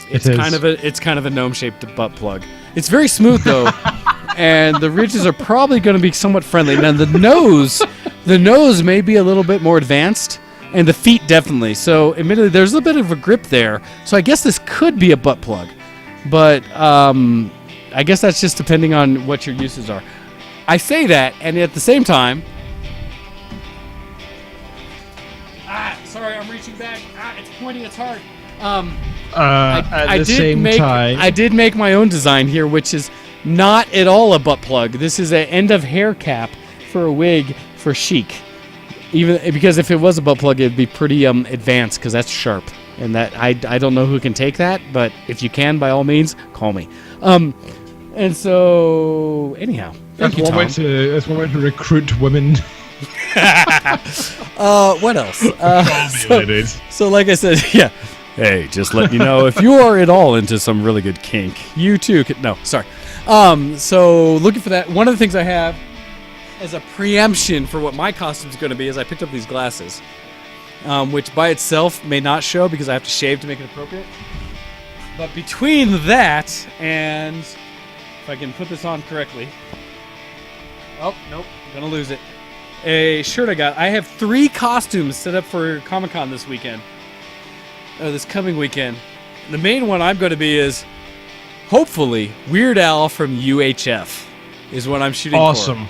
It's kind of a gnome-shaped butt plug. It's very smooth, though. And the ridges are probably going to be somewhat friendly. Now, the nose may be a little bit more advanced, and the feet definitely. So, admittedly, there's a bit of a grip there. So, I guess this could be a butt plug. But, I guess that's just depending on what your uses are. I say that, and at the same time... sorry, I'm reaching back. It's pointing, it's hard. I did make my own design here, which is not at all a butt plug. This is an end of hair cap for a wig for chic. Even because if it was a butt plug, it'd be pretty advanced, because that's sharp, and that I don't know who can take that, but if you can, by all means, call me. And so anyhow, that's one way to recruit women. What else? So like I said, yeah. Hey, just let you know, if you are at all into some really good kink, you too could... No, sorry. So looking for that. One of the things I have as a preemption for what my costume is going to be is I picked up these glasses, which by itself may not show because I have to shave to make it appropriate. But between that and... If I can put this on correctly. Oh, nope. I'm going to lose it. A shirt I got. I have 3 costumes set up for Comic-Con this weekend. This coming weekend. The main one I'm going to be is, hopefully, Weird Al from UHF is what I'm shooting for. Awesome.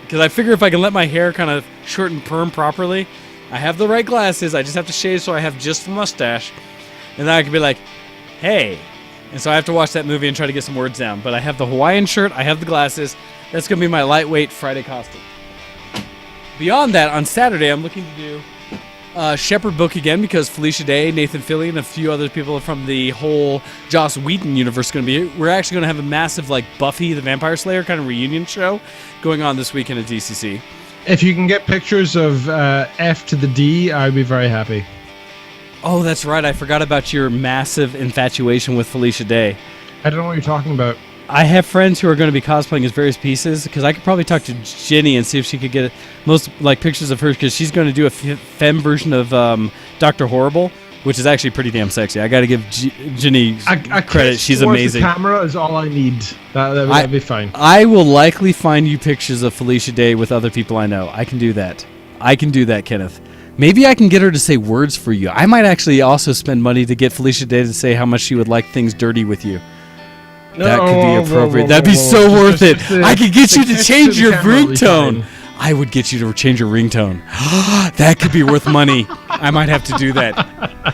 Because I figure if I can let my hair kind of short and perm properly, I have the right glasses, I just have to shave so I have just the mustache, and then I can be like, hey. And so I have to watch that movie and try to get some words down. But I have the Hawaiian shirt, I have the glasses. That's going to be my lightweight Friday costume. Beyond that, on Saturday, I'm looking to do Shepherd book again, because Felicia Day, Nathan Fillion, and a few other people from the whole Joss Whedon universe are going to be here. We're actually going to have a massive Buffy the Vampire Slayer kind of reunion show going on this weekend at DCC. If you can get pictures of F to the D, I'd be very happy. Oh, that's right. I forgot about your massive infatuation with Felicia Day. I don't know what you're talking about. I have friends who are going to be cosplaying as various pieces, because I could probably talk to Ginny and see if she could get most pictures of her, because she's going to do a femme version of Dr. Horrible, which is actually pretty damn sexy. I got to give Ginny credit. She's amazing. The camera is all I need. That'd be fine. I will likely find you pictures of Felicia Day with other people I know. I can do that. Kenneth. Maybe I can get her to say words for you. I might actually also spend money to get Felicia Day to say how much she would like things dirty with you. That could be appropriate. That'd be so worth it. I could get you to change your ringtone. I would get you to change your ringtone. That could be worth money. I might have to do that.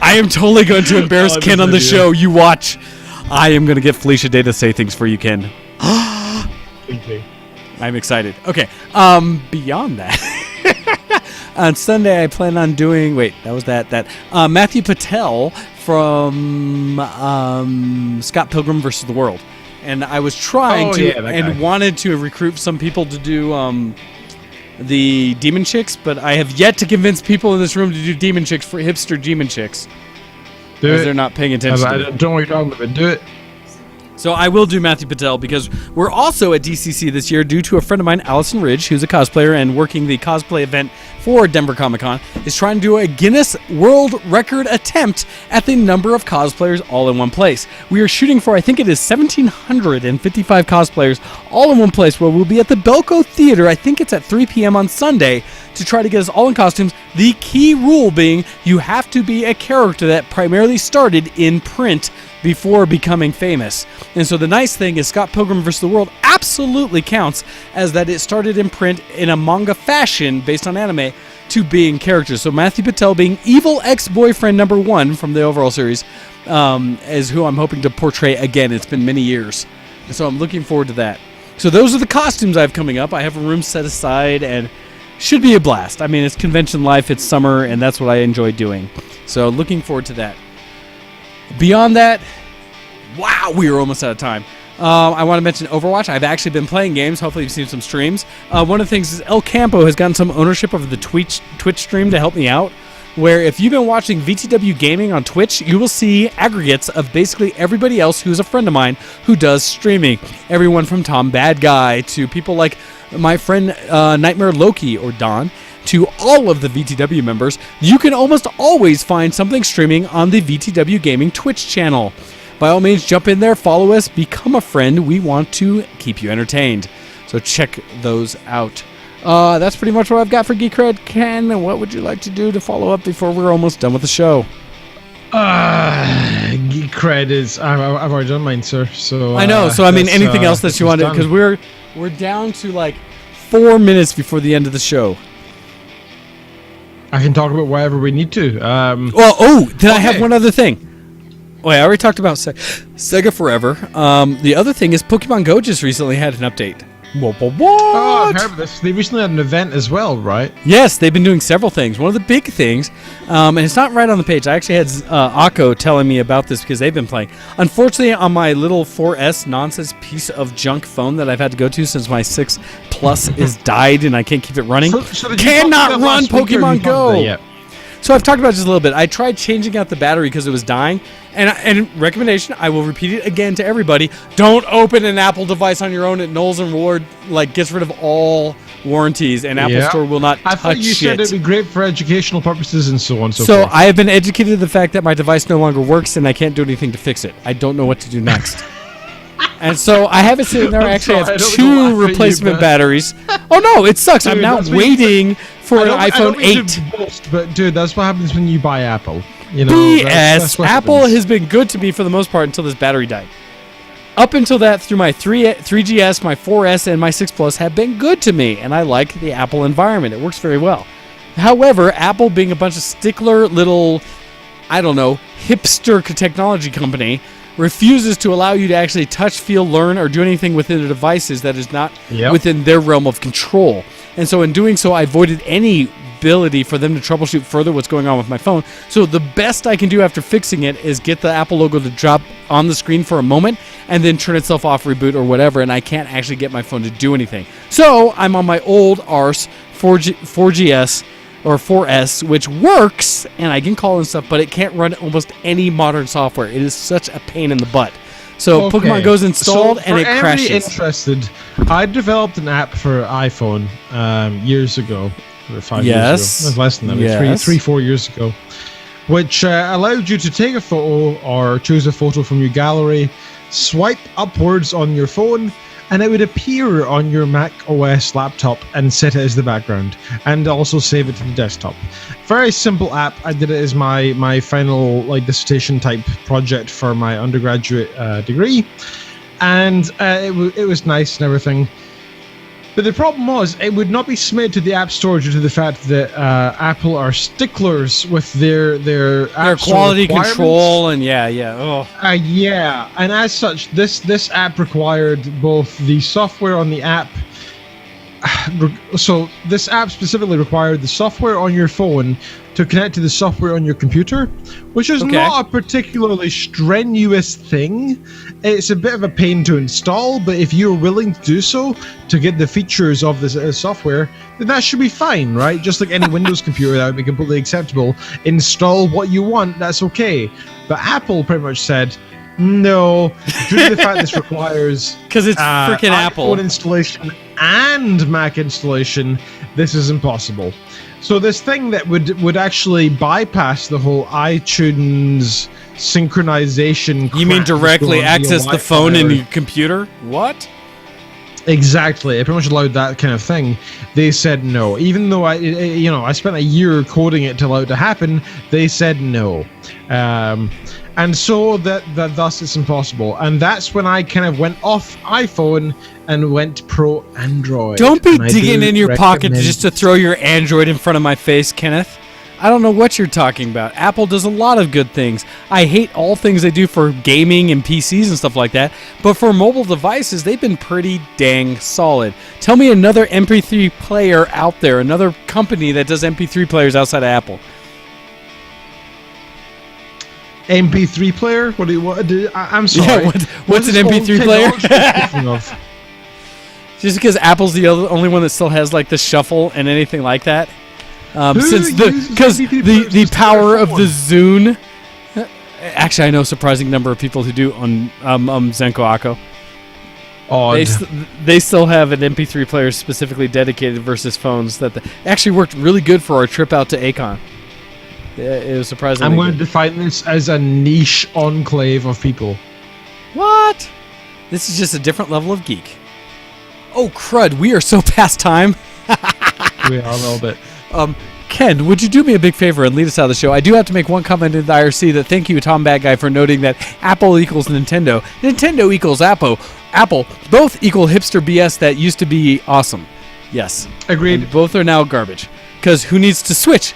I am totally going to embarrass Ken on the show. You watch. I am going to get Felicia Day to say things for you, Ken. I'm excited. Okay. Beyond that. On Sunday, I plan on doing... Wait, that was that. Matthew Patel from Scott Pilgrim vs. the World. And I was trying wanted to recruit some people to do the Demon Chicks, but I have yet to convince people in this room to do Demon Chicks for hipster Demon Chicks. Do Because it. they're not paying attention I to it. don't know what you're talking about. Do it. So I will do Matthew Patel because we're also at DCC this year due to a friend of mine, Allison Ridge, who's a cosplayer and working the cosplay event for Denver Comic Con, is trying to do a Guinness World Record attempt at the number of cosplayers all in one place. We are shooting for, I think it is 1,755 cosplayers all in one place, where we'll be at the Belco Theater. I think it's at 3 p.m. on Sunday to try to get us all in costumes. The key rule being you have to be a character that primarily started in print before becoming famous. And so the nice thing is Scott Pilgrim vs. the World absolutely counts as that it started in print in a manga fashion based on anime to being characters. So Matthew Patel being evil ex-boyfriend number 1 from the overall series is who I'm hoping to portray again. It's been many years. And so I'm looking forward to that. So those are the costumes I have coming up. I have a room set aside and should be a blast. I mean, it's convention life, it's summer, and that's what I enjoy doing. So looking forward to that. Beyond that, wow, we are almost out of time. I want to mention Overwatch. I've actually been playing games. Hopefully you've seen some streams. One of the things is El Campo has gotten some ownership of the Twitch stream to help me out, where if you've been watching VTW Gaming on Twitch, you will see aggregates of basically everybody else who's a friend of mine who does streaming. Everyone from Tom Bad Guy to people like my friend Nightmare Loki or Don, to all of the VTW members. You can almost always find something streaming on the VTW Gaming Twitch channel. By all means, jump in there, follow us, become a friend. We want to keep you entertained. So check those out. That's pretty much what I've got for Geek Cred. Ken, what would you like to do to follow up before we're almost done with the show? Geek Cred is... I've already done mine, sir. So I know. So, I mean, anything else that you want to... Because we're down to like 4 minutes before the end of the show. I can talk about whatever we need to. I have one other thing. I already talked about Sega Forever. The other thing is Pokemon Go just recently had an update. What? Oh, I've heard of this. They recently had an event as well, right? Yes, they've been doing several things. One of the big things, and it's not right on the page. I actually had Akko telling me about this because they've been playing. Unfortunately, on my little 4S nonsense piece of junk phone that I've had to go to since my 6 Plus is died and I can't keep it running, cannot run Pokemon Go. So I've talked about it just a little bit. I tried changing out the battery because it was dying. And recommendation, I will repeat it again to everybody. Don't open an Apple device on your own at Knowles & Ward. Gets rid of all warranties, and Apple Store will not touch it. I thought you said it'd be great for educational purposes and so on and so forth. So I have been educated to the fact that my device no longer works, and I can't do anything to fix it. I don't know what to do next. And so I have it sitting there. I actually have 2 replacement batteries. Oh, no, it sucks. Dude, I'm now waiting for an iPhone 8. Boast, but, dude, that's what happens when you buy Apple. You know, BS. That's Apple has been good to me for the most part until this battery died. Up until that, through my 3GS, my 4S, and my 6 Plus have been good to me, and I like the Apple environment. It works very well. However, Apple being a bunch of stickler little, I don't know, hipster technology company refuses to allow you to actually touch, feel, learn, or do anything within the devices that is not within their realm of control. And so in doing so, I avoided any ability for them to troubleshoot further what's going on with my phone. So the best I can do after fixing it is get the Apple logo to drop on the screen for a moment and then turn itself off, reboot, or whatever, and I can't actually get my phone to do anything. So I'm on my old ARS 4GS or 4S, which works, and I can call and stuff, but it can't run almost any modern software. It is such a pain in the butt. So Pokemon Go's installed and it crashes. Interested, I developed an app for iPhone years ago, or 5 years ago. Less than that, 3-4 years ago, which allowed you to take a photo or choose a photo from your gallery, swipe upwards on your phone, and it would appear on your Mac OS laptop and set it as the background, and also save it to the desktop. Very simple app. I did it as my final dissertation type project for my undergraduate degree, and it was nice and everything. But the problem was, it would not be submitted to the App Store due to the fact that Apple are sticklers with their quality control and and as such, this app required both the software on the app. So this app specifically required the software on your phone to connect to the software on your computer, which is not a particularly strenuous thing. It's a bit of a pain to install, but if you're willing to do so to get the features of this software, then that should be fine, right? Just like any Windows computer, that would be completely acceptable. Install what you want, that's okay. But Apple pretty much said, no, due to the fact this requires because it's freaking Apple installation and Mac installation, this is impossible. So this thing that would actually bypass the whole iTunes synchronization. You mean directly access the phone and your computer? What? Exactly. It pretty much allowed that kind of thing. They said no. Even though I spent a year coding it to allow it to happen, they said no. And so that thus it's impossible. And that's when I kind of went off iPhone and went pro Android. Don't be digging in your pocket just to throw your Android in front of my face, Kenneth. I don't know what you're talking about. Apple does a lot of good things. I hate all things they do for gaming and PCs and stuff like that, but for mobile devices, they've been pretty dang solid. Tell me another MP3 player out there, another company that does MP3 players outside of Apple. MP3 player? I'm sorry. Yeah, what's an MP3 player? Just because Apple's the only one that still has like the shuffle and anything like that. Since the power of the Zune. Actually, I know a surprising number of people who do on Zenko Akko. Odd. They still have an MP3 player specifically dedicated versus phones that actually worked really good for our trip out to Akon. It was surprising. I'm going to define this as a niche enclave of people. What? This is just a different level of geek. Oh, crud. We are so past time. We are a little bit. Ken, would you do me a big favor and lead us out of the show? I do have to make one comment in the IRC that thank you, Tom Bad Guy, for noting that Apple equals Nintendo. Nintendo equals Apple. Apple, both equal hipster BS that used to be awesome. Yes. Agreed. And both are now garbage. Because who needs to switch?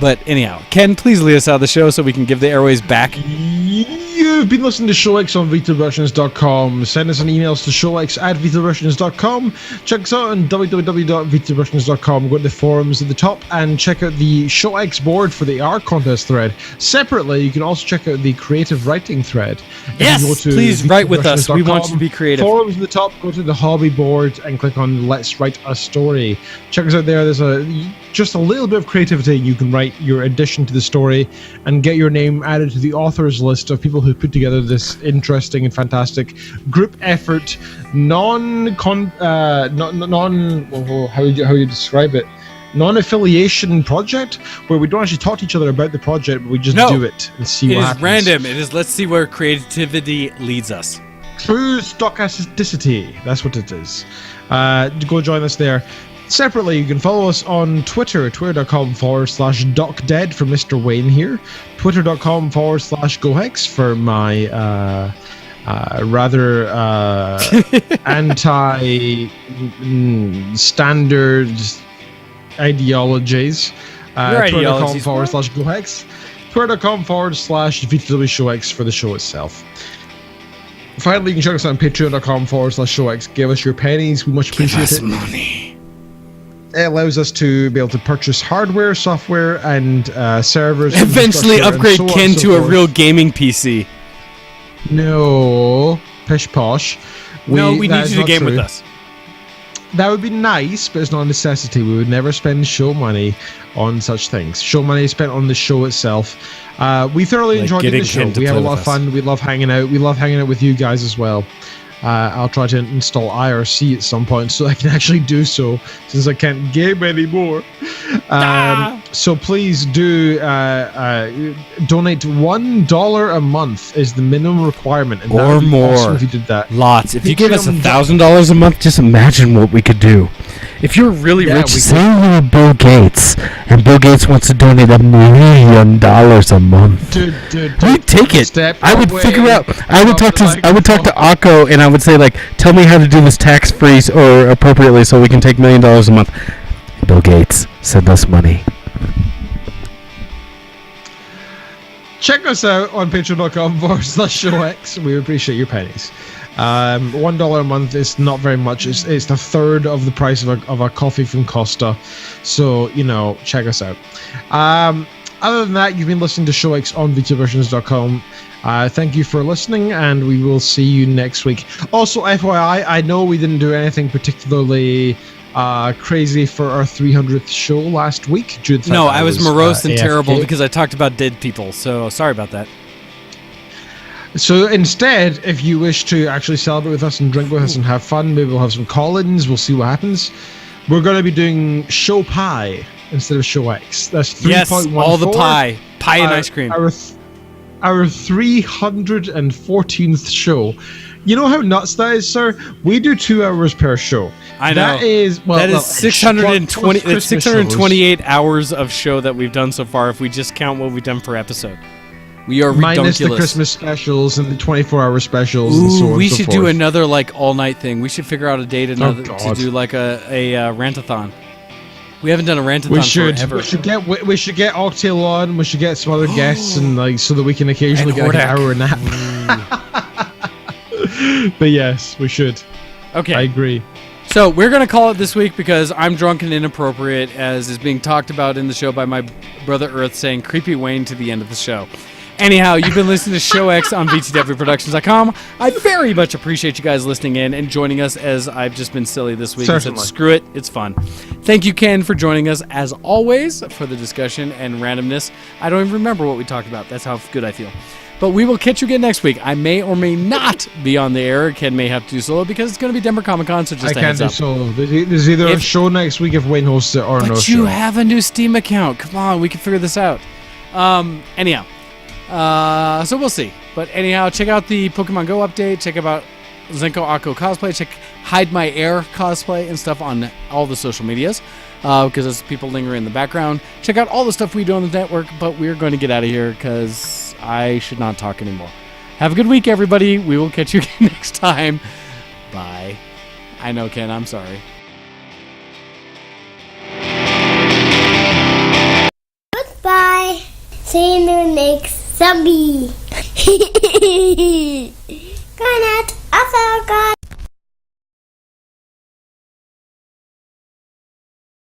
But anyhow, Ken, please lead us out of the show so we can give the airways back. You've been listening to ShowX on VitaRussians.com. Send us an emails to showx@VitaRussians.com. Check us out on www.VitaRussians.com. Go to the forums at the top and check out the ShowX board for the AR contest thread. Separately, you can also check out the creative writing thread. Yes, please write with us. We want you to be creative. Forums at the top, go to the hobby board and click on Let's Write a Story. Check us out there. There's just a little bit of creativity. You can write your addition to the story and get your name added to the authors list of people who put together this interesting and fantastic group effort, how would you describe it? Non-affiliation project where we don't actually talk to each other about the project, but we just do it and see what happens. It is random. It is let's see where creativity leads us. True stochasticity. That's what it is. Go join us there. Separately, you can follow us on Twitter, twitter.com/DocDead for Mr. Wayne here, twitter.com/GoHex for my rather anti-standard ideologies. Twitter.com/GoHex, twitter.com/VTWShowX for the show itself. Finally, you can check us out on patreon.com/ShowX. Give us your pennies. We much appreciate it. Money. It allows us to be able to purchase hardware, software, and servers. Eventually upgrade Ken to a real gaming PC. No. Pish posh. We need you to game with us. That would be nice, but it's not a necessity. We would never spend show money on such things. Show money is spent on the show itself. We thoroughly enjoyed the show. We have a lot of fun. We love hanging out. We love hanging out with you guys as well. I'll try to install IRC at some point so I can actually do so, since I can't game anymore. So please do donate $1 a month is the minimum requirement, and or more. Awesome if you did that. Lots. If you give us $1,000 a month, just imagine what we could do. If you're really rich, say you're Bill Gates, and Bill Gates wants to donate $1 million a month. Dude, we'd take it. I would figure out. I would talk to Akko, and I would say, like, tell me how to do this tax free or appropriately so we can take $1 million a month. Bill Gates, send us money. Check us out on patreon.com/ShowX. We appreciate your pennies. $1 a month is not very much. It's the third of the price of a coffee from Costa. So, check us out. Other than that, you've been listening to Show X on VitaVersions.com. Thank you for listening, and we will see you next week. Also, FYI, I know we didn't do anything particularly crazy for our 300th show last week. No, I was morose and terrible because I talked about dead people, so sorry about that. So instead, if you wish to actually celebrate with us and drink with us and have fun, maybe we'll have some call-ins, we'll see what happens. We're going to be doing Show Pie instead of Show X. That's 3.14. Yes, all the pie and ice cream. Our 314th show. You know how nuts that is, sir? We do 2 hours per show. I know. That is 620. That's 628 hours of show that we've done so far. If we just count what we've done per episode, we are minus redonkulous. the Christmas specials and the 24-hour specials. And so on we and so should forth. do another all-night thing. We should figure out a date to do like a rantathon. We haven't done a rantathon forever. We should get Octail on. We should get some other guests and so that we can occasionally get an hour nap. But yes, we should. Okay, I agree. So we're gonna call it this week because I'm drunk and inappropriate, as is being talked about in the show by my brother Earth, saying "Creepy Wayne" to the end of the show. Anyhow, you've been listening to Show X on VTWProductions.com. I very much appreciate you guys listening in and joining us, as I've just been silly this week. Certainly. I said, screw it, it's fun. Thank you, Ken, for joining us, as always, for the discussion and randomness. I don't even remember what we talked about. That's how good I feel. But we will catch you again next week. I may or may not be on the air. Ken may have to do solo because it's going to be Denver Comic Con, so just a heads up. I can't do solo. There's either a show next week if Wayne hosts it or no show. But you have a new Steam account. Come on, we can figure this out. Anyhow. So we'll see. But anyhow, check out the Pokemon Go update. Check out Zenko Akko cosplay. Check Hide My Air cosplay and stuff on all the social medias. Because there's people lingering in the background. Check out all the stuff we do on the network. But we're going to get out of here because I should not talk anymore. Have a good week, everybody. We will catch you again next time. Bye. I know, Ken. I'm sorry. Goodbye. See you in the next zombie. Good night. Also, God.